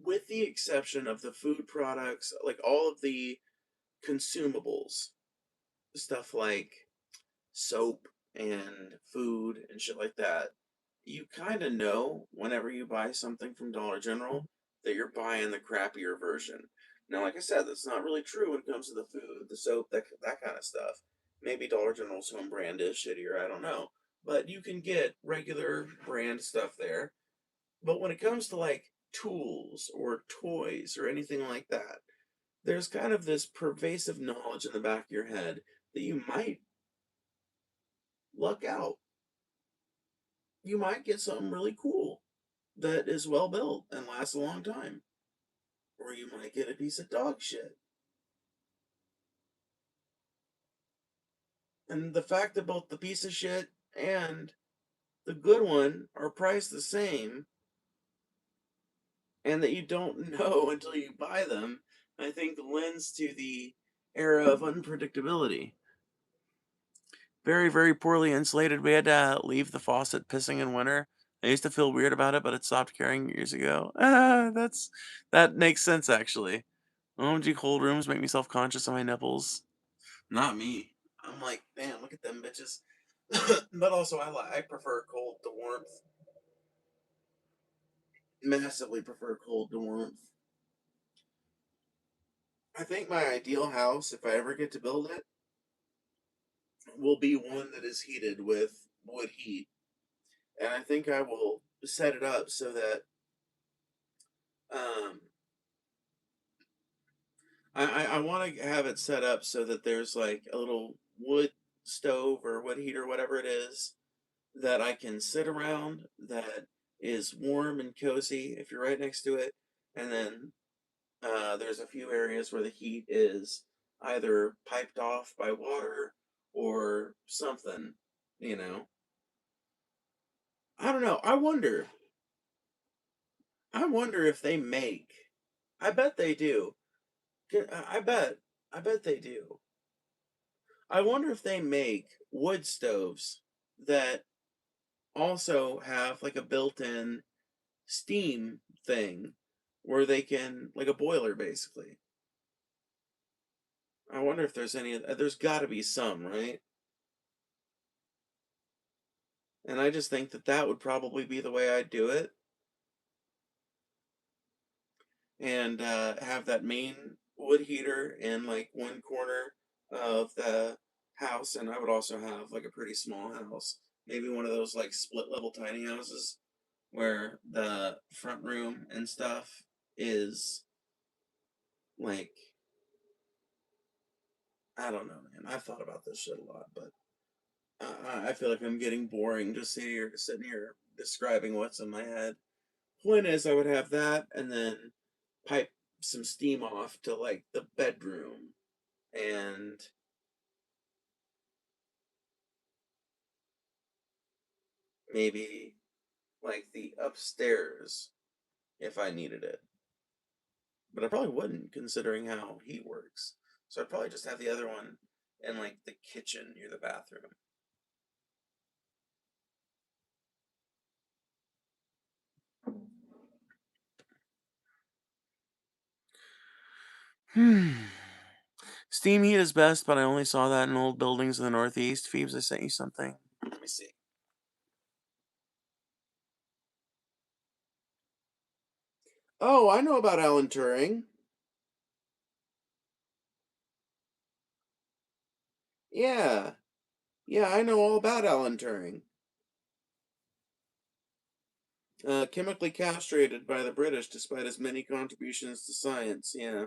with the exception of the food products, like all of the consumables, stuff like soap and food and shit like that, you kind of know whenever you buy something from Dollar General that you're buying the crappier version. Now, like I said, that's not really true when it comes to the food, the soap, that kind of stuff. Maybe Dollar General's home brand is shittier, I don't know. But you can get regular brand stuff there. But when it comes to like tools or toys or anything like that, there's kind of this pervasive knowledge in the back of your head that you might luck out. You might get something really cool that is well built and lasts a long time. Or you might get a piece of dog shit. And the fact that both the piece of shit and the good one are priced the same and that you don't know until you buy them, I think lends to the era of unpredictability. Very, very poorly insulated. We had to leave the faucet pissing in winter. I used to feel weird about it, but it stopped caring years ago. That makes sense actually. OMG, cold rooms make me self conscious of my nipples. Not me. I'm like, damn, look at them bitches. But also, I prefer cold to warmth. Massively prefer cold to warmth. I think my ideal house, if I ever get to build it, will be one that is heated with wood heat. And I think I will set it up so that um, I want to have it set up so that there's like a little wood stove or wood heater, whatever it is, that I can sit around that is warm and cozy if you're right next to it. And then there's a few areas where the heat is either piped off by water or something, you know. I don't know. I wonder if they make. I bet they do. I bet. I bet they do. I wonder if they make wood stoves that also have like a built-in steam thing where they can like a boiler basically. I wonder if there's any. There's got to be some, right? And I just think that that would probably be the way I'd do it, and have that main wood heater in like one corner of the house, and I would also have like a pretty small house, maybe one of those like split level tiny houses where the front room and stuff is like I don't know, man. I've thought about this shit a lot, but I feel like I'm getting boring just sitting here describing what's in my head. Point is, I would have that, and then pipe some steam off to like the bedroom, and maybe like the upstairs if I needed it. But I probably wouldn't, considering how heat works. So I'd probably just have the other one in like the kitchen near the bathroom. Steam heat is best, but I only saw that in old buildings in the Northeast. Phoebes, I sent you something. Let me see. Oh, I know about Alan Turing. Yeah. Yeah, I know all about Alan Turing. Chemically castrated by the British despite his many contributions to science. Yeah.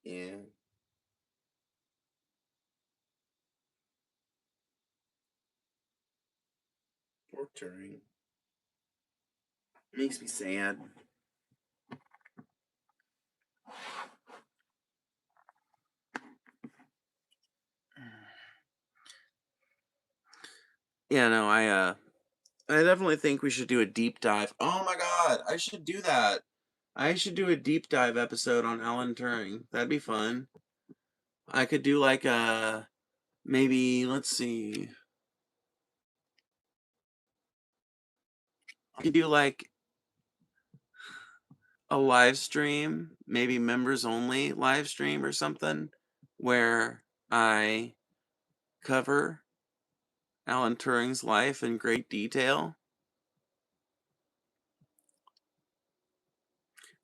Yeah. Poor Turing. Makes me sad. Yeah, no, I definitely think we should do a deep dive. Oh my god, I should do that. I should do a deep dive episode on Alan Turing. That'd be fun. I could do like a maybe, let's see. I could do like a live stream, maybe members only live stream or something, where I cover Alan Turing's life in great detail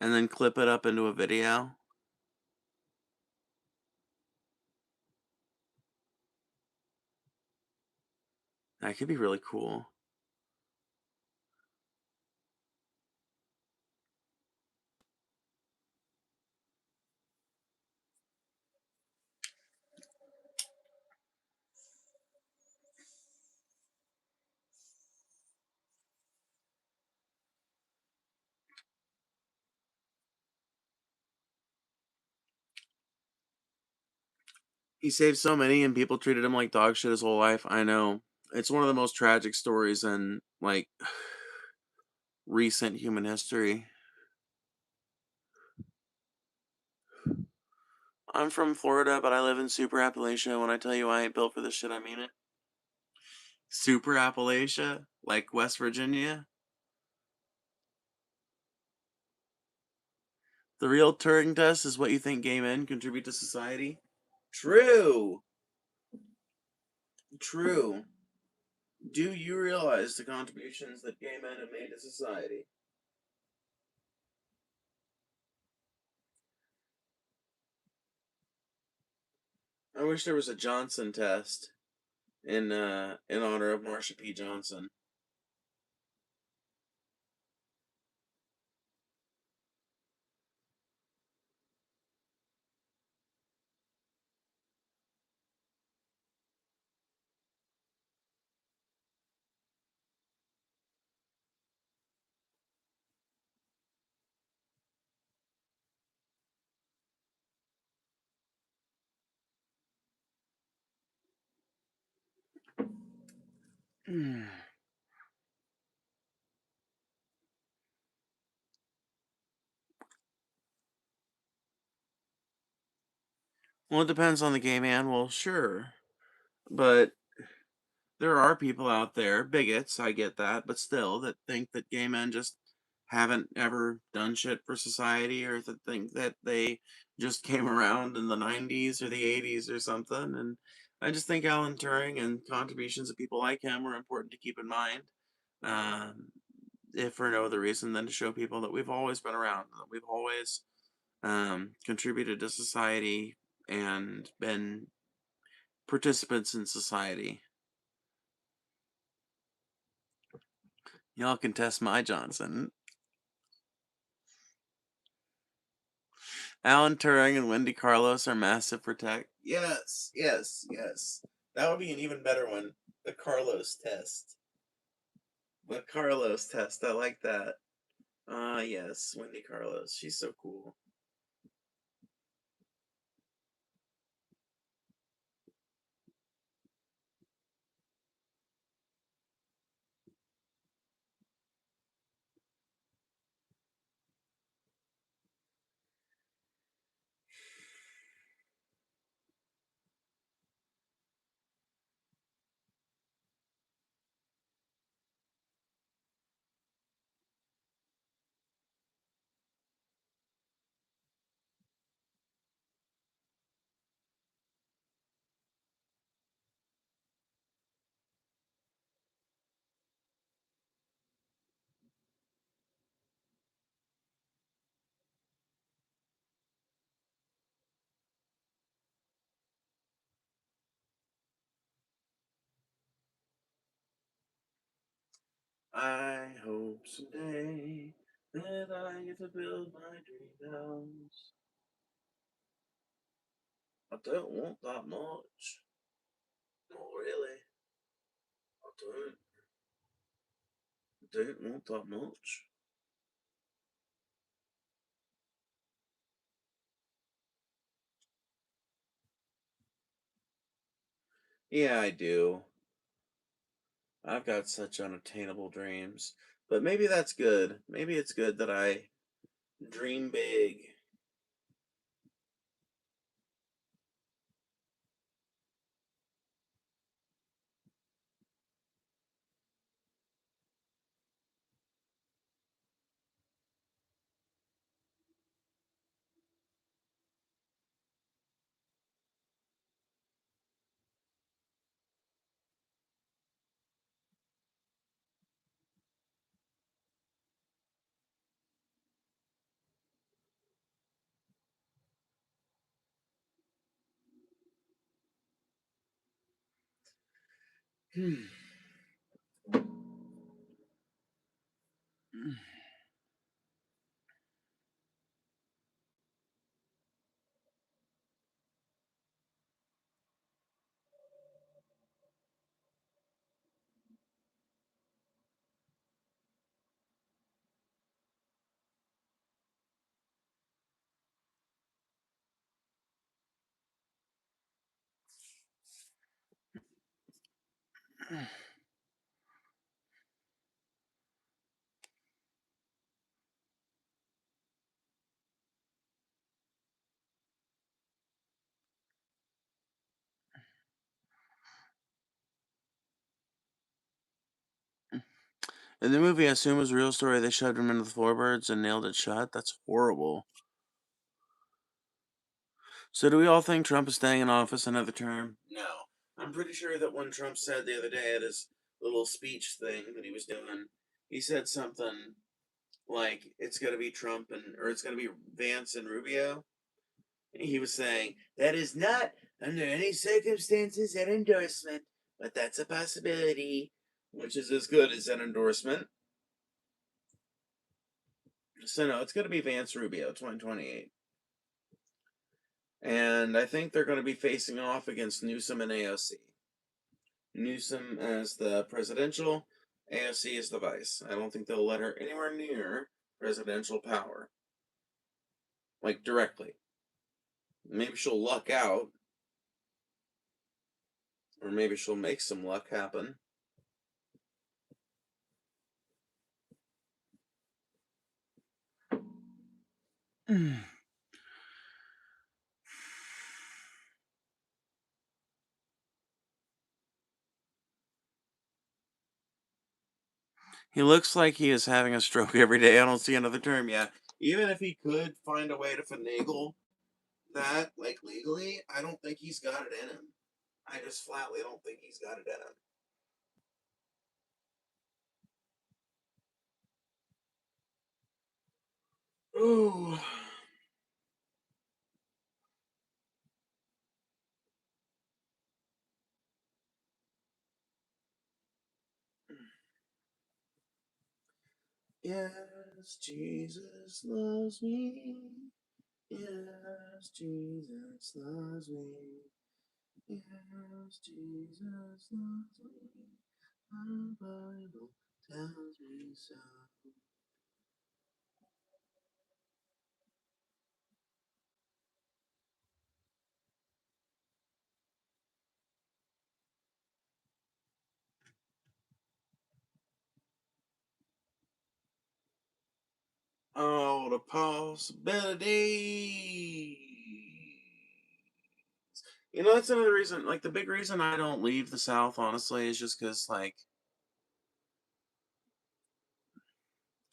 and then clip it up into a video. That could be really cool. He saved so many and people treated him like dog shit his whole life. I know. It's one of the most tragic stories in like recent human history. I'm from Florida, but I live in Super Appalachia. When I tell you I ain't built for this shit, I mean it. Super Appalachia? Like West Virginia? The real Turing test is what you think gay men contribute to society? True. True. Do you realize the contributions that gay men have made to society? I wish there was a Johnson test in honor of Marsha P. Johnson. Well, it depends on the gay man. Well, sure. But there are people out there, bigots, I get that, but still, that think that gay men just haven't ever done shit for society or that think that they just came around in the 90s or the 80s or something. And I just think Alan Turing and contributions of people like him are important to keep in mind. Um, if for no other reason than to show people that we've always been around, that we've always contributed to society and been participants in society. Y'all can test my Johnson. Alan Turing and Wendy Carlos are massive for tech. Yes, yes, yes. That would be an even better one. The Carlos test. The Carlos test. I like that. Ah, yes, Wendy Carlos. She's so cool. I hope someday that I get to build my dream house. I don't want that much. Not really. I don't want that much. Yeah, I do. I've got such unattainable dreams. But maybe that's good. Maybe it's good that I dream big. Hmm. In the movie, I assume it was a real story. They shoved him into the floorboards and nailed it shut. That's horrible. So, do we all think Trump is staying in office another term? No. I'm pretty sure that when Trump said the other day at his little speech thing that he was doing, he said something like it's going to be Trump or it's going to be Vance and Rubio. He was saying that is not under any circumstances an endorsement, but that's a possibility, which is as good as an endorsement. So no, it's going to be Vance Rubio, 2028, and I think they're going to be facing off against Newsom and AOC. Newsom as the presidential, AOC as the vice. I don't think they'll let her anywhere near presidential power, like directly. Maybe she'll luck out, or maybe she'll make some luck happen. He looks like he is having a stroke every day. I don't see another term yet. Even if he could find a way to finagle that, like legally, I don't think he's got it in him. I just flatly don't think he's got it in him. Oh. Yes, Jesus loves me. Yes, Jesus loves me. Yes, Jesus loves me. My Bible tells me so. Oh, the possibility. That's another reason. Like, the big reason I don't leave the South, honestly, is just because, like,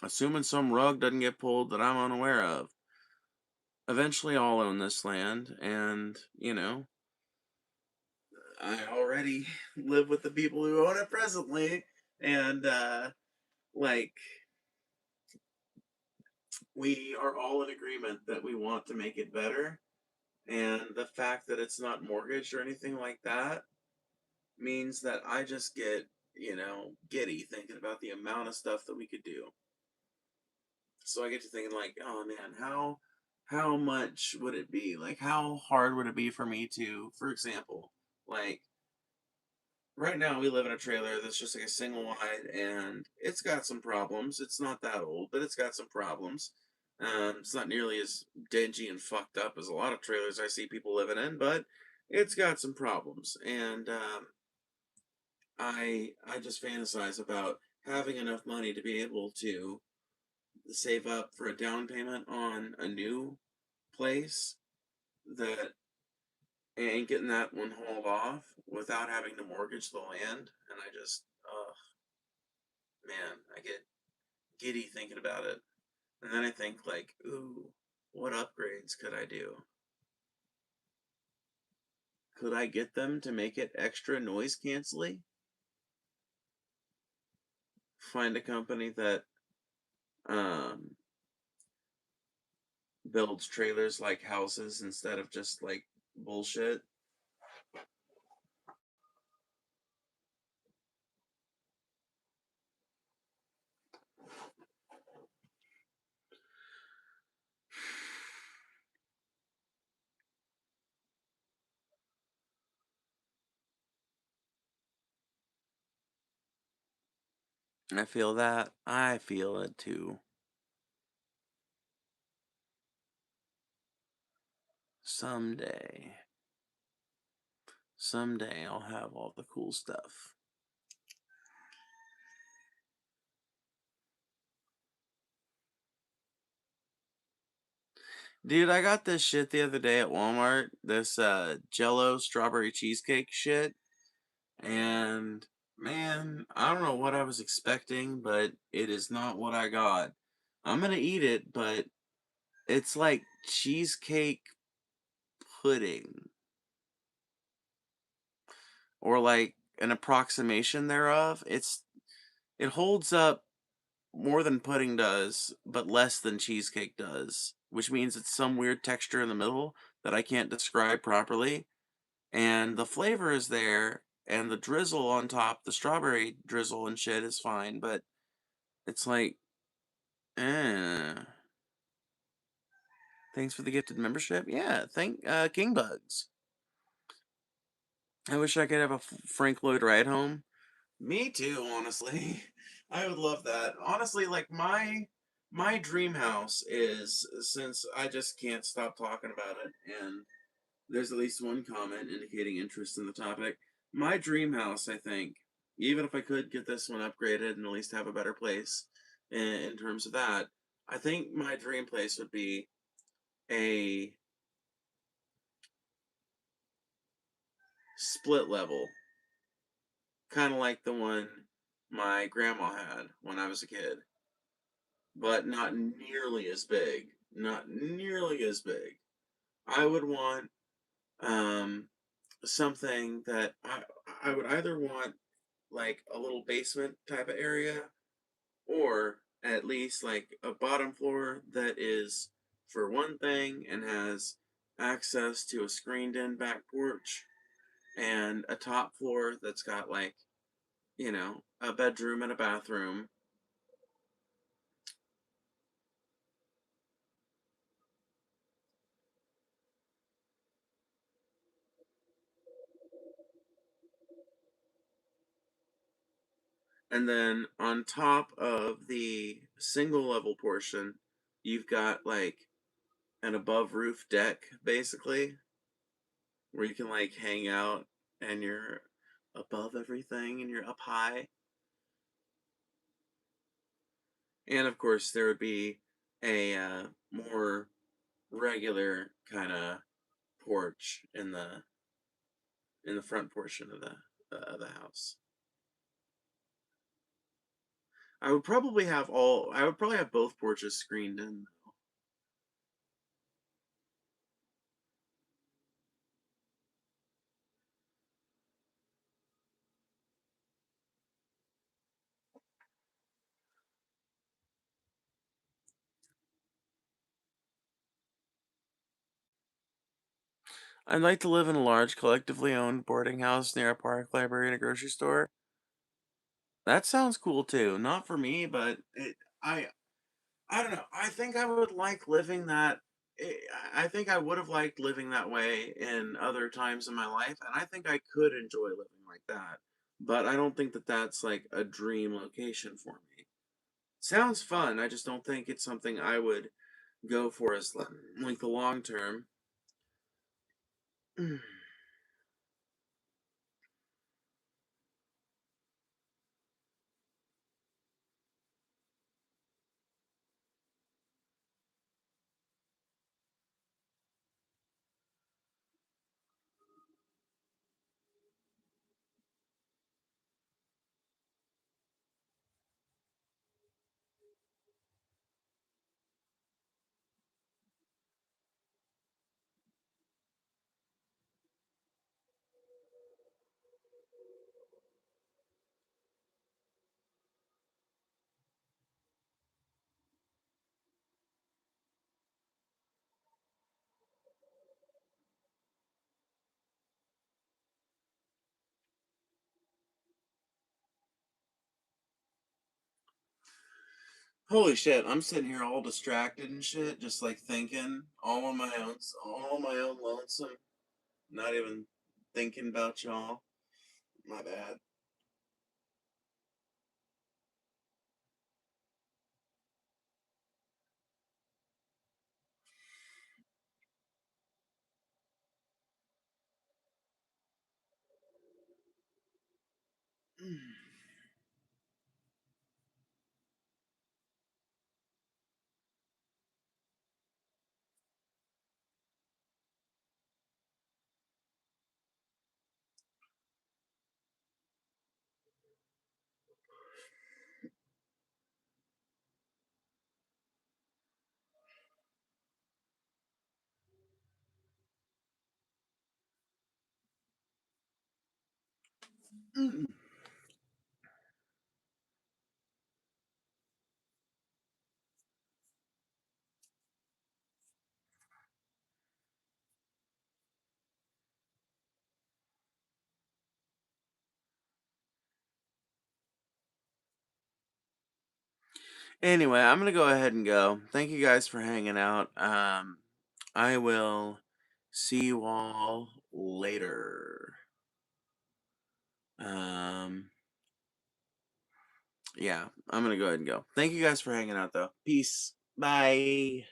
assuming some rug doesn't get pulled that I'm unaware of, eventually I'll own this land, and, I already live with the people who own it presently, and, like, we are all in agreement that we want to make it better, and the fact that it's not mortgaged or anything like that means that I just get giddy thinking about the amount of stuff that we could do. So I get to thinking like, oh man, how much would it be? Like how hard would it be for me to, for example, like right now we live in a trailer that's just like a single wide and it's got some problems. It's not that old, but it's got some problems. It's not nearly as dingy and fucked up as a lot of trailers I see people living in, but it's got some problems. And I just fantasize about having enough money to be able to save up for a down payment on a new place that and getting that one hauled off without having to mortgage the land. And I just, oh man, I get giddy thinking about it. And then I think like, ooh, what upgrades could I do? Could I get them to make it extra noise canceling? Find a company that um builds trailers like houses instead of just like bullshit. I feel that. I feel it too. Someday. Someday I'll have all the cool stuff. Dude, I got this shit the other day at Walmart. This Jello strawberry cheesecake shit. And man, I don't know what I was expecting, but it is not what I got. I'm gonna eat it, but it's like cheesecake pudding. Or like an approximation thereof. It holds up more than pudding does, but less than cheesecake does, which means it's some weird texture in the middle that I can't describe properly. And the flavor is there, and the drizzle on top, the strawberry drizzle and shit is fine, but it's like, eh. Thanks for the gifted membership. Yeah, thank King Bugs. I wish I could have a Frank Lloyd Wright home. Me too, honestly. I would love that. Honestly, like my dream house is, since I just can't stop talking about it and there's at least one comment indicating interest in the topic. My dream house, I think, even if I could get this one upgraded and at least have a better place in terms of that, I think my dream place would be a split level, kind of like the one my grandma had when I was a kid, but not nearly as big. Not nearly as big. I would want um, something that I would either want like a little basement type of area, or at least like a bottom floor that is for one thing and has access to a screened in back porch, and a top floor that's got like, a bedroom and a bathroom. And then on top of the single level portion, you've got like an above roof deck basically, where you can like hang out and you're above everything and you're up high. And of course, there would be a more regular kind of porch in the front portion of the house. I would probably have both porches screened in. I'd like to live in a large, collectively owned boarding house near a park, library, and a grocery store. That sounds cool too. Not for me, but I don't know. I think I would like living that. I think I would have liked living that way in other times in my life, and I think I could enjoy living like that. But I don't think that that's like a dream location for me. Sounds fun. I just don't think it's something I would go for as like the long term. Holy shit! I'm sitting here all distracted and shit, just like thinking all on my own, all on my own lonesome. Not even thinking about y'all. My bad. Anyway, I'm gonna go ahead and go. Thank you guys for hanging out. I will see you all later. Um, yeah, I'm gonna go ahead and go. Thank you guys for hanging out, though. Peace. Bye.